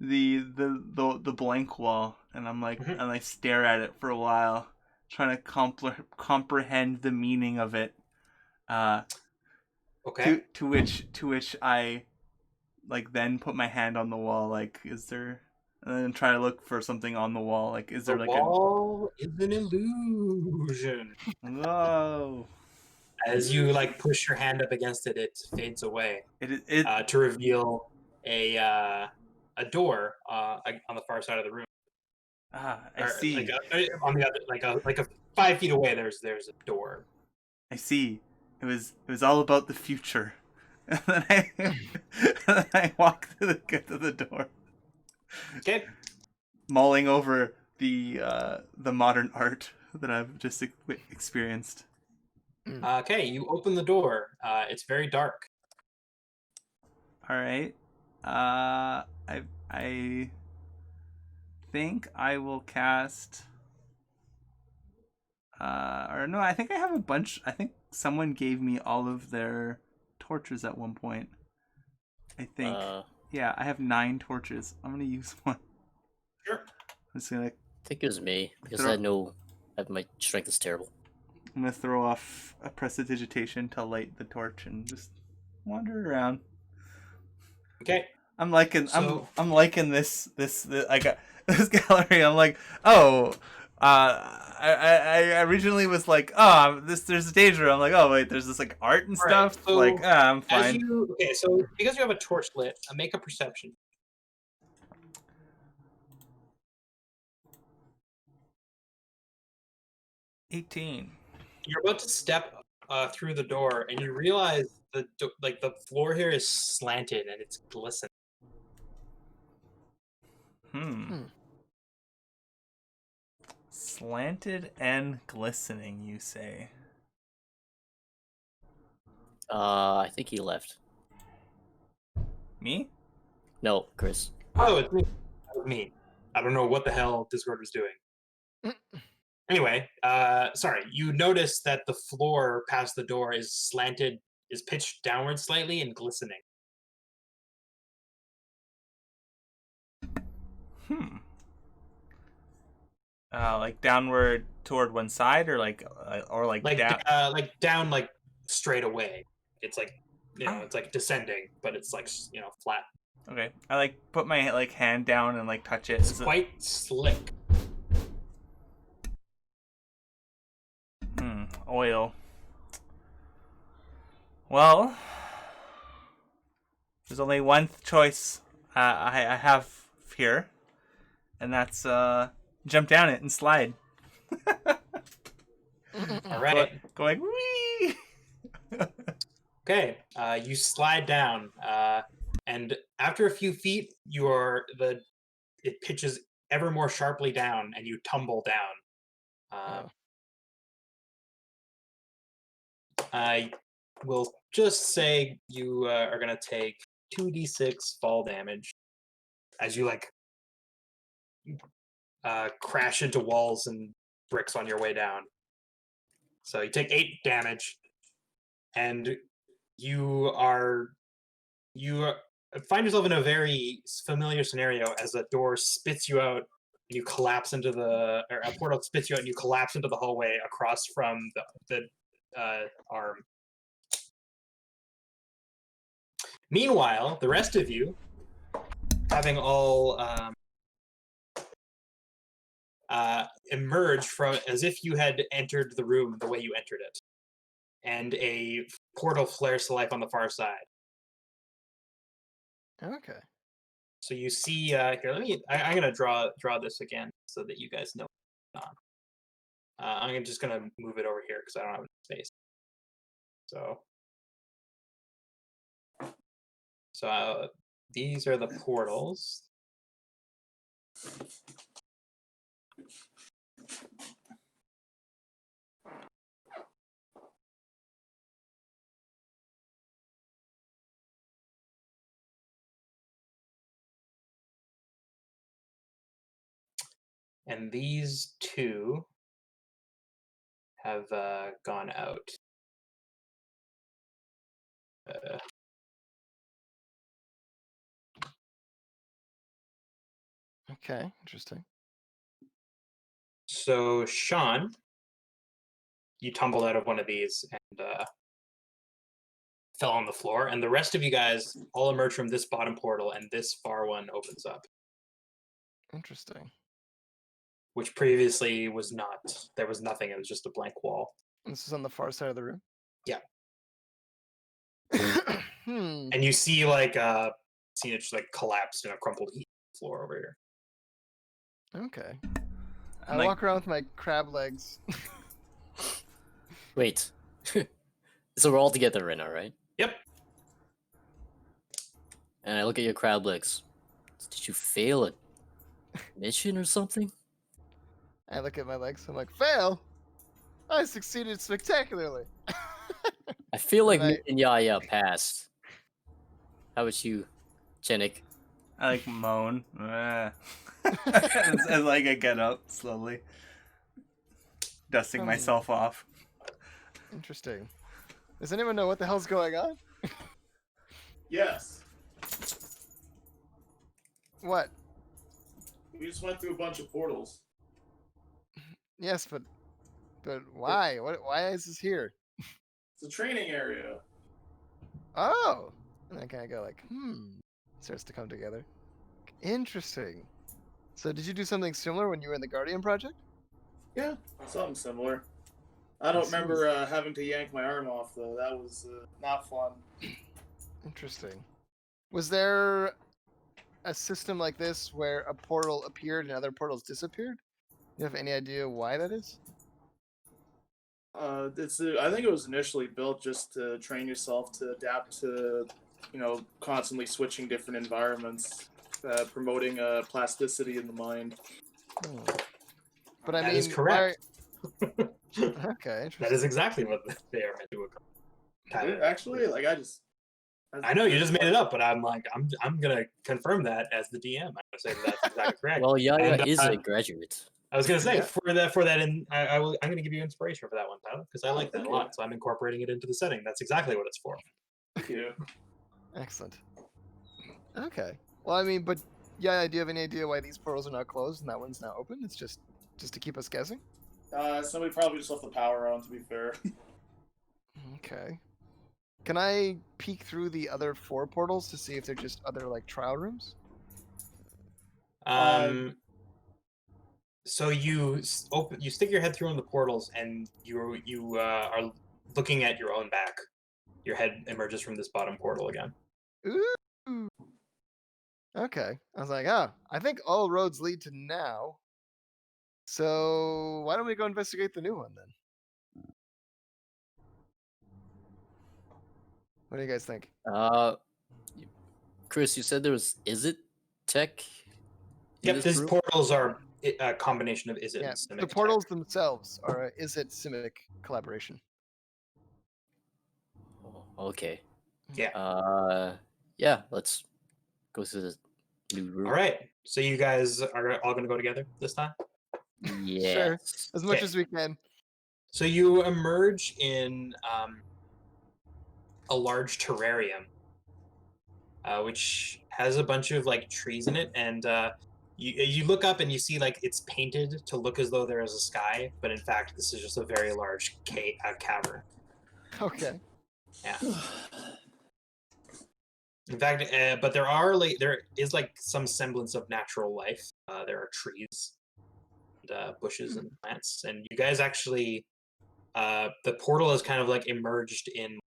blank wall, and I'm like, and I stare at it for a while, trying to comprehend the meaning of it. Okay. To which I like then put my hand on the wall, like, is there? And then try to look for something on the wall, like, is there like a wall is an illusion. Whoa. As you like push your hand up against it, it fades away. To reveal a door on the far side of the room. I see. On the other, like 5 feet away, there's a door. I see. It was all about the future. And then I walk get to the door. Okay. Mulling over the modern art that I've just experienced. Okay, you open the door. It's very dark. All right. I think I will cast. Or no, I think I have a bunch. I think someone gave me all of their torches at one point. I think. Yeah, I have 9 torches. I'm gonna use one. Sure. I'm just gonna. I think it was me because my strength is terrible. I'm gonna throw off a prestidigitation to light the torch and just wander around. Okay. I'm liking this I got this gallery. I'm like, oh, I originally was like, oh, there's a danger. I'm like, oh wait, there's this like art and stuff. Right, so like, I'm fine. So because you have a torch lit, make a perception. 18. You're about to step through the door, and you realize the floor here is slanted and it's glistening. Slanted and glistening, you say? I think he left. Me? No, Chris. Oh, it's me. That was me. I don't know what the hell Discord was doing. Anyway, sorry. You notice that the floor past the door is slanted, is pitched downward slightly and glistening. Like downward toward one side, or like down? Like down, like straight away. It's like, it's like descending, but it's like, flat. Okay, I like put my like hand down and like touch it. It's quite slick. Oil. Well, there's only one choice I have here, and that's jump down it and slide. All right. Going wee. Okay, you slide down, and after a few feet, it pitches ever more sharply down, and you tumble down. I will just say you are gonna take 2d6 fall damage as you crash into walls and bricks on your way down. So you take 8 damage, and you find yourself in a very familiar scenario as a door spits you out and you collapse into a portal spits you out and you collapse into the hallway across from the arm. Meanwhile, the rest of you, having all emerge from as if you had entered the room the way you entered it, and a portal flares to life on the far side. Okay. So you see, here. I'm gonna draw this again so that you guys know what's on. I'm just gonna move it over here because I don't have space. So these are the portals. And these two have gone out. Okay, interesting. So, Sean, you tumbled out of one of these and fell on the floor, and the rest of you guys all emerge from this bottom portal, and this far one opens up. Interesting. Which previously was not. There was nothing. It was just a blank wall. And this is on the far side of the room? Yeah. Hmm. And you see see it just collapsed in a crumpled heap on the floor over here. Okay. I walk around with my crab legs. Wait. So we're all together right now, right? Yep. And I look at your crab legs. Did you fail a mission or something? I look at my legs. I'm like, fail? I succeeded spectacularly. I feel like And me and Yaya passed. How about you, Chenik? I moan. as I get up slowly, dusting myself off. Interesting. Does anyone know what the hell's going on? Yes. What? We just went through a bunch of portals. Yes, but why? Why is this here? It's a training area. Oh, and I kind of go like, starts to come together. Interesting. So did you do something similar when you were in the Guardian project? Yeah, something similar. I don't remember having to yank my arm off though. That was not fun. Interesting. Was there a system like this where a portal appeared and other portals disappeared? You have any idea why that is? I think it was initially built just to train yourself to adapt to, constantly switching different environments, promoting plasticity in the mind. But I That mean, is correct. Okay, interesting. That is exactly what they are meant to accomplish. Actually, I know you just made it up, but I'm like, I'm gonna confirm that as the DM. I'm gonna say that's exactly correct. Well, Yaya And, is a graduate. I was gonna say Yeah. for that, and I'm gonna give you inspiration for that one, Tyler, because I like that a lot. So I'm incorporating it into the setting. That's exactly what it's for. Thank you. Excellent. Okay. Well, I mean, but yeah, do you have any idea why these portals are now closed and that one's now open? It's just to keep us guessing. Somebody probably just left the power on. To be fair. Okay. Can I peek through the other 4 portals to see if they're just other like trial rooms? So you stick your head through one of the portals, and you are looking at your own back. Your head emerges from this bottom portal again. Ooh. Okay. I was like, oh, I think all roads lead to now. So why don't we go investigate the new one then? What do you guys think? Chris, you said there was tech? in Yep, this these room? portals are a combination of Izzet Yeah, and Simic the tech. portals themselves are a Izzet Simic collaboration. Oh, okay. Yeah. Yeah, let's go to the new room. All right. So you guys are all gonna go together this time. Yeah. Sure. As much Okay. as we can. So you emerge in a large terrarium, which has a bunch of like trees in it, and you look up and you see like it's painted to look as though there is a sky, but in fact this is just a very large cavern. Okay. Yeah. In fact, but there is like some semblance of natural life. There are trees, and bushes, and plants, and you guys actually, the portal is kind of like emerged in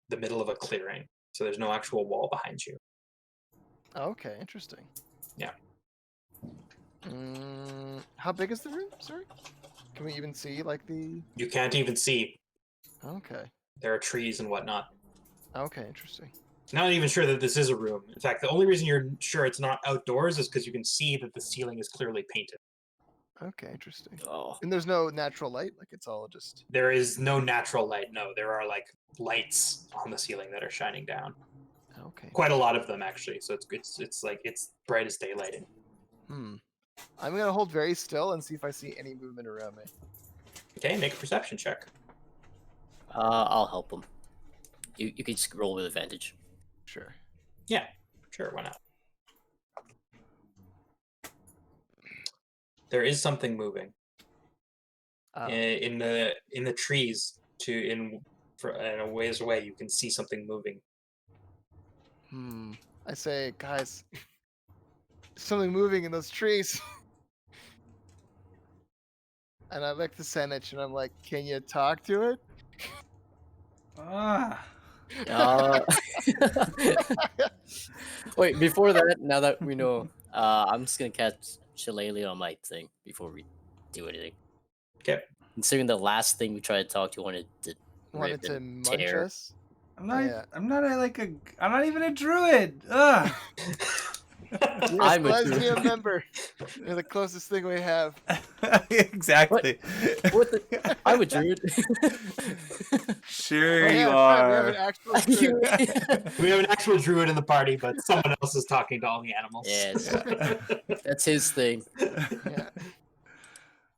the middle of a clearing, so there's no actual wall behind you. Okay, interesting. Yeah. How big is the room? Sorry. Can we even see like the? You can't even see. Okay. There are trees and whatnot. Okay, interesting. Not even sure that this is a room. In fact, the only reason you're sure it's not outdoors is because you can see that the ceiling is clearly painted. Okay, interesting. Oh. And there's no natural light, like it's all just. There is no natural light. No, there are like lights on the ceiling that are shining down. Okay. Quite a lot of them actually. So it's like it's bright as daylight. I'm gonna hold very still and see if I see any movement around me. Okay, make a perception check. I'll help him. You can just roll with advantage. Sure. Yeah, sure, why not? There is something moving in the trees. In a ways away, you can see something moving. I say, guys, something moving in those trees. And I look to Senich and I'm like, can you talk to it? Wait, before that, now that we know, I'm just gonna catch Shillelagh on my thing before we do anything. Okay. Considering the last thing we tried to talk to wanted to munch tear. us. I'm not even a druid. Ugh. You're I'm a a druid. Sclesnia member. You're the closest thing we have. Exactly. What the? I'm a druid. Sure Oh, yeah, you right, are. we have an actual druid. We have an actual druid in the party, but someone else is talking to all the animals. Yes. That's his thing. Yeah.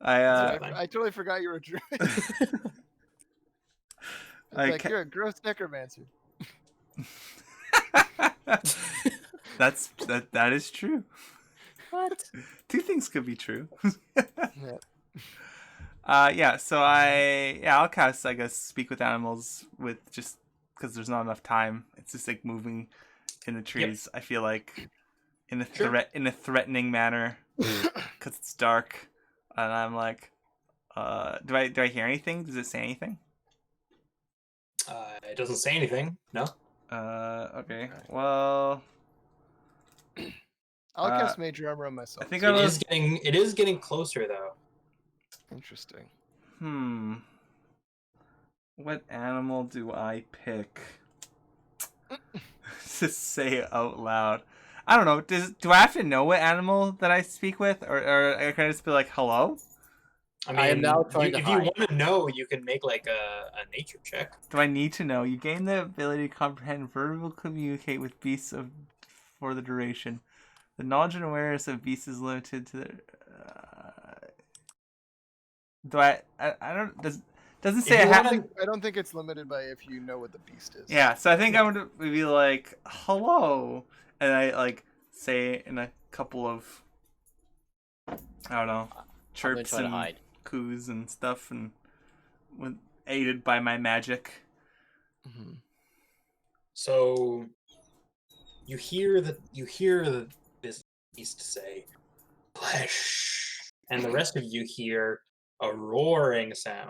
I I totally forgot you were a druid. It's like you're a gross necromancer. that is true. What? Two things could be true. Yeah. So I'll cast, I guess, speak with animals with just because there's not enough time. It's just like moving in the trees. Yep. I feel like in a threatening manner because it's dark, and I'm like, do I hear anything? Does it say anything? It doesn't say anything. No. Okay. Well, I'll cast Major Armor on myself. I think it is getting closer though. Interesting. What animal do I pick to say out loud? I don't know. Do I have to know what animal that I speak with, or can I just be like hello? I mean, I am now trying to if you hide. want to know, you can make like a nature check. Do I need to know? You gain the ability to comprehend and verbal communicate with beasts for the duration. The knowledge and awareness of beasts is limited to the. I don't doesn't say I have. I don't think it's limited by if you know what the beast is. Yeah, so I think I would be like, hello, and I like say in a couple of, I don't know, chirps try to and hide. coos and stuff, and aided by my magic. Mm-hmm. So you hear this beast say, "Flesh," and the rest of you hear a roaring sound.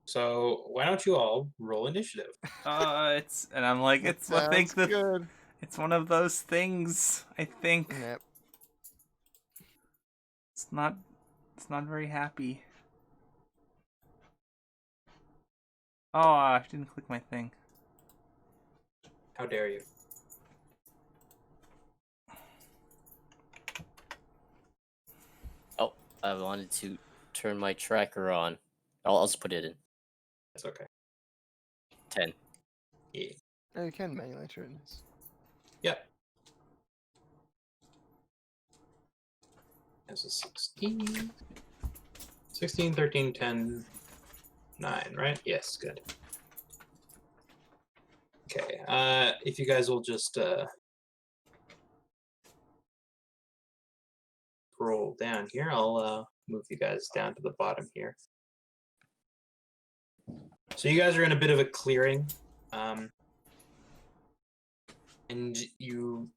So why don't you all roll initiative? I'm like, it's good. It's one of those things. I think Yep. it's not very happy. Oh, I didn't click my thing. How dare you? Oh, I wanted to turn my tracker on. I'll just put it in. That's okay. 10. Yeah. Oh, you can manually turn this. Yep. That's a 16. 16, 13, 10, 9, right? Yes, good. Okay, if you guys will just scroll down here, I'll move you guys down to the bottom here. So you guys are in a bit of a clearing, and you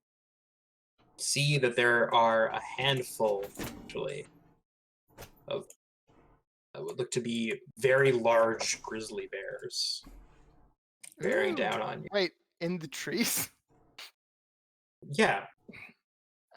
see that there are a handful, actually, of what would look to be very large grizzly bears bearing down on you. Wait, in the trees? Yeah,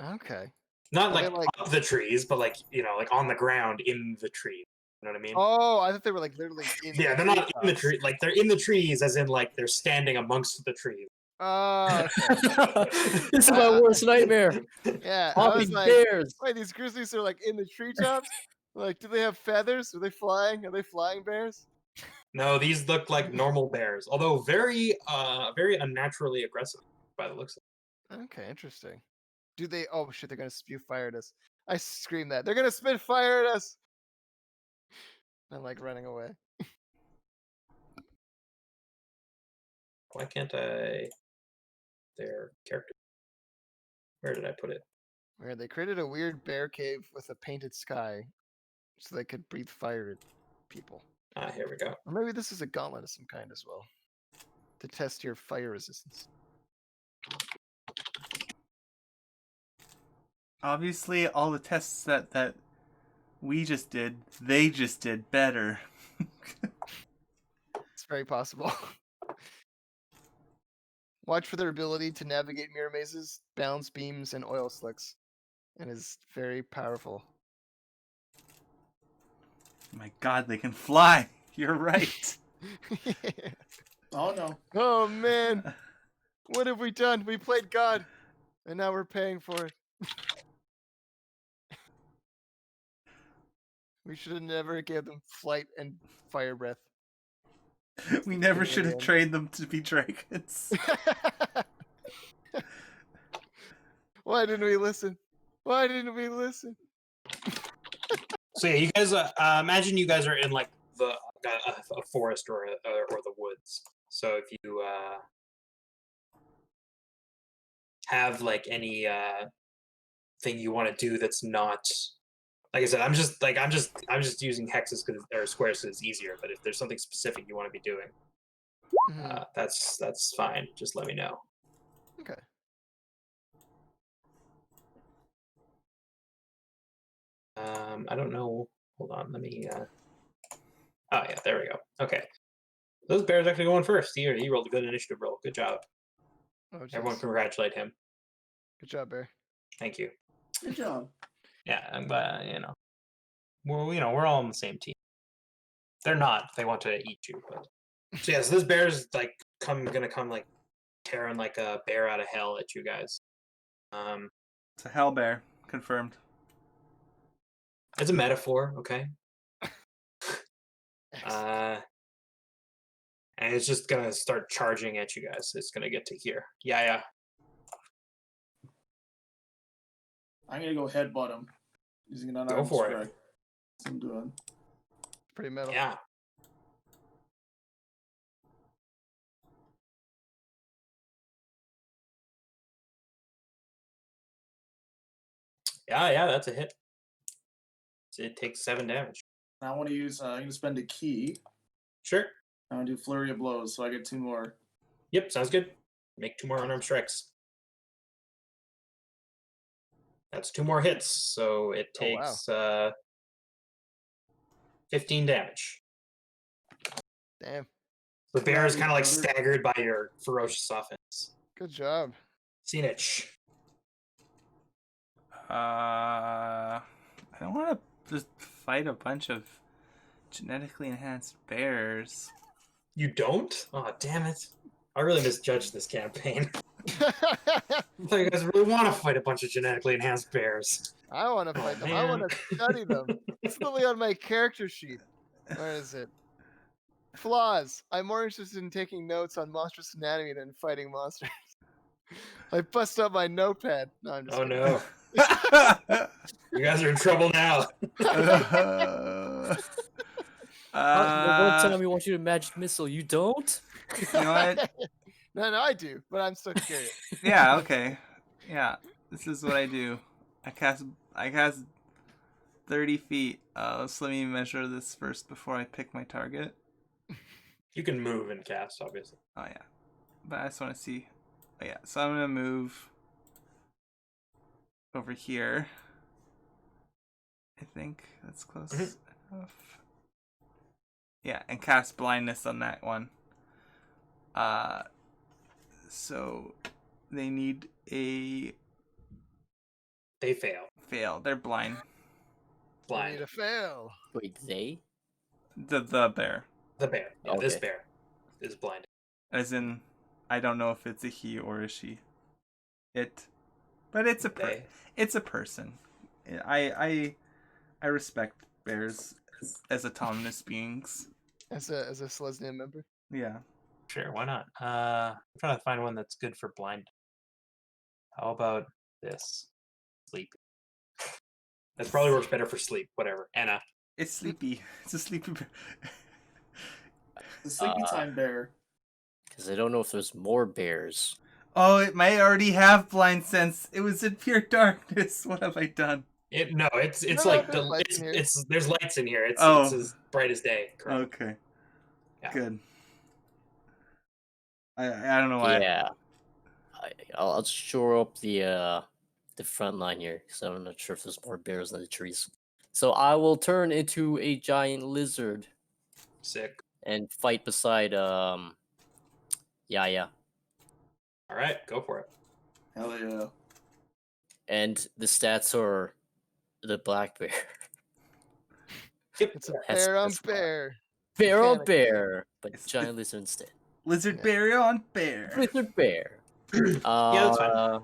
Okay. not Are like, they, like up the trees, but like, you know, like on the ground in the tree. You know what I mean? Oh, I thought they were like literally in Yeah, the they're not in the treetops. tree. Like they're in the trees, as in like they're standing amongst the trees. Oh, okay. This is my worst nightmare. Yeah, I was Hopping like, bears. wait, these grizzlies are like in the treetops? Like, do they have feathers? Are they flying? Are they flying bears? No, these look like normal bears, although very unnaturally aggressive by the looks of Okay, interesting. Do they? Oh shit, they're gonna spew fire at us. I scream that. They're gonna spit fire at us. I'm like running away. Why can't I? Their character. Where did I put it? Where they created a weird bear cave with a painted sky, so they could breathe fire at people. Ah, here we go. Or maybe this is a gauntlet of some kind as well, to test your fire resistance. Obviously, all the tests that we just did, they just did better. It's very possible. Watch for their ability to navigate mirror mazes, balance beams, and oil slicks, and is very powerful. My God, they can fly. You're right. Yeah. Oh no. Oh man, what have we done? We played God, and now we're paying for it. We should have never gave them flight and fire breath. We never Yeah, should have yeah. trained them to be dragons. Why didn't we listen? Why didn't we listen? So yeah, you guys imagine you guys are in like a forest or the woods. So if you have like any thing you want to do that's not, like I said, I'm just using hexes or squares because it's easier. But if there's something specific you want to be doing, that's fine. Just let me know. Okay. I don't know. Hold on, let me. Oh yeah, there we go. Okay, those bears actually going first. He rolled a good initiative roll. Good job. Oh, Everyone, jeez. congratulate him. Good job, Bear. Thank you. Good job. Yeah, I'm glad. We're all on the same team. They're not. They want to eat you, but so yeah. So this bear's like gonna come like tearing like a bear out of hell at you guys. It's a hell bear, confirmed. It's a metaphor, okay? And it's just gonna start charging at you guys. It's gonna get to here. Yeah. I'm gonna go headbutt him using an Go unarmed for strike. it. That's what I'm doing. Pretty metal. Yeah. Yeah, that's a hit. So it takes 7 damage. Now I want to use. I'm gonna spend a key. Sure. I'm gonna do flurry of blows, so I get 2 more. Yep, sounds good. Make 2 more unarmed strikes. That's 2 more hits, so it takes 15 damage. Damn. The bear is Yeah, kind of like brother. staggered by your ferocious offense. Good job. Sinich. I don't want to just fight a bunch of genetically enhanced bears. You don't? Oh, damn it. I really misjudged this campaign. I thought you guys really want to fight a bunch of genetically enhanced bears. I want to fight them. I want to study them. It's literally on my character sheet. Where is it? Flaws. I'm more interested in taking notes on monstrous anatomy than fighting monsters. I bust up my notepad. No, I'm just Oh, kidding. no. You guys are in trouble now. The one time we want you to magic missile, you don't? You know what? No, I do, but I'm still curious. Yeah, okay. Yeah, this is what I do. I cast 30 feet. So let me measure this first before I pick my target. You can move and cast, obviously. Oh, yeah. But I just want to see. Oh, yeah. So I'm going to move over here. I think that's close enough. Yeah, and cast blindness on that one. So they need a They fail. fail. They're blind. I Blind. need a fail. Wait, they? The bear. The bear. Yeah, this Okay. bear is blind. As in, I don't know if it's a he or a she. But it's a They. it's a person. I respect bears as autonomous beings. As a Selesnya member. Yeah. Sure, why not? I'm trying to find one that's good for blind. How about this? Sleep. That probably works better for sleep. Whatever. Anna. It's sleepy. It's a sleepy bear. The sleepy time bear. Because I don't know if there's more bears. Oh, it might already have blind sense. It was in pure darkness. What have I done? It's No, like there's lights in here. there's lights in here. It's as bright as day. Correct. Okay. Yeah. Good. I don't know why. Yeah. I'll shore up the front line here, because I'm not sure if there's more bears in the trees. So I will turn into a giant lizard Sick. and fight beside yeah. All right, go for it. Hell yeah. And the stats are the black bear. Yep. It's a That's- bear on that's bear. Bear on Mechanically. bear, but It's- giant lizard instead. Lizard Yeah. bear on bear. Lizard bear. Yeah, that's fine.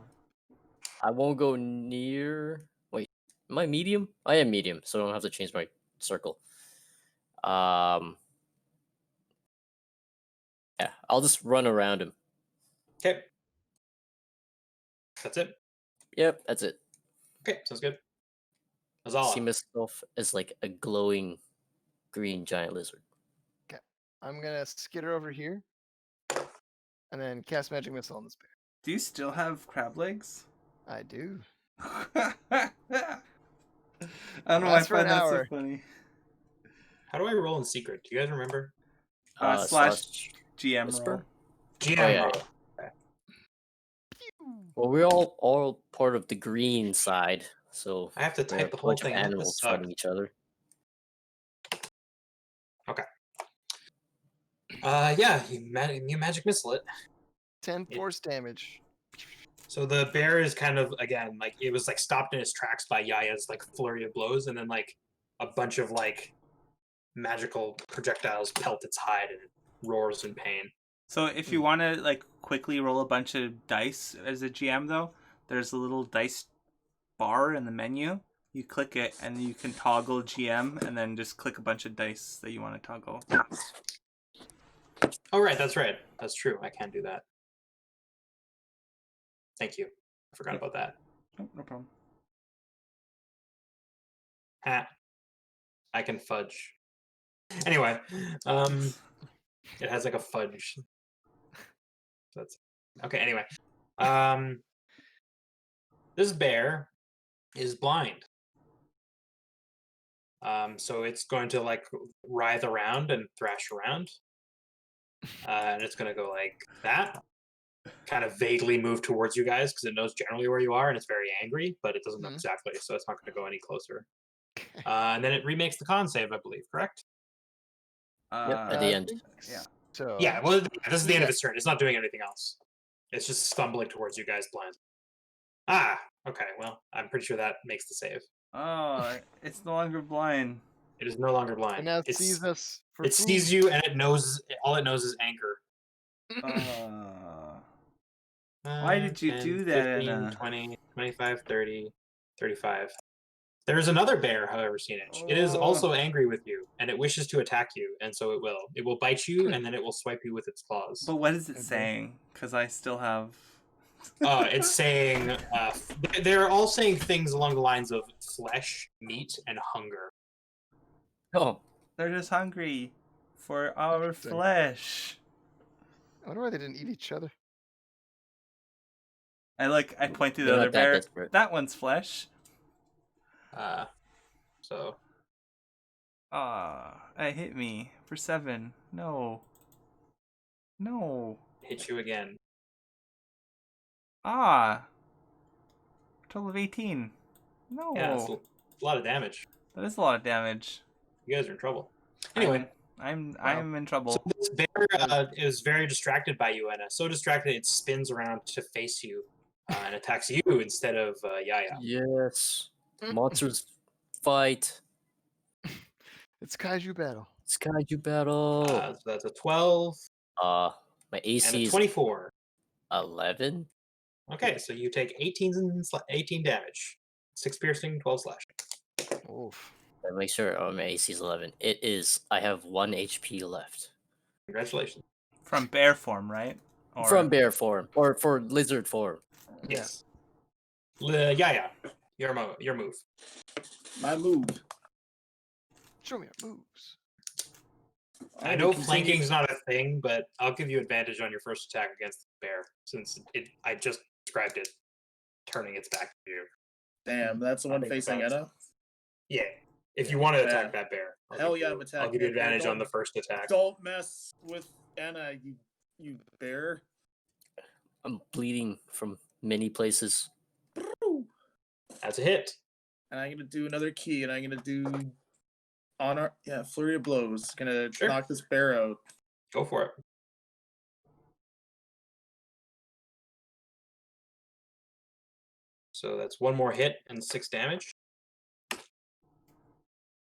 I won't go near. Wait, am I medium? I am medium, so I don't have to change my circle. Yeah, I'll just run around him. Okay. That's it. Yep, that's it. Okay, sounds good. That's all. See myself as like a glowing green giant lizard. I'm gonna skitter over here, and then cast magic missile on this bear. Do you still have crab legs? I do. I don't know why I Lasts for an find that so hour. funny. How do I roll in secret? Do you guys remember? Slash GM whisper? roll. GM yeah, roll. Well, we're all part of the green side, so I have to we have type the a whole bunch of thing. out. This animals sucks. fighting each other. Yeah, you magic missile it. 10 Yeah. force damage. So the bear is kind of, again, like it was like stopped in its tracks by Yaya's like flurry of blows, and then like a bunch of like magical projectiles pelt its hide and it roars in pain. So if you want to like quickly roll a bunch of dice as a GM though, there's a little dice bar in the menu. you click it, and you can toggle GM, and then just click a bunch of dice that you want to toggle. Oh, right. That's right. That's true. I can do that. Thank you. I forgot about that. Oh, no problem. I can fudge. Anyway, it has like a fudge. That's okay. Anyway, this bear is blind. So it's going to like writhe around and thrash around, and it's going to go like that. Kind of vaguely move towards you guys because it knows generally where you are, and it's very angry, but it doesn't know exactly, so it's not going to go any closer. And then it remakes the con save, I believe, correct? Yep, at the end. Yeah. So Yeah, well, this is the end of its turn. It's not doing anything else. It's just stumbling towards you guys blind. Ah, okay, well, I'm pretty sure that makes the save. Oh, it's no longer blind. It is no longer blind. and now it sees us. For It sees you, and it knows, all it knows is anger. Why did you 10, do that, 15, Anna? 20, 25, 30, 35. There's another bear, however, Seenich. It is also angry with you, and it wishes to attack you, and so it will. It will bite you, and then it will swipe you with its claws. But what is it saying? Because I still have... It's saying... they're all saying things along the lines of flesh, meat, and hunger. Oh, They're just hungry for our flesh. I wonder why they didn't eat each other. I point to the They're other not that bear. desperate. That one's flesh. So... it hit me for 7. No. hit you again. Total of 18. No. Yeah, that's a lot of damage. That is a lot of damage. You guys are in trouble. Anyway, I'm in trouble. so this bear is very distracted by you, Anna. So distracted it spins around to face you and attacks you instead of Yaya. yes. Monsters fight. It's kaiju battle. It's kaiju battle. So that's a 12 My and AC a is 24. 11. Okay, so you take 18 damage. 6 piercing, 12 slash. Oof. Let me make sure my AC is 11. It is. I have 1 HP left. Congratulations. From bear form, right? From bear form. Or for lizard form. Yes. Yaya, your move. My move. Show me your moves. I know flanking's not a thing, but I'll give you advantage on your first attack against the bear, since I just described it turning its back to you. Damn, that's the one facing Edda? Yeah. If you want to attack that bear. Hell yeah, I'm attacking I'll give you it. advantage on the first attack. Don't mess with Anna, you bear. I'm bleeding from many places. That's a hit. And I'm gonna do another key, and I'm gonna do flurry of blows. Gonna knock this bear out. Go for it. So that's 1 more hit and 6 damage.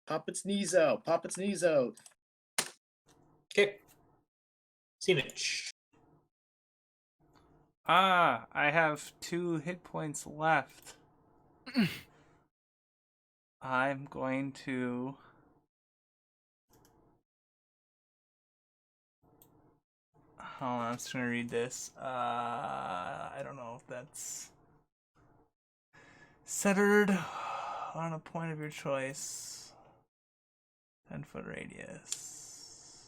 Pop its knees out. Pop its knees out. Okay. Seenich. I have 2 hit points left. I'm going to... Hold on, I'm just going to read this. I don't know if that's... Centered on a point of your choice. 10-foot radius.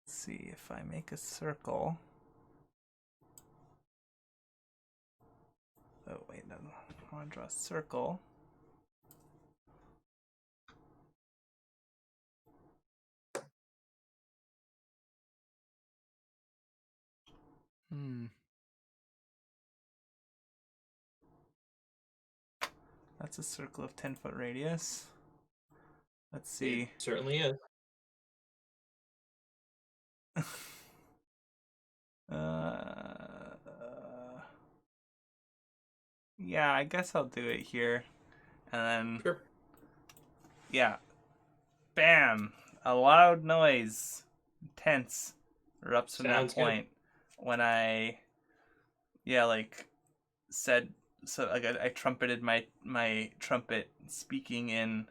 Let's see if I make a circle. Oh, wait, no. I want to draw a circle. That's a circle of 10-foot radius. Let's see. It certainly is. Yeah, I guess I'll do it here. And then... Sure. Yeah. Bam! A loud noise. Tense. Erupts from that Sounds good. point. When I... Yeah, like... said so like I trumpeted my trumpet speaking in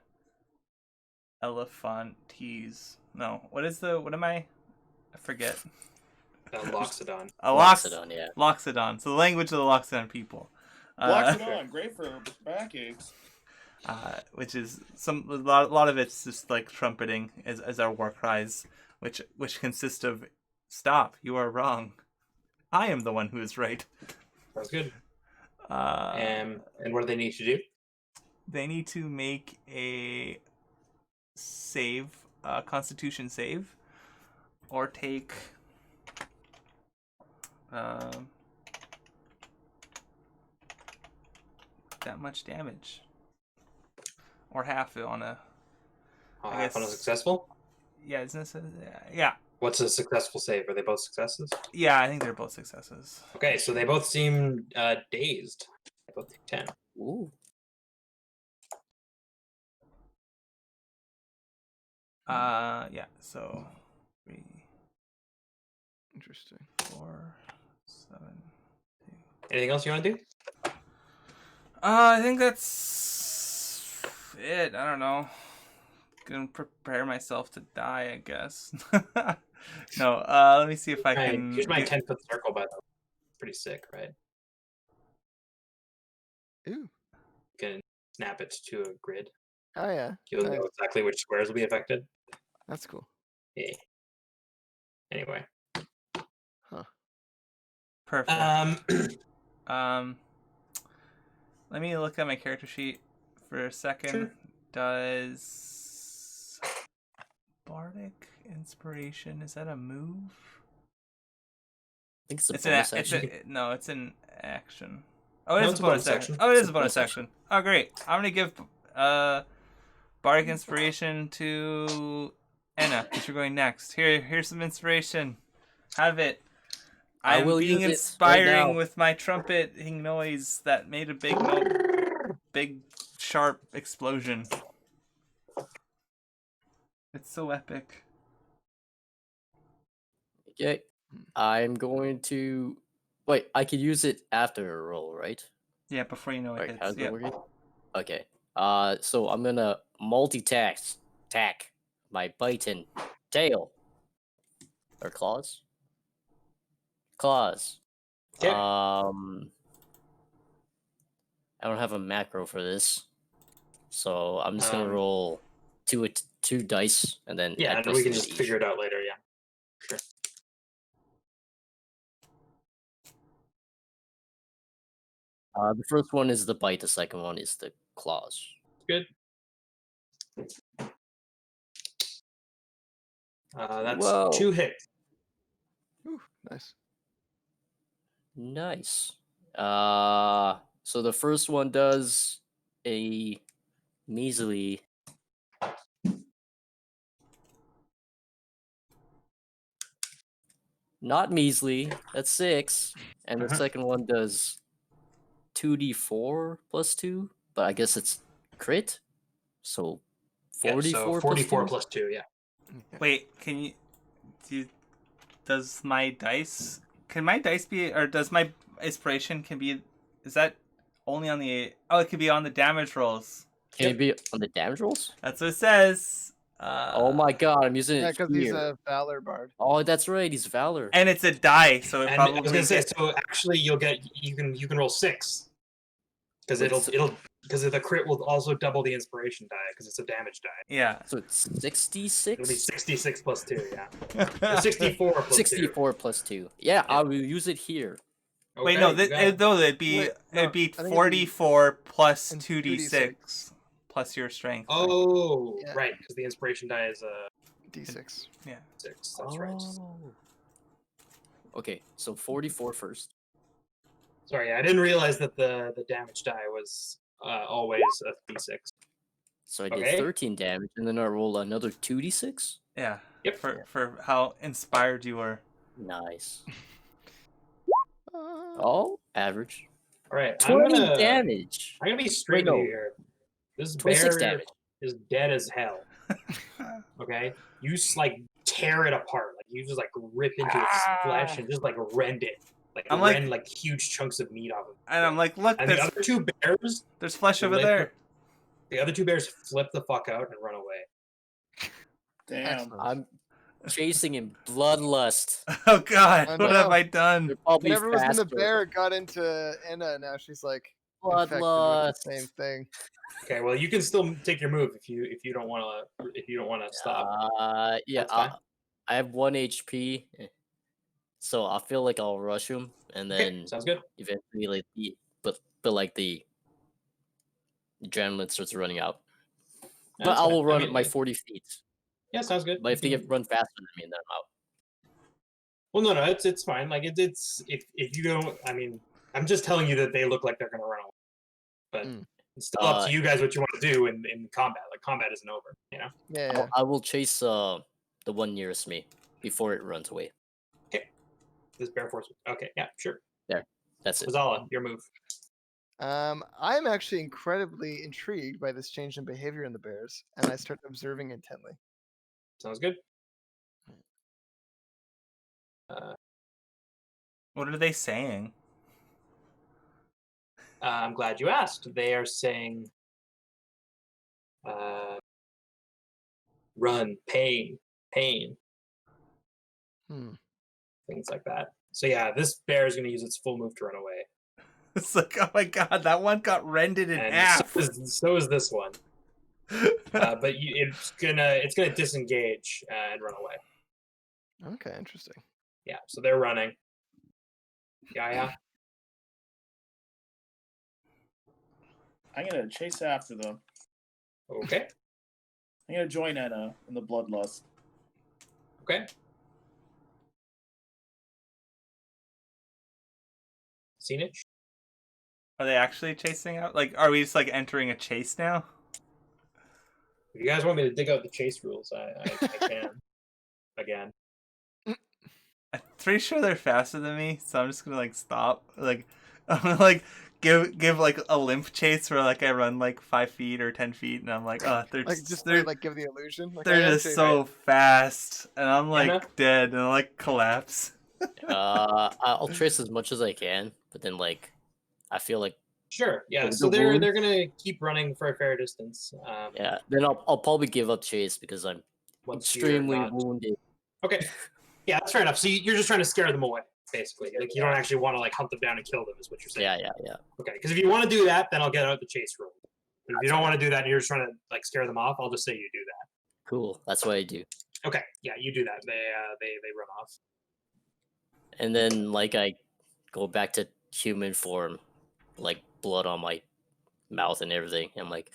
Elephantese. No, what am I? I forget. Loxodon. Loxodon, yeah. Loxodon. So the language of the Loxodon people. Blocks it on, great for backaches. Which is a lot of it's just like trumpeting as our war cries, which consist of "Stop! You are wrong. I am the one who is right." Sounds good. And what do they need to do? They need to make a save, Constitution save, or take that much damage, or half it on a. I guess On a successful? Yeah, isn't this? Yeah. What's a successful save? Are they both successes? Yeah, I think they're both successes. Okay, so they both seem dazed. They both take 10. Ooh. Yeah. So 3, Interesting. 4, 7, 2. Anything else you want to do? I think that's it. I don't know. Gonna prepare myself to die, I guess. No. Let me see if I can. Here's my 10-foot circle, by the way. Pretty sick, right? Ooh. You can snap it to a grid. Oh yeah. You'll Nice. know exactly which squares will be affected. That's cool. Yeah. Anyway. Perfect. Let me look at my character sheet for a second. Sure. Does Bardic Inspiration, is that a move? I think it's a It's bonus an action. no, it's an action. Oh, it No, is it's a bonus action. Oh, it is a bonus action. Oh, great. I'm gonna give Bardic Inspiration to Anna, because you're going next. Here's some inspiration. Have it. I I'm will being use it inspiring right now. with my trumpeting noise that made a big sharp explosion. It's so epic. Okay. I'm going to wait. I could use it after a roll, right? Yeah, before you know it Right. hits. How's that Yeah. working? Okay. So I'm gonna tack my bite and tail or claws. Claws. Okay. I don't have a macro for this, so I'm just gonna roll two dice and then Yeah, add and plus we can 3 just to each. figure it out later, yeah. Sure. The first one is the bite. The second one is the claws. Good. That's Whoa. 2 hits. Ooh, nice. Nice. So the first one does a measly not measly, that's 6. And the second one does 2d4 plus 2, but I guess it's crit. So 44 so 44 plus 2? plus 2, yeah. Wait, does my dice be, or does my inspiration is that only on the, it could be on the damage rolls. Can it be on the damage rolls? That's what it says. Oh my god, I'm using Yeah, it because he's here. a Valor Bard. Oh, that's right, he's Valor. And it's a die, so it And I was probably gonna say, gets... so actually you can roll 6. Because because the crit will also double the inspiration die, because it's a damage die. Yeah. So it's 66? It'll be 66 plus 2, yeah. Or 64 plus 2. 64 plus 2. Yeah, I will use it here. Okay, Wait, no, you got it. it'd be Wait, no, it'd be I think it'd be 44 plus and 2d6 plus your strength. Oh, Yeah. right, because the inspiration die is D6. Yeah. 6. That's right. Oh. Okay, so 44 first. Sorry, I didn't realize that the damage die was always a d6. So I did Okay. 13 damage, and then I roll another 2d6. Yeah. Yep. For how inspired you were. Nice. Oh, average. All right, 20 damage. I'm gonna be straight Wait, with no. you here. This 26 bear damage. is dead as hell. Okay, you just like tear it apart, like you just like rip into its flesh and just like rend it, I'm ran like huge chunks of meat off of. And I'm like, look, and the other two bears. There's flesh over there. The other two bears flip the fuck out and run away. Damn. I'm chasing in bloodlust. Oh God, I what have know. I done? Whatever was in the bear got into Anna. Now she's like infected with the same thing. Okay, well you can still take your move if you don't want to stop. Yeah, I have 1 HP, so I feel like I'll rush him, and then sounds good. Eventually, like the adrenaline starts running out. But I will run at my 40 feet. Yeah, sounds good. But if they run faster than me, then I'm out. Well, no, it's fine. Like it's if you don't, I mean, I'm just telling you that they look like they're gonna run away. But it's still up to you guys what you want to do in combat. Like combat isn't over, you know. Yeah. I will chase the one nearest me before it runs away. Okay. This bear force. Okay, yeah, sure. There, that's it. Zala, your move. I'm actually incredibly intrigued by this change in behavior in the bears, and I start observing intently. Sounds good. What are they saying? I'm glad you asked. They are saying, run, pain, things like that. So yeah, this bear is going to use its full move to run away. It's like, oh my God, that one got rended in half. So is this one. But it's gonna disengage and run away. Okay, interesting. Yeah, so they're running. Yeah. I'm gonna chase after them. Okay. I'm gonna join Anna in the bloodlust. Okay. Scenage? Are they actually chasing out? Like, are we just like entering a chase now? If you guys want me to dig out the chase rules, I can. Again. I'm pretty sure they're faster than me, so I'm just gonna like stop. Like, I'm gonna like give like a limp chase where like I run like 5 feet or 10 feet, and I'm like, oh, they're like just they're like give the illusion. Like, they're just so fast, and I'm like dead, and I like collapse. I'll trace as much as I can, but then like I feel like sure, yeah. So they're gonna keep running for a fair distance. Yeah, then I'll probably give up chase because I'm extremely wounded. Okay, yeah, that's fair enough. So you're just trying to scare them away, basically. Like you don't actually want to like hunt them down and kill them, is what you're saying. Yeah. Okay, because if you want to do that, then I'll get out the chase rule. If you don't want to do that, and you're just trying to like scare them off, I'll just say you do that. Cool, that's what I do. Okay, yeah, you do that. They run off. And then like I go back to human form, like blood on my mouth and everything. I'm like,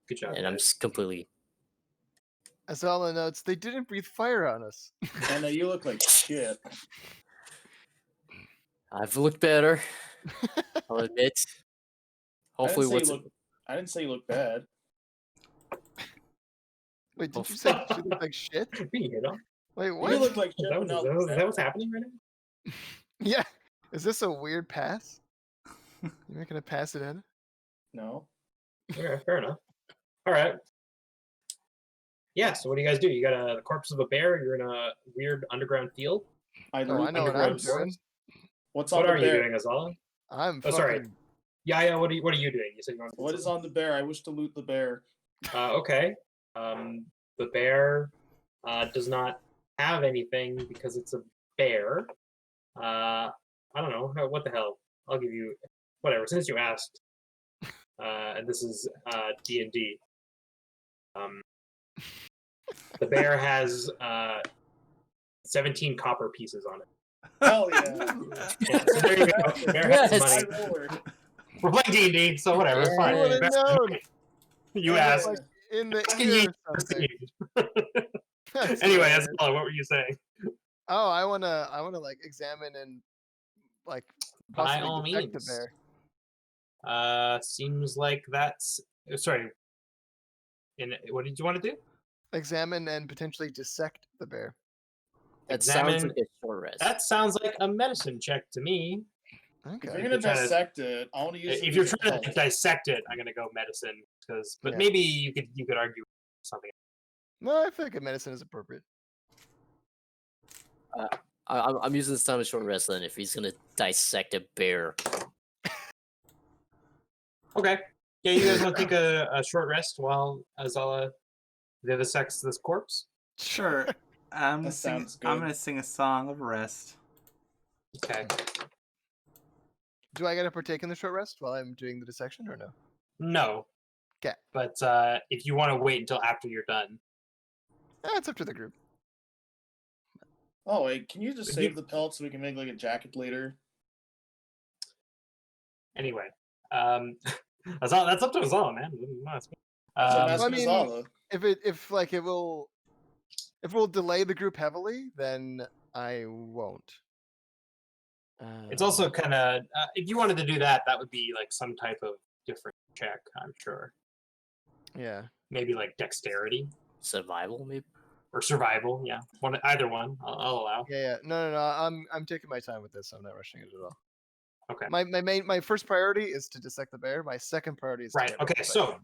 good job. And I'm just completely. Azala notes they didn't breathe fire on us. Anna, you look like shit. I've looked better. I'll admit. Hopefully, I didn't say you look bad. Wait, did you say she looked like shit? Wait, what? You look like shit. Is that what's happening right now? Yeah. Is this a weird pass? You making a pass at Anna? No. Yeah, fair enough. All right. Yeah, so what do you guys do? You got the corpse of a bear. You're in a weird underground field. I know what I'm doing. What are you doing, Azala? I'm. Sorry. Yeah. What are you doing? You said you want. What is on the bear? I wish to loot the bear. Okay. The bear does not have anything because it's a bear. I don't know. What the hell? I'll give you whatever. Since you asked, and this is D&D. The bear has 17 copper pieces on it. Hell yeah! So there you go. The bear has money. We're playing D&D, so whatever. It's fine. You asked. Like in the ear or something. Anyway, Azala, what were you saying? Oh, I wanna like examine and like by all detect means. the bear. Seems like that's sorry. What did you want to do? Examine and potentially dissect the bear. That sounds like a short rest. That sounds like a medicine check to me. Okay. If you're gonna dissect it, I want to use. If you're trying to dissect it, I'm gonna go medicine but maybe you could argue something. No, I feel like a medicine is appropriate. I'm using this time of short rest then if he's gonna dissect a bear. Okay. Yeah, you guys want to take a short rest while Azala vivisects this corpse? Sure. I'm That sounds good. gonna sing a song of rest. Okay. Do I get to partake in the short rest while I'm doing the dissection or no? No. 'Kay. But if you want to wait until after you're done. It's up to the group. Oh wait, can you just save the pelt so we can make like a jacket later? Anyway, that's up to Azala, man. I'm I asking mean, Azala. if it will delay the group heavily, then I won't. It's also kind of if you wanted to do that, that would be like some type of different check, I'm sure. Yeah. Maybe like dexterity Survival, maybe. or survival. Yeah, either one. I'll allow. Yeah. No. I'm taking my time with this. So I'm not rushing it at all. Okay. My first priority is to dissect the bear. My second priority is to Right. get rid Okay. of the So,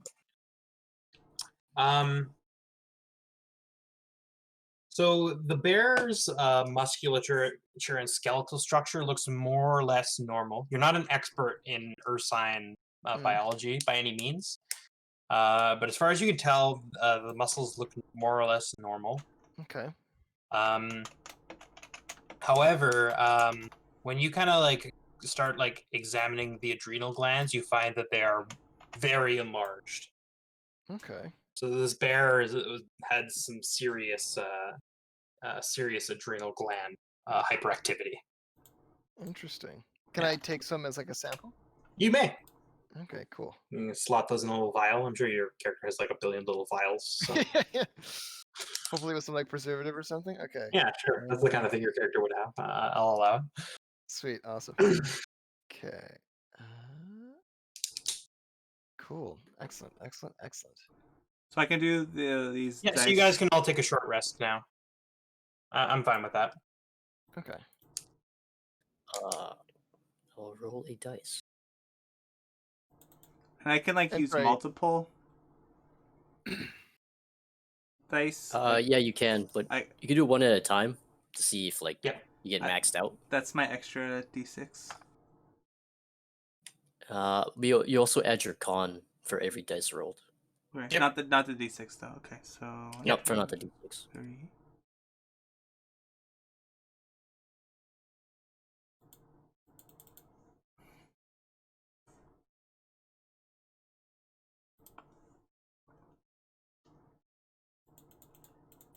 so the bear's musculature and skeletal structure looks more or less normal. You're not an expert in ursine biology by any means, but as far as you can tell, the muscles look more or less normal. Okay. However, when you kind of like start like examining the adrenal glands, you find that they are very enlarged. Okay. So this bear had some serious adrenal gland hyperactivity. Interesting. Can I take some as like a sample? You may. Okay, cool. You can slot those in a little vial. I'm sure your character has like a billion little vials. So. Hopefully with some like preservative or something. Okay. Yeah, sure. That's the kind of thing your character would have. I'll allow it. Sweet. Awesome. Okay. Cool. Excellent. So I can do these. Yeah, dice. so you guys can all take a short rest now. I'm fine with that. Okay. I'll roll a dice. And I can like That's use right. multiple dice. Yeah, you can, but you can do one at a time to see if like Yep. you get maxed out. That's my extra d6. You also add your con for every dice rolled. Right. Yep. Not the d6 though. Okay, so Nope, for not the d6. 3.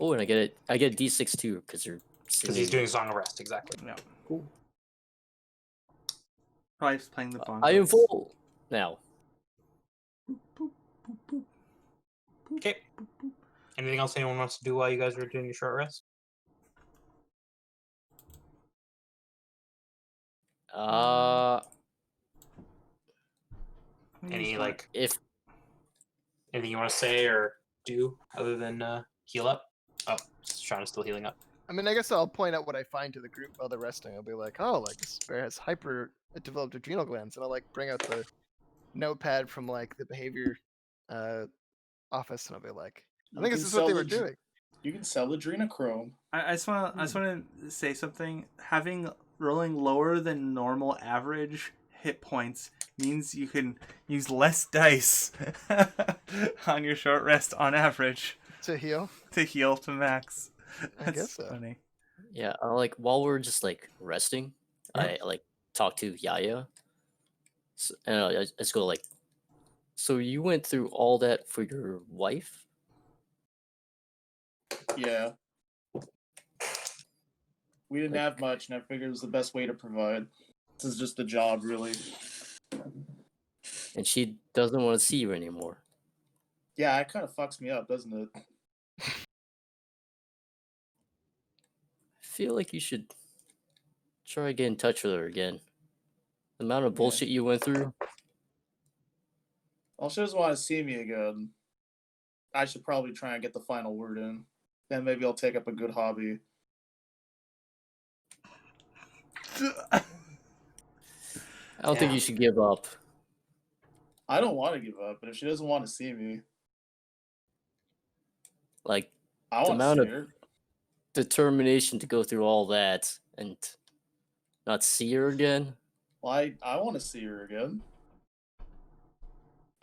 Oh, and I get a d6 too because you're Because he's doing Song of Rest, exactly. Yeah. Cool. Probably just playing the bongos. I am full now. Okay. Anything else anyone wants to do while you guys are doing your short rest? Any like anything you want to say or do other than heal up? Oh, Sean is still healing up. I mean, I guess I'll point out what I find to the group while they're resting. I'll be like, oh, like this bear has developed adrenal glands, and I'll like bring out the notepad from like the behavior office, and I'll be like, I think this is what they were doing. You can sell adrenochrome. I just want to say something. Rolling lower than normal average hit points means you can use less dice on your short rest on average To heal to max. I guess so. Funny. Yeah, like while we're just like resting, I like talk to Yaya, and I just go like, "So you went through all that for your wife?" Yeah. We didn't have much, and I figured it was the best way to provide. This is just a job, really. And she doesn't want to see you anymore. Yeah, it kind of fucks me up, doesn't it? I feel like you should try to get in touch with her again. The amount of bullshit you went through. Well, she doesn't want to see me again. I should probably try and get the final word in. Then maybe I'll take up a good hobby. I don't think you should give up. I don't want to give up, but if she doesn't want to see me, Like I the want amount to of see her. determination to go through all that and not see her again. Well, I want to see her again.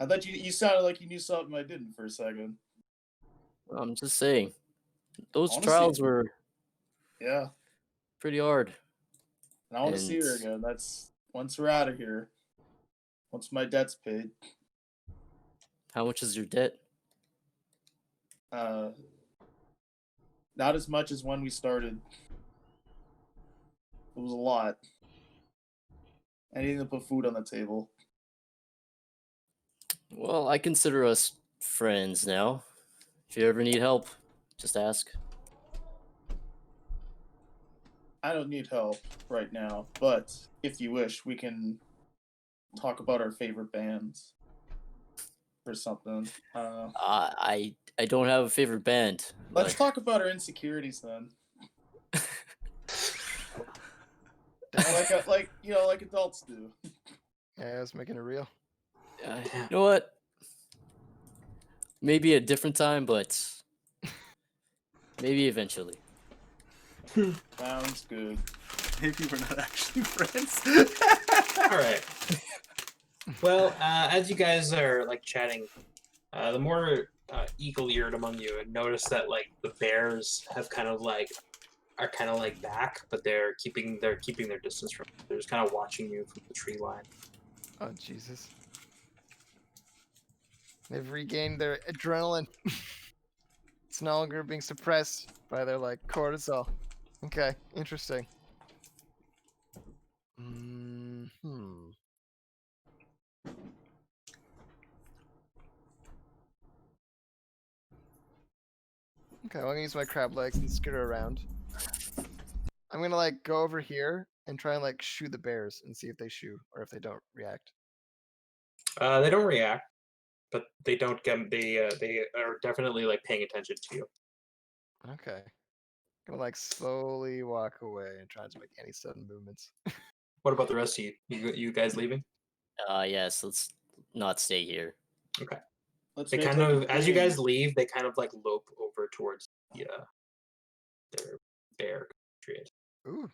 I thought you sounded like you knew something I didn't for a second. I'm just saying, those Honestly, trials were Yeah, pretty hard. and I want to see her And- again. That's once we're out of here. Once my debt's paid. How much is your debt? Not as much as when we started. It was a lot. Anything to put food on the table. Well, I consider us friends now. If you ever need help, just ask. I don't need help right now, but if you wish, we can talk about our favorite bands or something. I don't have a favorite band. Let's But talk about our insecurities then. like adults do. Yeah, I was making it real. you know what? Maybe a different time, but maybe eventually. Sounds good. Maybe we're not actually friends. All right. Well, as you guys are like chatting, the more eagle-eared among you notice that like the bears have kind of like are kind of like back, but they're keeping their distance from you. They're just kind of watching you from the tree line. Oh Jesus! They've regained their adrenaline. It's no longer being suppressed by their like cortisol. Okay, interesting. Okay, well, I'm gonna use my crab legs and skitter around. I'm gonna like go over here and try and like shoo the bears and see if they shoo or if they don't react. They don't react, but they don't get. They are definitely like paying attention to you. Okay. Gonna like slowly walk away and try not to make any sudden movements. What about the rest of you? You guys leaving? Yes, let's not stay here. Okay. Let's They make kind like a of, as you game. guys leave, they kind of like lope over towards the their bear compatriot. Ooh.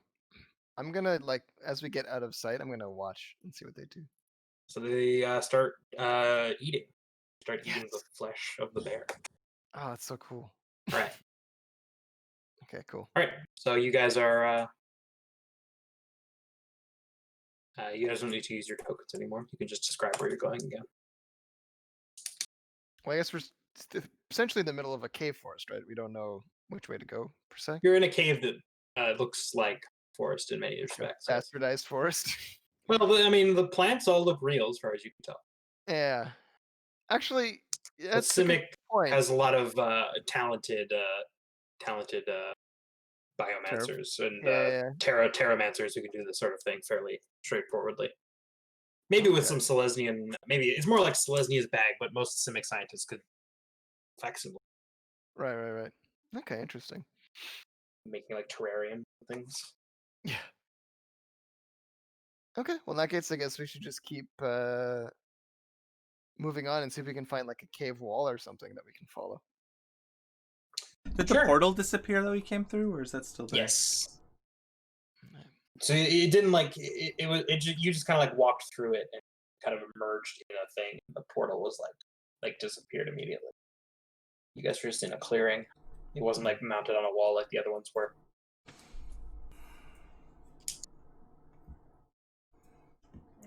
I'm gonna like as we get out of sight, I'm gonna watch and see what they do. So they start eating. Start eating the Yes. flesh of the bear. Oh, that's so cool. All right. Okay, cool. All right. So you guys are. You guys don't need to use your tokens anymore. You can just describe where you're going again. Well, I guess we're essentially in the middle of a cave forest, right? We don't know which way to go per se. You're in a cave that looks like forest in many respects. Yes. Bastardized forest. Well, I mean, the plants all look real as far as you can tell. Yeah. Actually, But that's a good Simic point. has a lot of talented biomancers and Yeah. terramancers who can do this sort of thing fairly straightforwardly. Maybe with some Selesnian, maybe it's more like Selesnia's bag, but most Simic scientists could flexibly Right. Okay, interesting. making like terrarium things. Yeah. Okay, well in that case, I guess we should just keep moving on and see if we can find like a cave wall or something that we can follow. Did the portal disappear that we came through, or is that still there? Yes. So it didn't like you just kind of like walked through it and kind of emerged in a thing. The portal was like disappeared immediately. You guys were just in a clearing. It wasn't like mounted on a wall like the other ones were.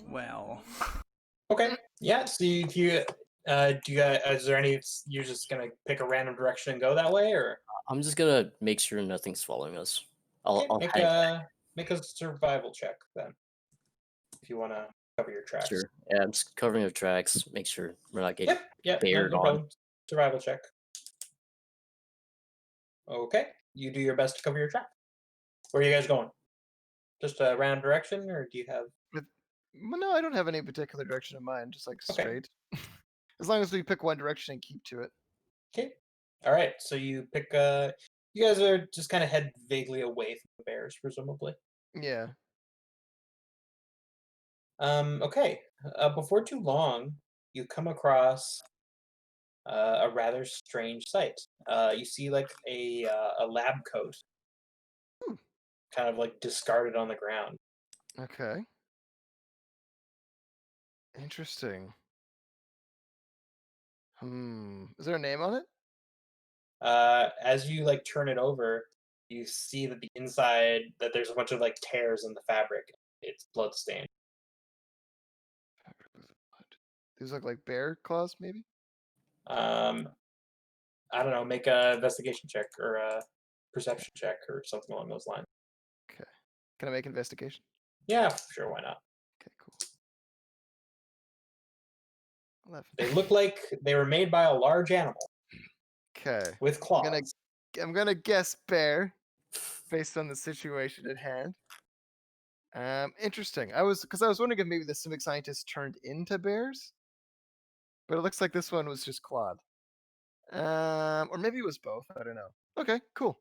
Well. Okay. Yeah. So if you do you guys, is there any? You're just gonna pick a random direction and go that way, or I'm just gonna make sure nothing's following us. I'll make a survival check then, if you want to cover your tracks. Sure. Yeah, I'm just covering the tracks. Make sure we're not getting Yep. bared No on. problem. Survival check. Okay. You do your best to cover your track. Where are you guys going? Just a random direction, or do you have? Well, no, I don't have any particular direction in mind. Just like Okay. straight. As long as we pick one direction and keep to it. Okay. All right. So you pick. You guys are just kind of head vaguely away from the bears, presumably. Yeah. Okay. Before too long, you come across a rather strange sight. You see like a lab coat kind of like discarded on the ground. Okay. Interesting. Is there a name on it? As you like turn it over, you see that the inside that there's a bunch of like tears in the fabric. It's bloodstained. These look like bear claws, maybe? I don't know. Make a investigation check or a perception check or something along those lines. Okay. Can I make investigation? Yeah, sure. Why not? Okay, cool. 11. They look like they were made by a large animal Okay. with claws. I'm gonna guess bear, based on the situation at hand. Interesting. I was wondering if maybe the civic scientists turned into bears, but it looks like this one was just clawed. Or maybe it was both. I don't know. Okay, cool.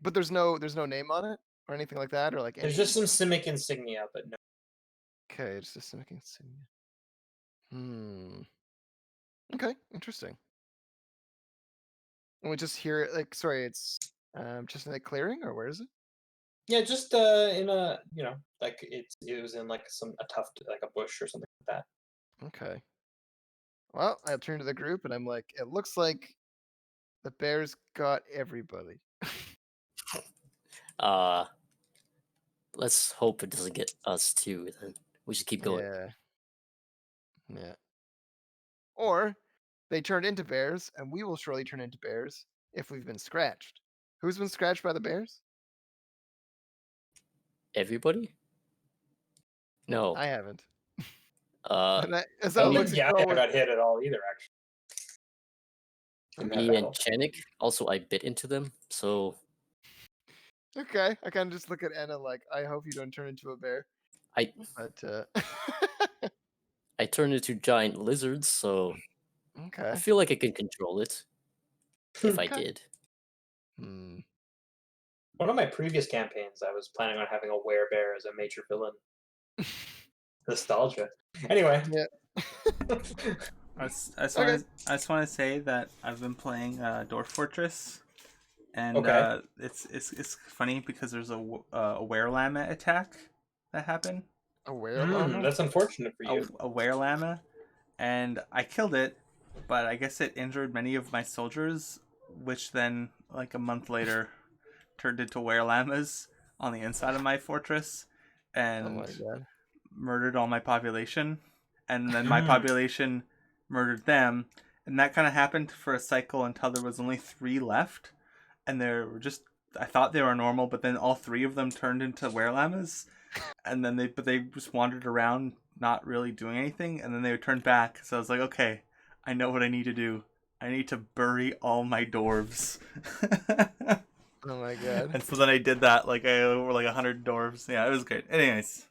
But there's no name on it or anything like that, or like There's just some Simic insignia, but no. Okay, it's just a civic insignia. Okay, interesting. And we just hear it like, sorry, it's just in a clearing, or where is it? Yeah, just in a like it was in like a tuft, like a bush or something like that. Okay. Well, I turn to the group and I'm like, it looks like the bears got everybody. Let's hope it doesn't get us too. Then we should keep going. Yeah. Or they turned into bears, and we will surely turn into bears if we've been scratched. Who's been scratched by the bears? Everybody? No. I haven't. I don't think Yaga got hit at all either, actually. Me and Chanik. Also, I bit into them, so. Okay, I kind of just look at Anna like, I hope you don't turn into a bear. But I turned into giant lizards, so. Okay. I feel like I can control it. If I did. One of my previous campaigns, I was planning on having a werebear as a major villain. Nostalgia. Anyway. Yeah. I just want to say that I've been playing Dwarf Fortress, and it's funny because there's a werelama attack that happened. A werelama? That's unfortunate for you. A werelama, and I killed it, but I guess it injured many of my soldiers, which then, like a month later, turned into werelamas on the inside of my fortress, and murdered all my population, and then my population murdered them, and that kind of happened for a cycle until there was only 3 left, and I thought they were normal, but then all 3 of them turned into werelamas, and then they just wandered around not really doing anything, and then they would turn back. So I was like, okay, I know what I need to do. I need to bury all my dwarves. Oh my god. And so then I did that, like over 100 dwarves. Yeah, it was great. Anyways.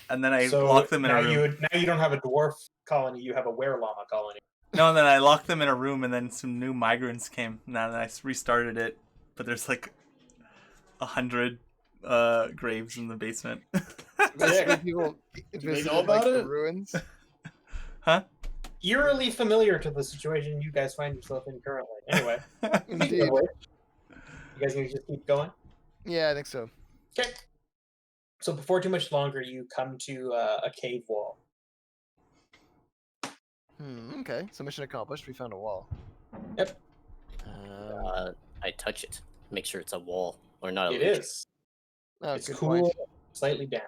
And then I locked them in a room. Now you don't have a dwarf colony, you have a werelama colony. No, and then I locked them in a room, and then some new migrants came. Now that I restarted it, but there's 100 graves in the basement. Basically, people they know about it? The ruins. Huh? Eerily familiar to the situation you guys find yourself in currently. Anyway, Indeed. You guys need to just keep going? Yeah, I think so. Okay. So before too much longer, you come to a cave wall. Okay, so mission accomplished. We found a wall. Yep. I touch it. Make sure it's a wall or not. It is. Oh, it's good cool, point. slightly damp.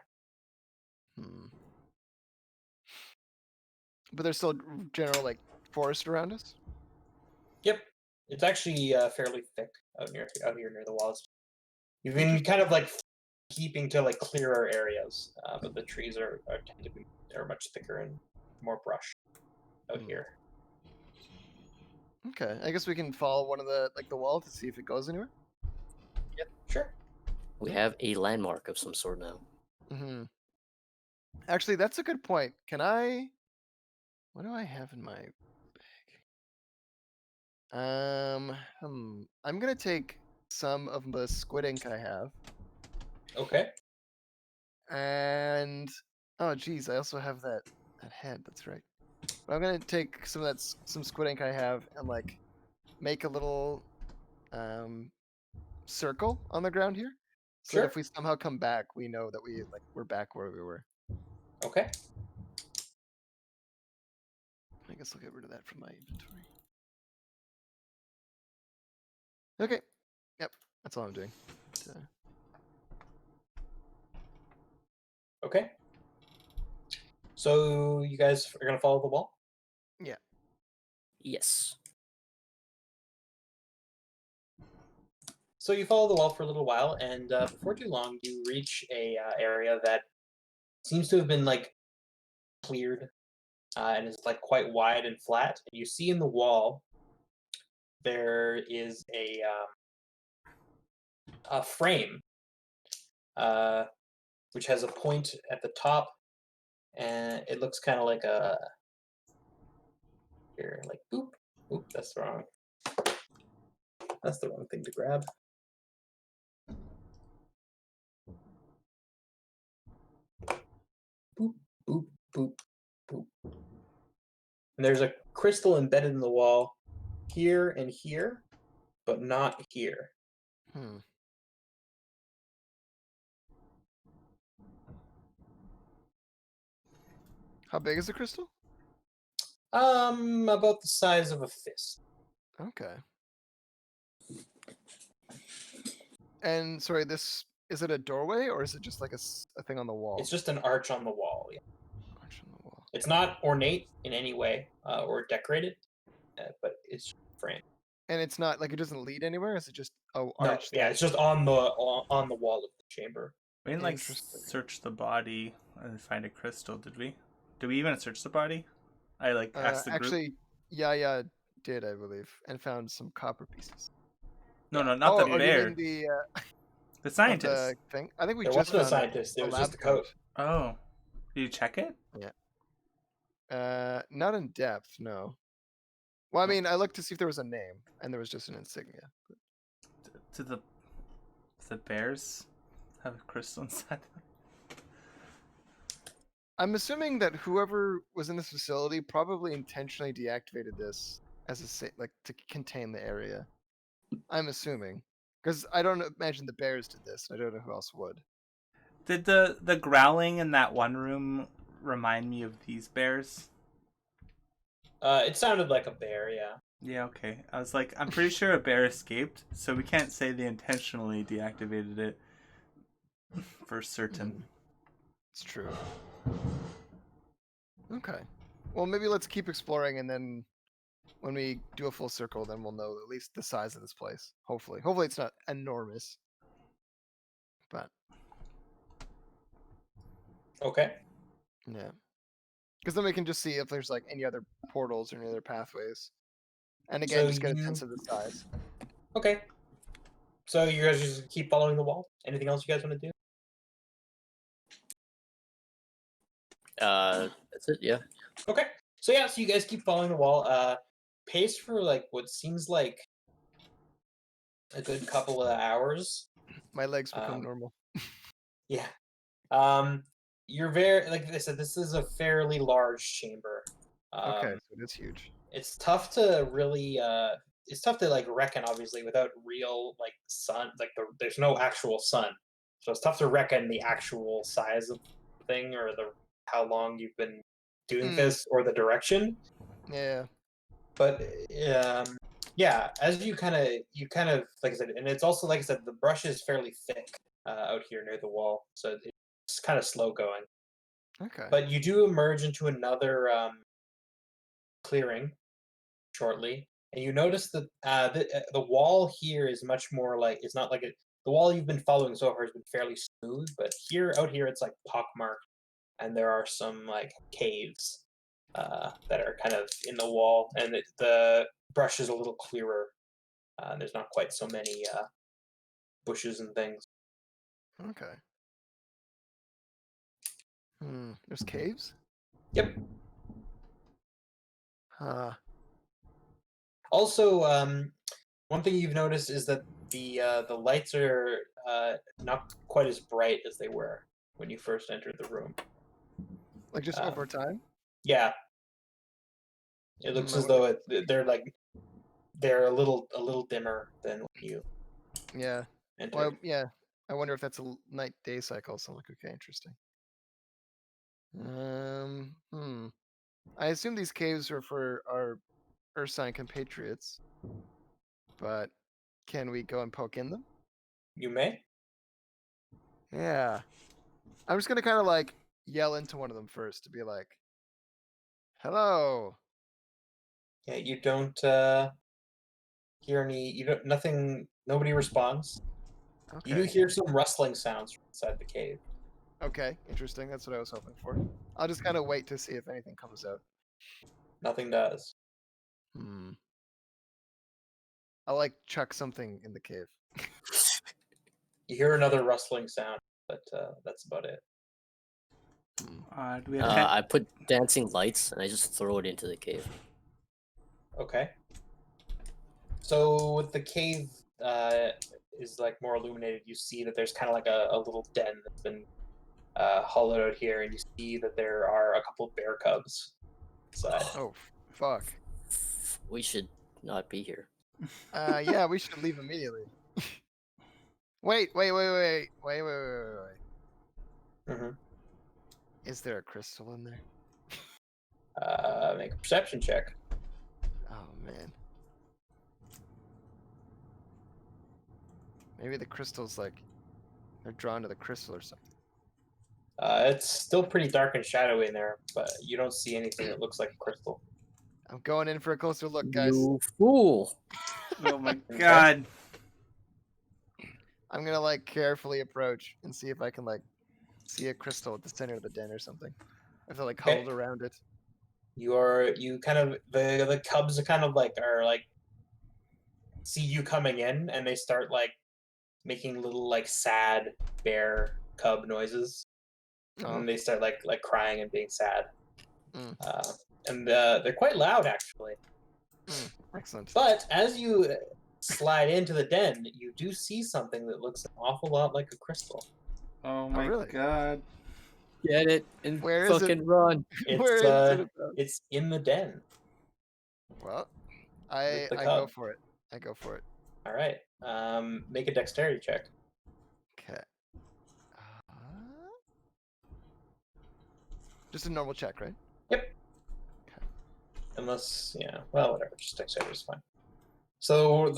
But there's still general forest around us. Yep. It's actually fairly thick out here near the walls. You've been kind of keeping to clearer areas, but the trees are much thicker and more brush out here. Okay, I guess we can follow one of the the wall to see if it goes anywhere. Yep, sure. We have a landmark of some sort now. Actually, that's a good point. Can I? What do I have in my bag? I'm gonna take some of the squid ink I have. Okay. And oh geez, I also have that head. That's right. But I'm gonna take some squid ink I have and make a little circle on the ground here, So that if we somehow come back, we know that we're back where we were. Okay. I guess I'll get rid of that from my inventory. Okay. Yep. That's all I'm doing. Okay. So you guys are gonna follow the wall? Yeah. Yes. So you follow the wall for a little while, and before too long, you reach a area that seems to have been like cleared, and is like quite wide and flat. And you see in the wall there is a frame, which has a point at the top, and it looks kind of like a here, like boop, boop. That's wrong. That's the wrong thing to grab. Boop, boop, boop, boop. And there's a crystal embedded in the wall here and here, but not here. How big is the crystal? About the size of a fist. Okay. And sorry, is it a doorway or is it just like a thing on the wall? It's just an arch on the wall. Yeah. Arch on the wall. It's not ornate in any way or decorated, but it's framed. And it's not like it doesn't lead anywhere. Is it just No, arch? yeah, it's just on the wall of the chamber. We didn't like Interesting. search the body and find a crystal, did we? Did we even search the body? I like asked the group. Actually, yeah, did I believe, and found some copper pieces. No, not the you bear. mean The scientist. the thing? I think we There just wasn't a found scientist. It was lab just a coat. Oh, did you check it? Not in depth, no. Well, I mean, I looked to see if there was a name, and there was just an insignia. Do the bears have a crystal inside them? I'm assuming that whoever was in this facility probably intentionally deactivated this as to contain the area. I'm assuming, because I don't imagine the bears did this. I don't know who else would. Did the growling in that one room remind me of these bears? It sounded like a bear, yeah. Yeah, okay. I was like, I'm pretty sure a bear escaped, so we can't say they intentionally deactivated it for certain. It's true. Okay. Well, maybe let's keep exploring, and then when we do a full circle, then we'll know at least the size of this place. Hopefully. Hopefully it's not enormous. But Okay. yeah. Because then we can just see if there's like any other portals or any other pathways. And again, So just get a sense of the size. Okay. So you guys just keep following the wall? Anything else you guys want to do? That's it. Yeah. Okay. So yeah, so you guys keep following the wall. Pace for like what seems like a good couple of hours. My legs become normal. Yeah. You're very, like I said, this is a fairly large chamber. Okay, so it's huge. It's tough to really it's tough to like reckon, obviously, without real like sun, like there's no actual sun, so it's tough to reckon the actual size of the thing or how long you've been doing this or the direction. Yeah. But yeah, as you kind of like I said, and it's also like I said, the brush is fairly thick out here near the wall, so it's kind of slow going. Okay. But you do emerge into another clearing shortly, and you notice that the wall here is much more like, it's not like the wall you've been following so far has been fairly smooth, but out here it's like pockmarked, and there are some like caves that are kind of in the wall, and the brush is a little clearer. There's not quite so many bushes and things. Okay. There's caves? Yep. Also, one thing you've noticed is that the lights are not quite as bright as they were when you first entered the room. Like just over time? Yeah. It looks as though they're a little dimmer than when you. Yeah. entered. Well, yeah. I wonder if that's a night-day cycle. So I'm like, okay, interesting. I assume these caves are for our Earth sign compatriots, but can we go and poke in them? You may. Yeah. I'm just gonna kind of like yell into one of them first to be like, "Hello." Yeah, you don't hear any. You don't. Nothing. Nobody responds. You do Okay. hear some rustling sounds from inside the cave. Okay. Interesting. That's what I was hoping for. I'll just kind of wait to see if anything comes out. Nothing does. I'll like chuck something in the cave. You hear another rustling sound, but that's about it. Do we have I put dancing lights and I just throw it into the cave. Okay. So the cave is like more illuminated. You see that there's kind of like a little den that's been hollowed out here, and you see that there are a couple of bear cubs inside. Oh, fuck. We should not be here. Yeah, we should leave immediately. Wait. Mm-hmm. Is there a crystal in there? Make a perception check. Oh man. Maybe the crystal's like they're drawn to the crystal or something. It's still pretty dark and shadowy in there, but you don't see anything that looks like a crystal. I'm going in for a closer look, guys. You fool! Oh my god. I'm gonna like carefully approach and see if I can like see a crystal at the center of the den or something. I have to like Okay. hold around it. You kind of the cubs are like see you coming in, and they start like making little like sad bear cub noises, and they start like crying and being sad. And they're quite loud actually. Excellent. But as you slide into the den, you do see something that looks an awful lot like a crystal. Oh my really? god. Get it and Where is fucking it? run. Where is it? It's in the den. Well, I the go cub. for it. I go for it. All right. Make a dexterity check. Okay. Just a normal check, right? Yep. Unless, well, whatever. Just dexterity is fine. So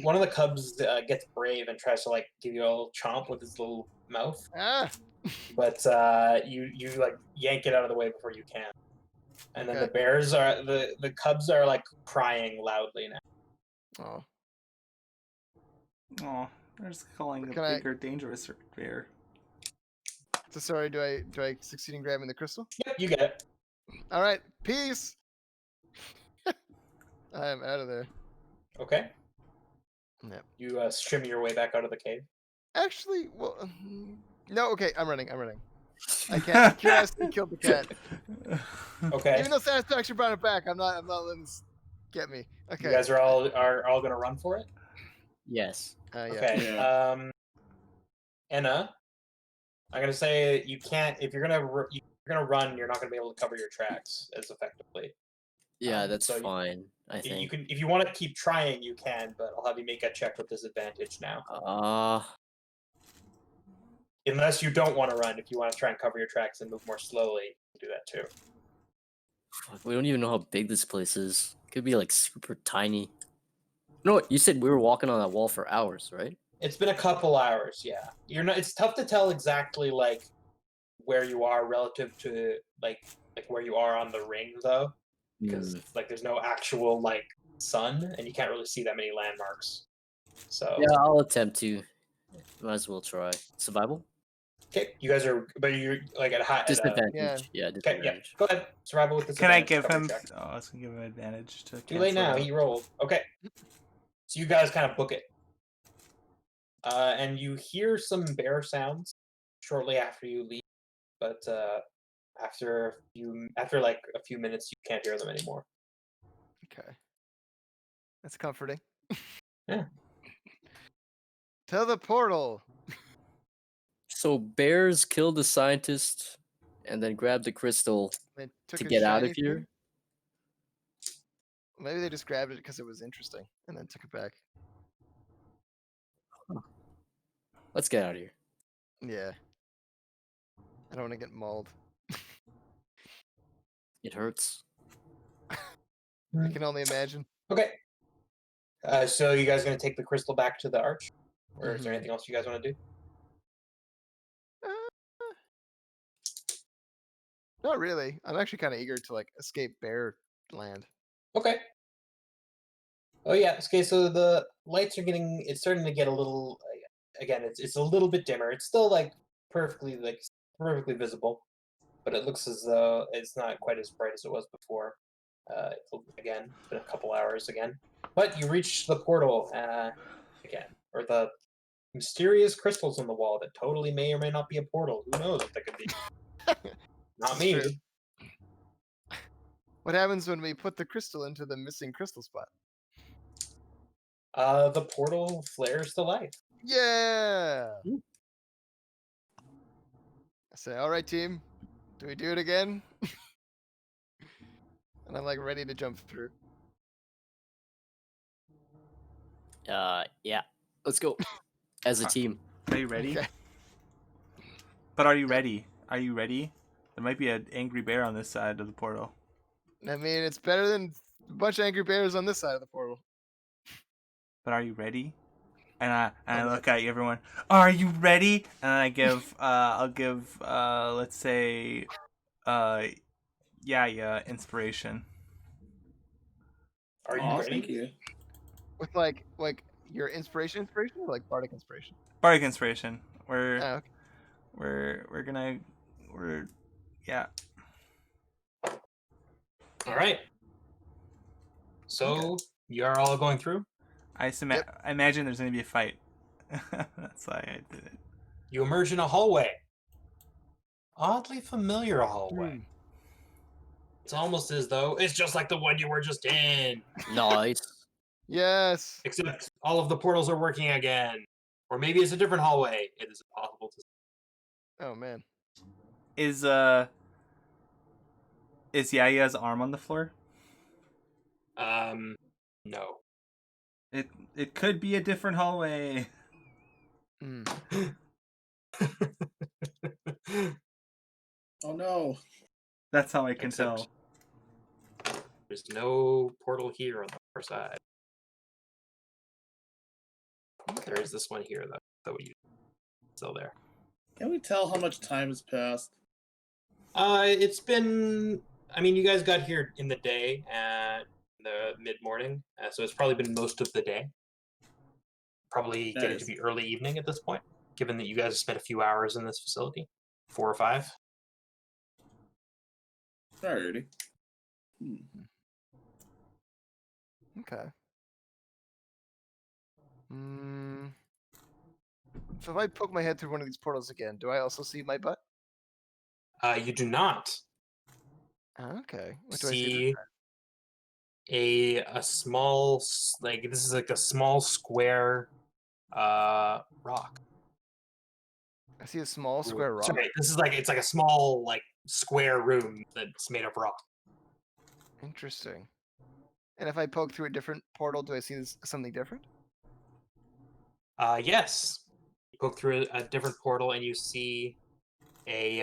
one of the cubs gets brave and tries to like give you a little chomp with his little mouth. But you like yank it out of the way before you can. And then the bears the cubs are like crying loudly now. Oh, they're just calling a bigger, dangerous bear. So sorry, do I succeed in grabbing the crystal? Yep, you get it. All right, peace. I am out of there. Okay. Yep. You strim your way back out of the cave. Actually, well, no. Okay, I'm running. I can't. Curiosity killed the cat. Okay. Even though satisfaction brought it back, I'm not letting this get me. Okay. You guys are all gonna run for it? Yes. Yeah. Okay. Yeah. Enna, I'm gonna say you can't. If you're gonna run, you're not gonna be able to cover your tracks as effectively. Yeah, that's fine. I think you can, if you want to keep trying, you can, but I'll have you make a check with disadvantage now. Unless you don't want to run, if you want to try and cover your tracks and move more slowly, you can do that too. We don't even know how big this place is. It could be like super tiny. No, you said we were walking on that wall for hours, right? It's been a couple hours, yeah. It's tough to tell exactly like where you are relative to like where you are on the ring though, because like there's no actual like sun, and you can't really see that many landmarks. So yeah, I'll attempt to. Might as well try survival. Okay, you guys are, but you're like at high disadvantage. Yeah, okay, yeah. Go ahead, survival with disadvantage. Can I give him? Oh, I was gonna give him advantage to. Too late now. He rolled. Okay, so you guys kind of book it, and you hear some bear sounds shortly after you leave, but after like a few minutes, you can't hear them anymore. Okay, that's comforting. Yeah. To the portal. So bears killed the scientist and then grabbed the crystal to get out of here. Thing? Maybe they just grabbed it because it was interesting and then took it back. Let's get out of here. Yeah. I don't want to get mauled. It hurts. I can only imagine. Okay. So you guys gonna take the crystal back to the arch, or is there Mhm. anything else you guys want to do? Not really. I'm actually kind of eager to like escape bear land. Okay. Oh yeah. Okay. So the lights are getting. It's starting to get a little. Again, it's a little bit dimmer. It's still perfectly visible, but it looks as though it's not quite as bright as it was before. Again, it's been a couple hours again, but you reach the portal again, or the mysterious crystals on the wall that totally may or may not be a portal. Who knows what that could be? Not It's me. true. What happens when we put the crystal into the missing crystal spot? The portal flares to life. Yeah. Ooh. I say, all right, team. Do we do it again? And I'm like ready to jump through. Yeah. Let's go. As a team. Are you ready? Okay. But are you ready? Are you ready? There might be an angry bear on this side of the portal. I mean, it's better than a bunch of angry bears on this side of the portal. But are you ready? And I I'm look at you, everyone. Are you ready? And I give I'll give let's say yeah inspiration. Are you Aw, ready? thank you. With like your inspiration or like bardic inspiration? Bardic inspiration. We're Oh, okay. we're gonna yeah. All right. So you're all going through. I imagine there's gonna be a fight. That's why I did it. You emerge in a hallway. Oddly familiar hallway. It's almost as though it's just like the one you were just in. Nice. Yes. Except all of the portals are working again. Or maybe it's a different hallway. It is impossible to Oh man. Is Yaya's arm on the floor? No. It could be a different hallway. Mm. Oh no. That's how I can Except- tell. There's no portal here on the far side. There is this one here, though. That we still there. Can we tell how much time has passed? It's been. I mean, you guys got here in the day, the mid-morning, so it's probably been most of the day. Probably getting to be early evening at this point, given that you guys have spent a few hours in this facility, 4 or 5. Alrighty. Okay. Mm. So if I poke my head through one of these portals again, do I also see my butt? You do not Okay. What do I see? see a small this is like a small square rock. I see a small square rock. Sorry, this is it's like a small square room that's made of rock. Interesting. And if I poke through a different portal, do I see something different? Yes. You poke through a different portal and you see a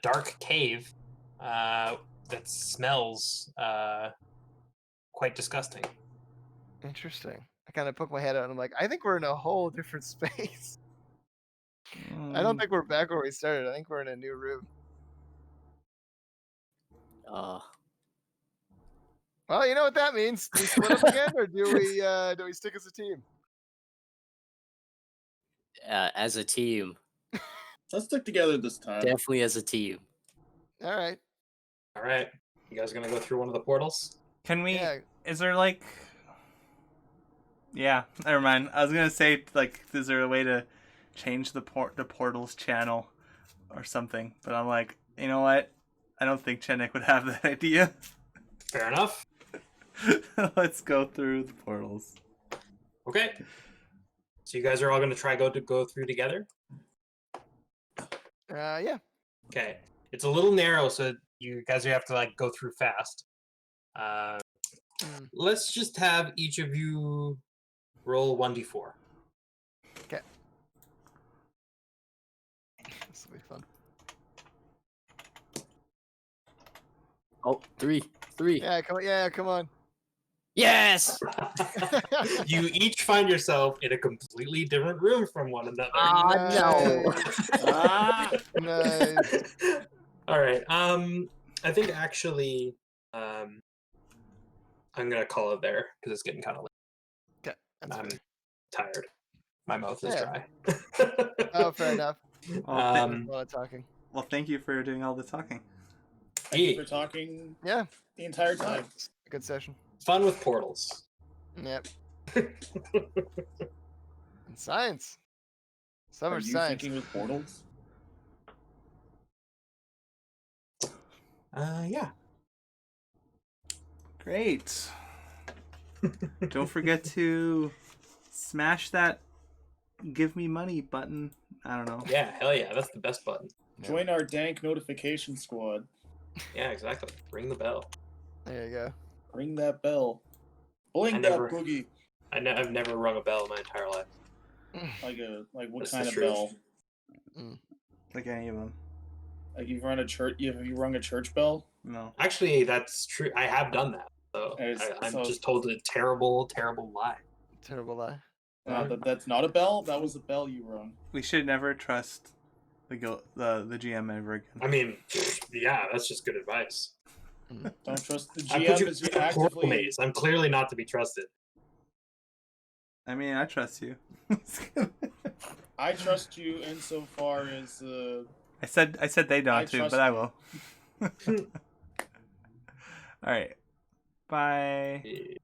dark cave that smells quite disgusting. Interesting. I kind of poke my head out and I'm like, I think we're in a whole different space. I don't think we're back where we started. I think we're in a new room. Well, you know what that means. Do we split up again, or do we stick as a team? As a team. Let's stick together this time. Definitely as a team. All right. All right. You guys are going to go through one of the portals? Can we? Yeah. Is there Yeah, never mind. I was gonna say is there a way to change the portals channel or something? But I'm like, you know what? I don't think Chenik would have that idea. Fair enough. Let's go through the portals. Okay. So you guys are all going to try go through together? Yeah. Okay. It's a little narrow, so you guys have to go through fast. Let's just have each of you roll 1d4. Okay. Oh, three. Yeah, come on. Yeah, come on. Yes. You each find yourself in a completely different room from one another. No. Nice. All right. I think actually, I'm gonna call it there because it's getting kind of late. Okay, that's I'm fair. tired. My mouth is Yeah. dry. Oh, fair enough. Well, A lot of talking. well, thank you for doing all the talking. Thank you for talking Yeah, the entire time. good session. Fun with portals. Yep. And science. Summer Are you science. thinking with portals? Yeah. Great. Don't forget to smash that give me money button. I don't know. Yeah, hell yeah. That's the best button. Join our dank notification squad. Yeah, exactly. Ring the bell. There you go. Ring that bell. Bling that boogie. I've never rung a bell in my entire life. Like what That's kind the of truth. bell? Like any of them. Like you've run a church. Have you rung a church bell? No. Actually, that's true. I have done that. So I'm just told a terrible, terrible lie. Terrible lie. That's not a bell. That was a bell you rung. We should never trust the GM ever again. I mean, yeah, that's just good advice. Don't trust the I put GM. you Is in a portal actively. maze. I'm clearly not to be trusted. I mean, I trust you. I trust you insofar as. I said they don't too, but I will. All right. Bye. Yeah.